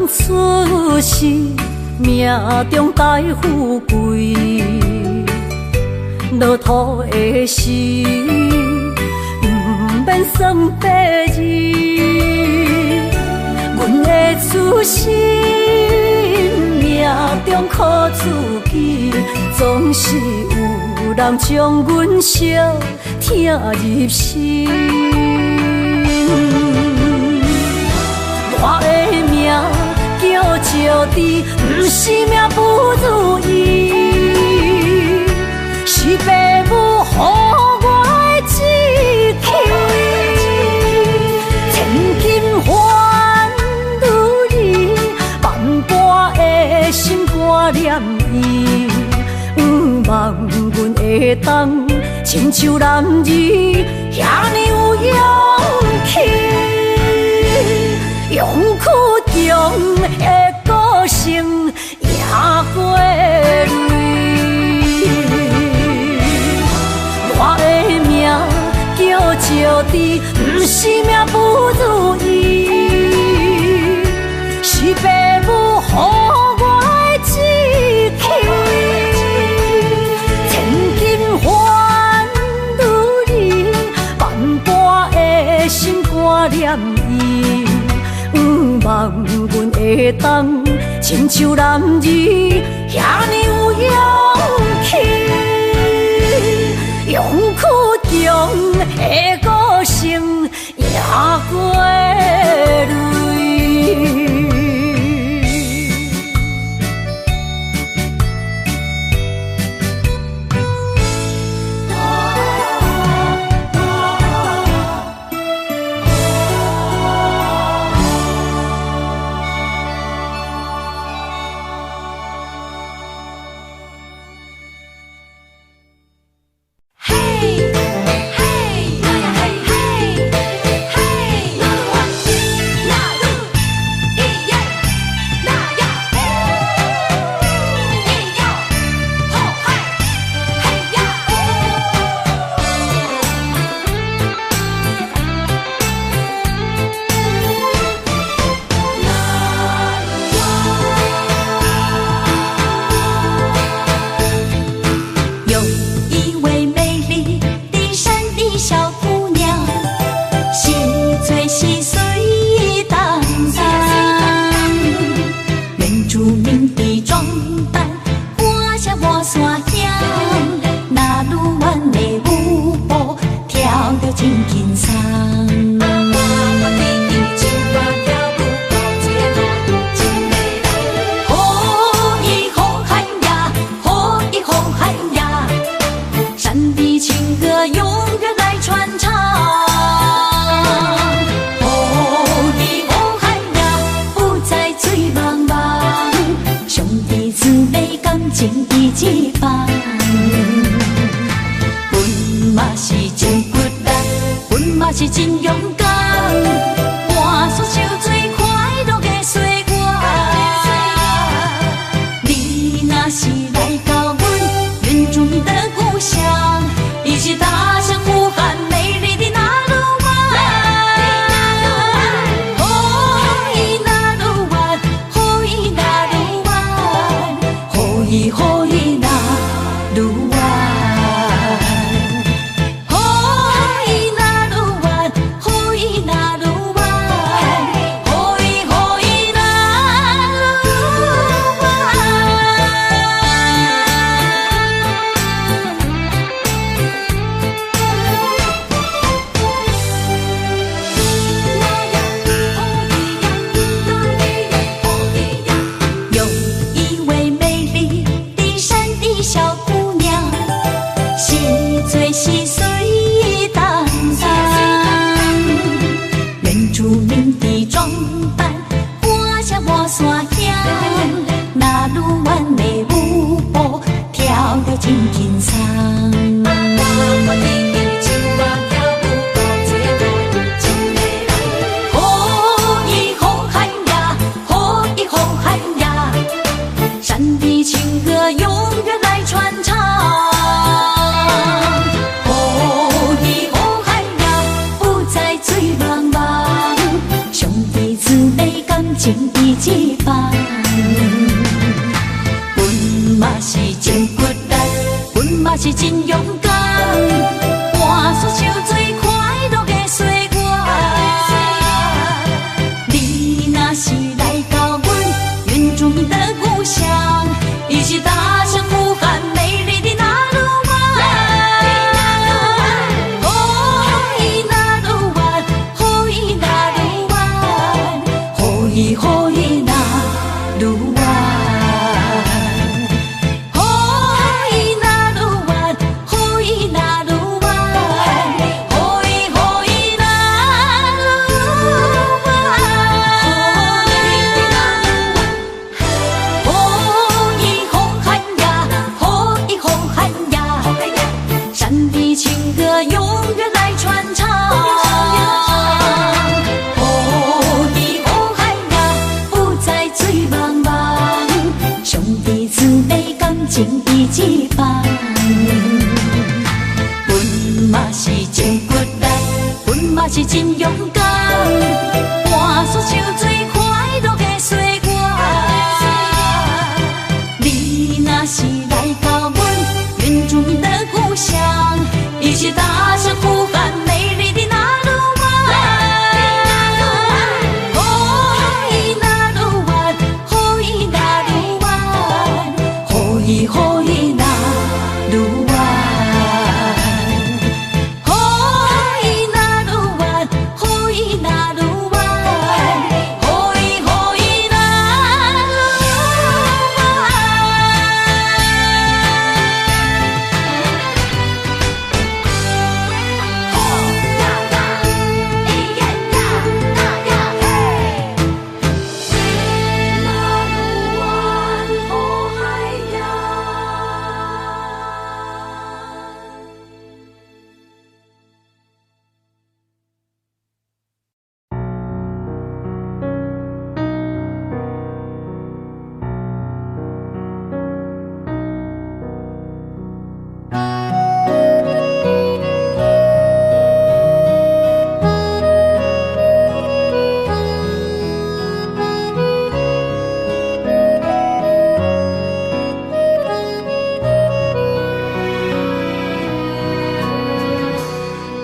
出世，命中带富贵，落土的时，不免算白日。阮的出身，命中苦自己，总是有人将阮惜听入心。我的命叫石地，不是命不如意，是父母予我的志气。千金换如意，万般的心挂念伊，望阮会当亲像男儿遐尼有勇气。勇屈中的个性赢过泪，我的命叫石地，不是命不如意，是父母予我的志气。千金换如意，万般的心挂念伊。望阮会当亲像男儿遐尼有勇气，勇屈中的个性赢过泪。换出手最快乐的岁月。你若是来到阮原住民的故乡，一起踏上呼喊美丽的那路湾。哦，伊那路湾，哦，伊那路湾，哦，伊哦伊那路湾。情义一方，阮嘛是真骨力，阮嘛是真勇敢，换出手最快乐的岁月。你若是来到阮原住民的故乡，一起踏上呼喊美丽的那路湾。哦，伊那路湾，哦，伊那路湾，哦，伊哦伊那路湾，哦，伊那路湾，哦，伊那路湾，哦，伊哦伊那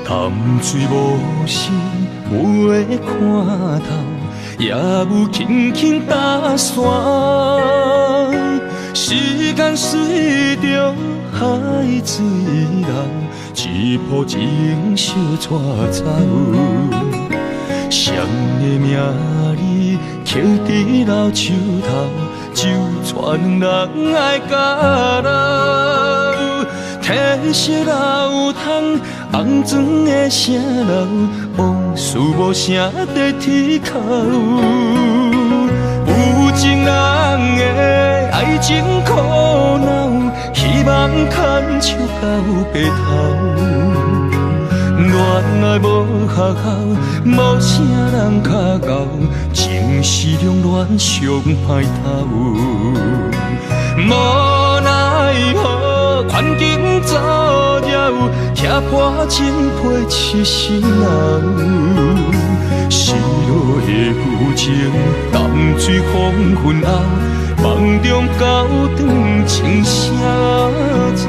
淡水无心袂看透，也有轻轻打散。时间随着海水流，一步情相带走。谁的名字刻伫老树头，就全人爱甲老。褪色老窗，红砖的城楼，往事无声在天口。有情人的爱情苦恼，希望牵手到白头。恋爱无学校，无啥人较教，情是两恋上歹头。无奈何，环境造谣，踢破真配痴心人。失落的旧情，淡水黄昏后，梦中高长情声走。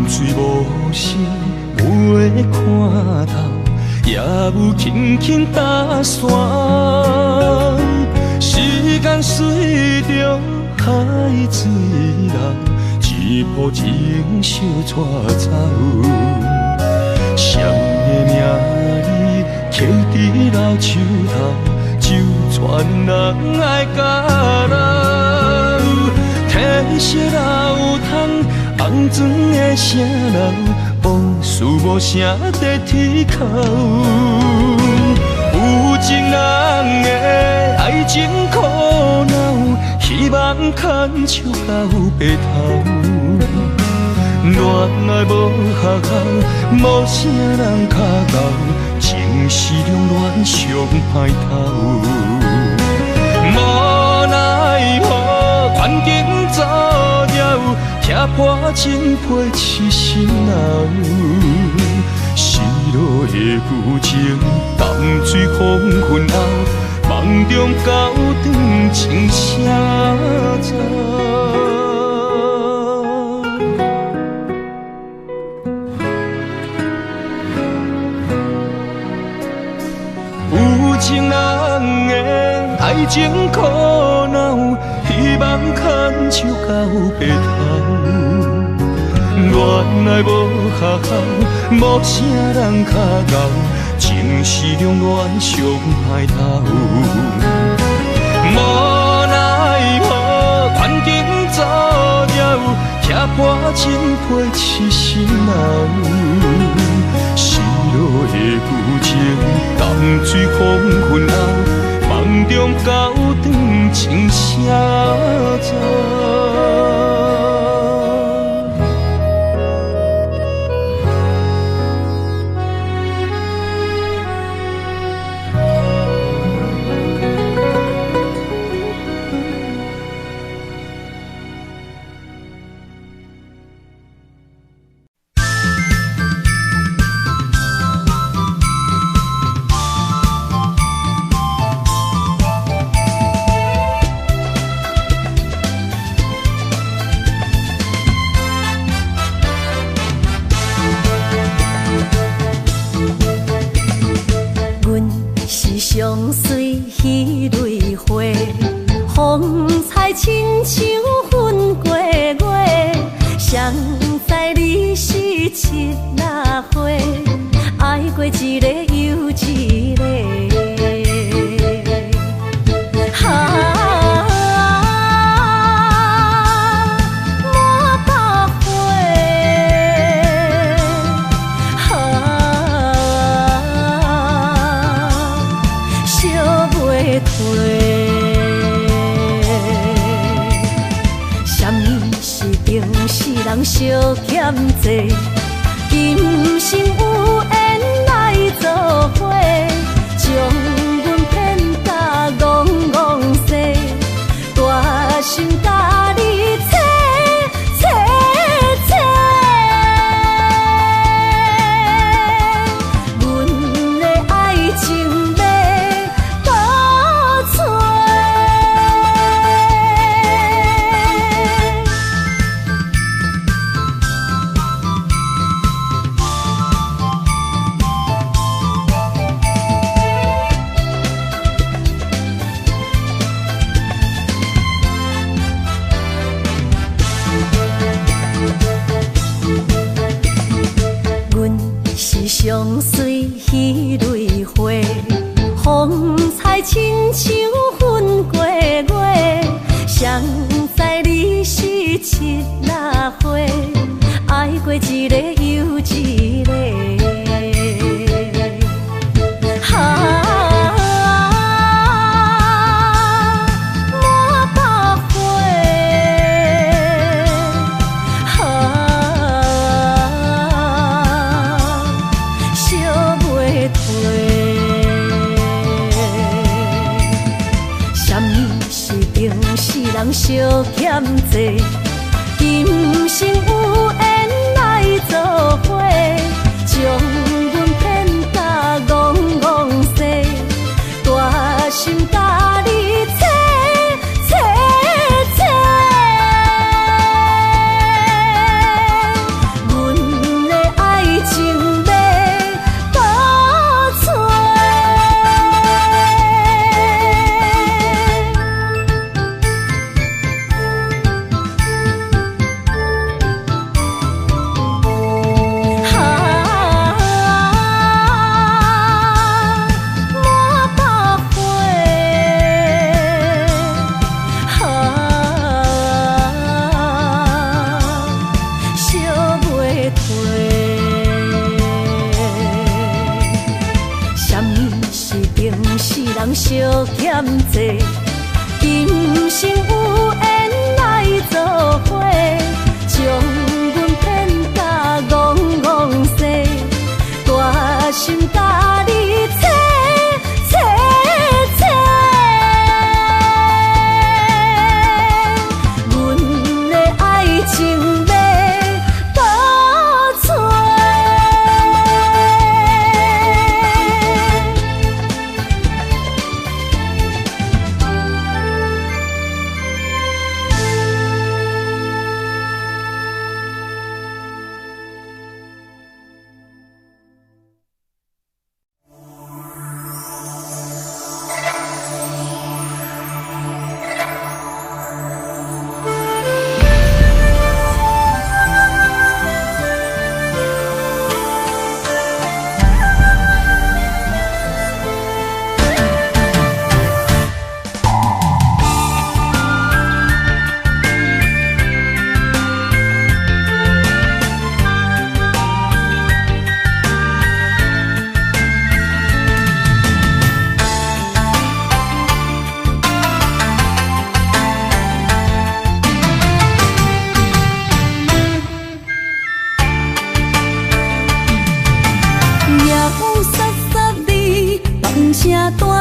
水无心袂看透，也有轻轻打散。时间随着海水流，一步情相带走。谁的名字刻伫老树头，就全人爱甲老。褪色老窗，红砖的城楼，往事无声在天口。有情人的爱情苦恼，希望牵手到白头。恋爱无学校，无啥人较教，情情是两恋上歹头。无奈何环境造谣，踢破真配痴心脑。失落的旧情，淡水黄昏后，梦中高长情谁知？有情人的爱情苦恼，希望牵手到白头。原来无学校，无啥人较敖，情是两恋上歹头。无奈何环境造谣，踢破真配痴心脑。失落的旧情，淡水黄昏后，梦中高长情谁知？相随彼蕊花，风采亲像云过月。谁知你是七那花，爱过一个又一个。人相欠债，今生有缘来作伙，将阮骗甲戆戆西，大心甲你切切切，阮的爱情要倒找。相随彼蕊花，风采亲像云过月。谁知你是七那花，爱过一个又一个。人相欠债，今生有缘来作伙，将阮骗甲戆戆西，大心甲你切切切，阮的爱情要倒找。人相欠债，今生有缘来作伙，将阮骗甲戆戆西，大心甲你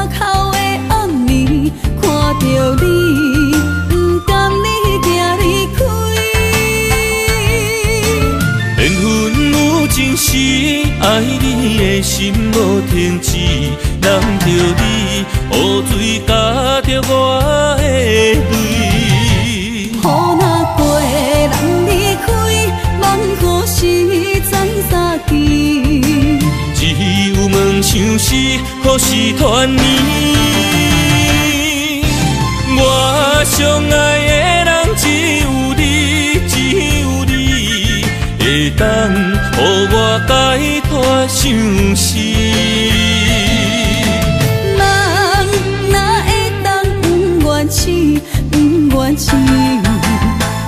口的暗暝，看到你，不甘你行离开。缘分有情时，爱你的心无停止，难着你，雨水加着我的泪。雨若过，人离开，望雨时怎相见？只有问相思，何时团圆？我相爱的人只有你，只有你，会当予我解脱相思。人哪会当不愿痴，不愿痴？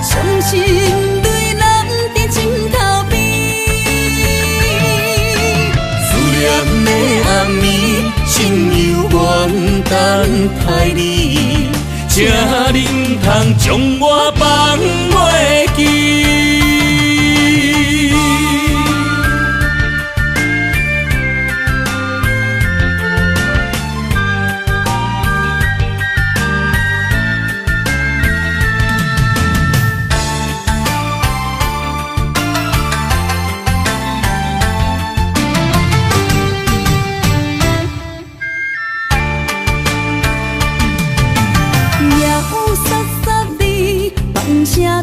伤心对人伫枕头边。念的暗暝，心犹原等待你，请你唔通将我放袂记。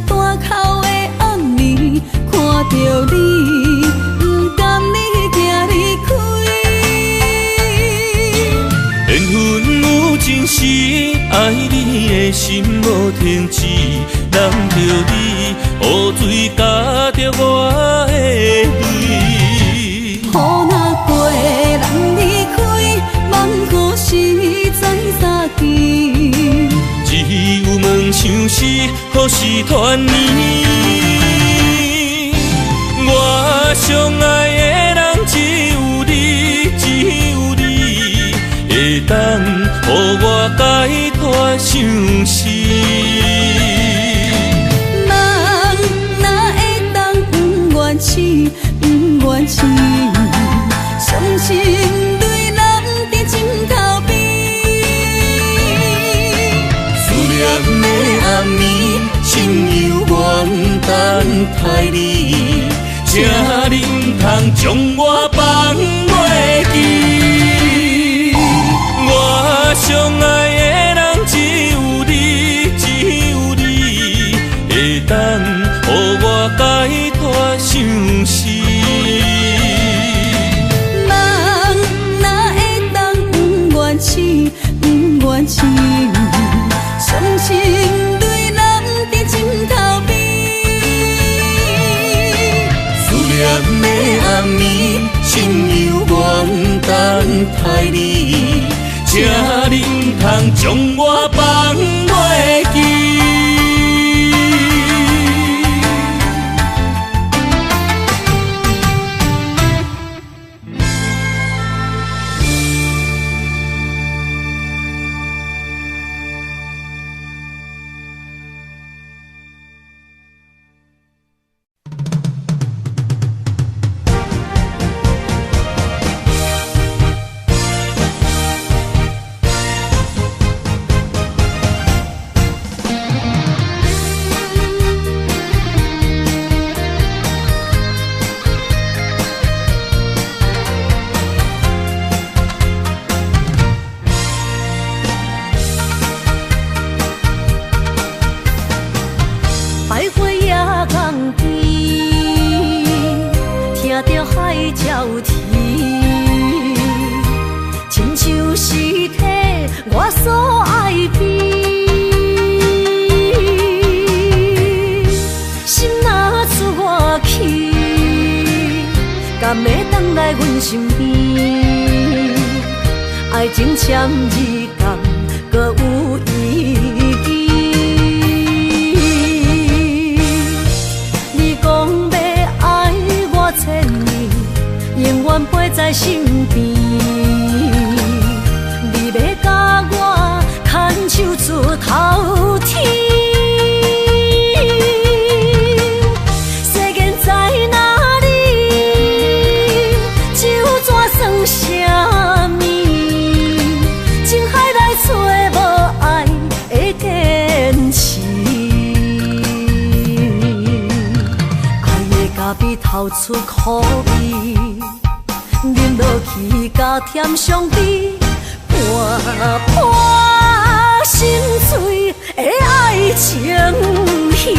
大口的暗暝，看到你，不甘你行离开。缘分有情时，爱你的心无停止，难着你，雨水加着我的泪。雨若过，人离开，望雨时怎相见？只有问相思，何时团圆？我相爱的人只有你，只有你，会当予我解脱相思。人哪会当不愿痴，不愿痴？伤心对人伫枕头边。念的暗暝，心犹原等待你，请你唔通将我放袂记。我相爱的人只有你，只有你，会当予我解脱相思。人哪会当不愿痴，不愿痴？伤心对人伫枕头边。思念的暗暝，心犹原等待你，请你唔通将我放袂记。徘徊夜港边，听着海鸟啼，亲像是替我所爱边。心若出我去，敢会当来阮身边？爱情签字讲，搁有意义。永远陪在身边，你要甲我牵手出头天。世间在哪里，就怎算什么？透出苦味，饮落去加添伤悲，破破心碎的爱情戏。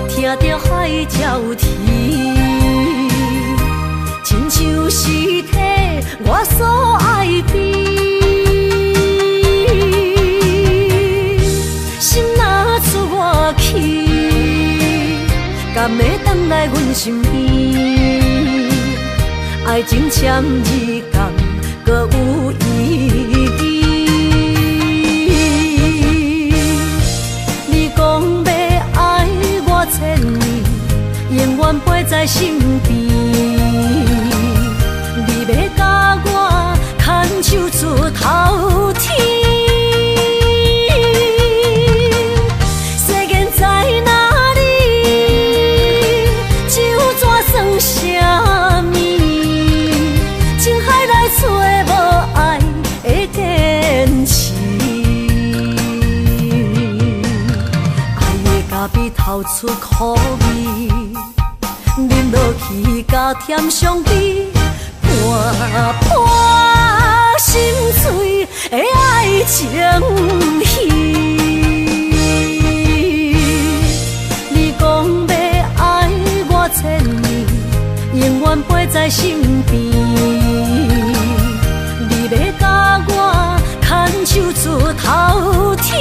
听着海鸟啼，亲像是替我所爱的，心若出我去，敢会回来阮身边？爱情签字讲，搁有意义。你讲要爱我千年，永远陪在身边。你要甲我牵手出头天，世间在哪里？就怎算啥物？情海来找无爱的天使，爱的咖啡透出苦味。饮落去加添伤悲，破破心碎的爱情戏。你讲要爱我千年，永远陪在身边。你要甲我牵手出头天。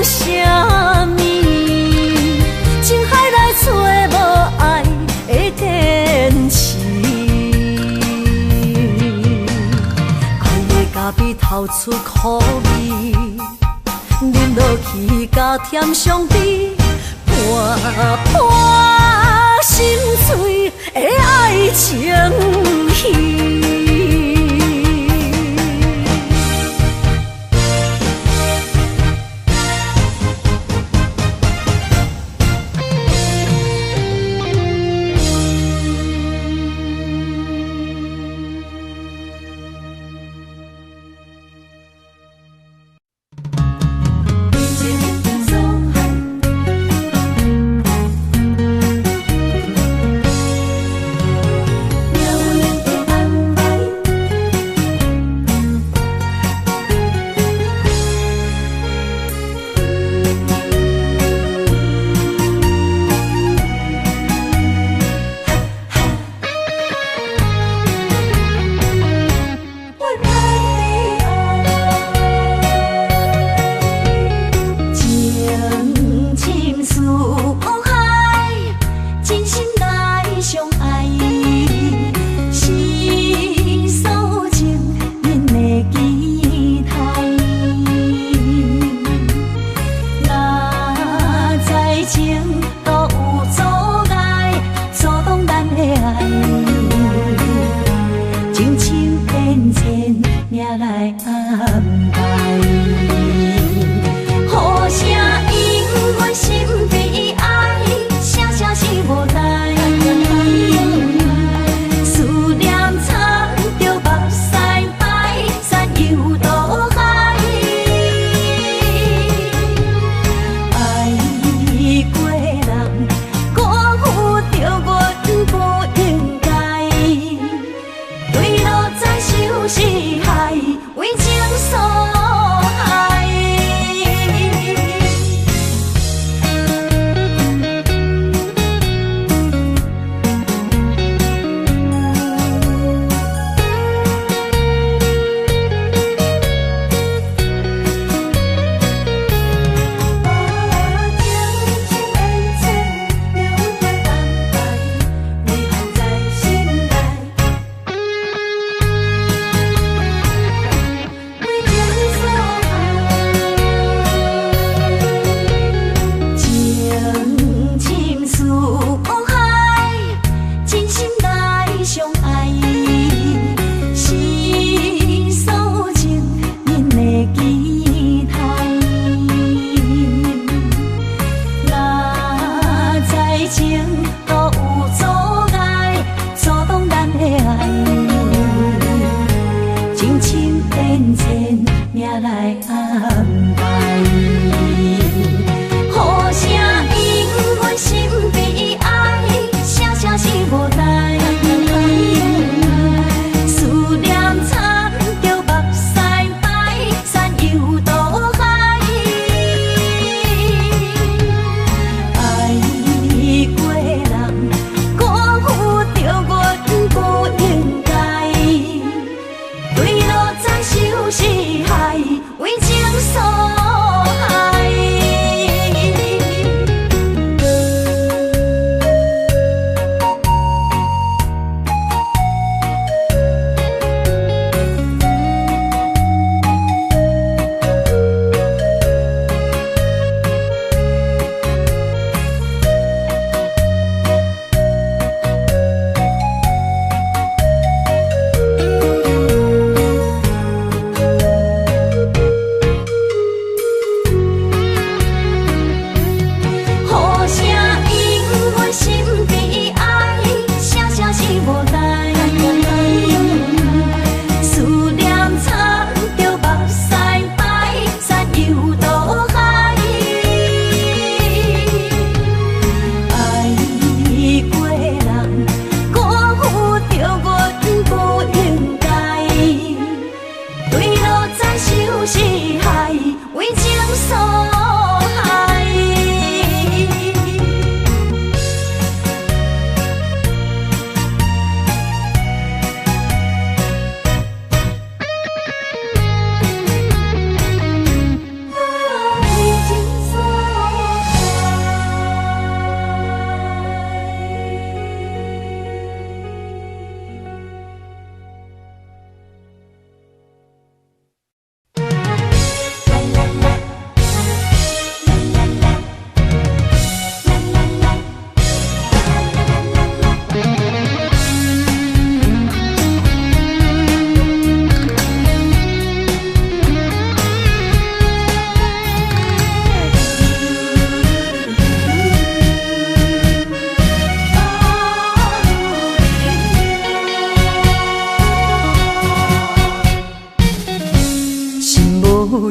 啥物？情海来找无爱的天使，爱的咖啡透出苦味，饮落去加添伤悲，破破心碎的爱情戏。有人的安排。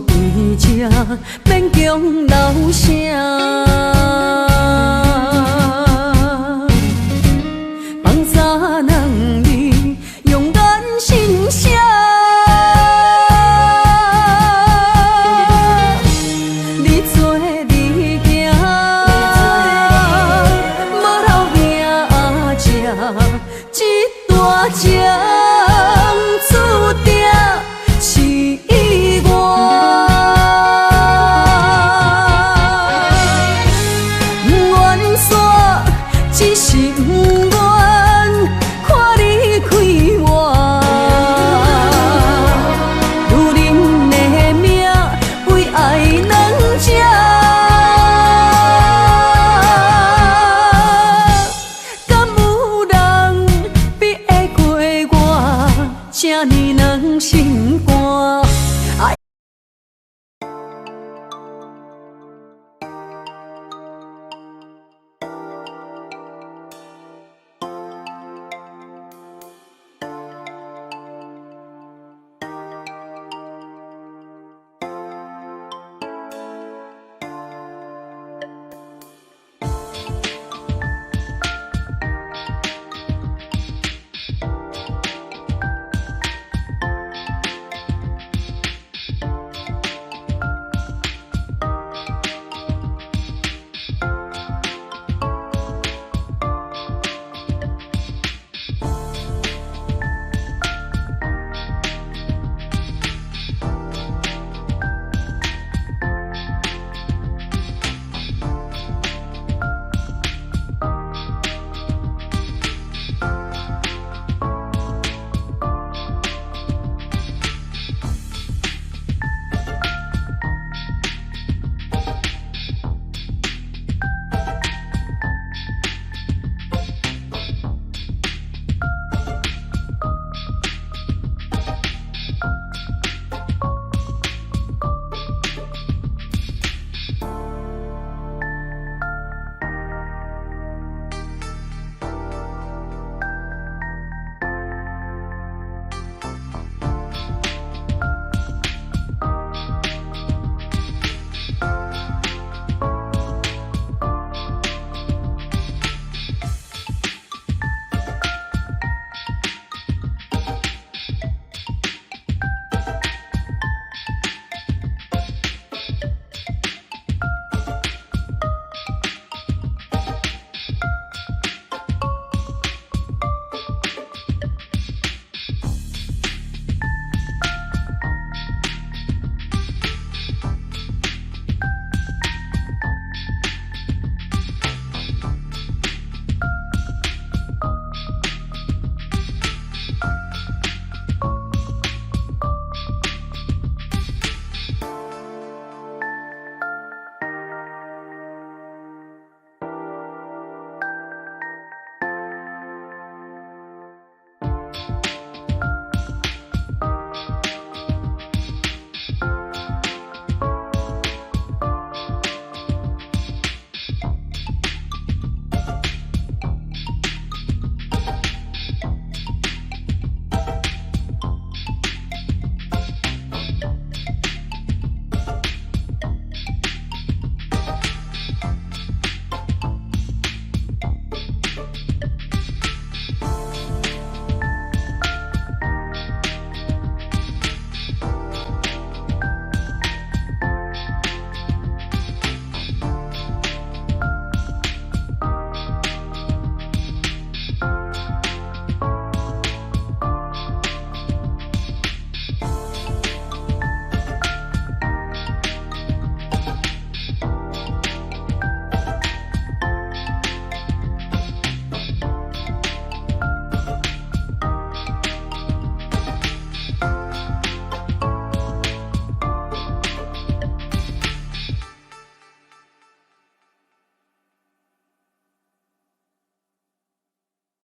伫这，免强留声。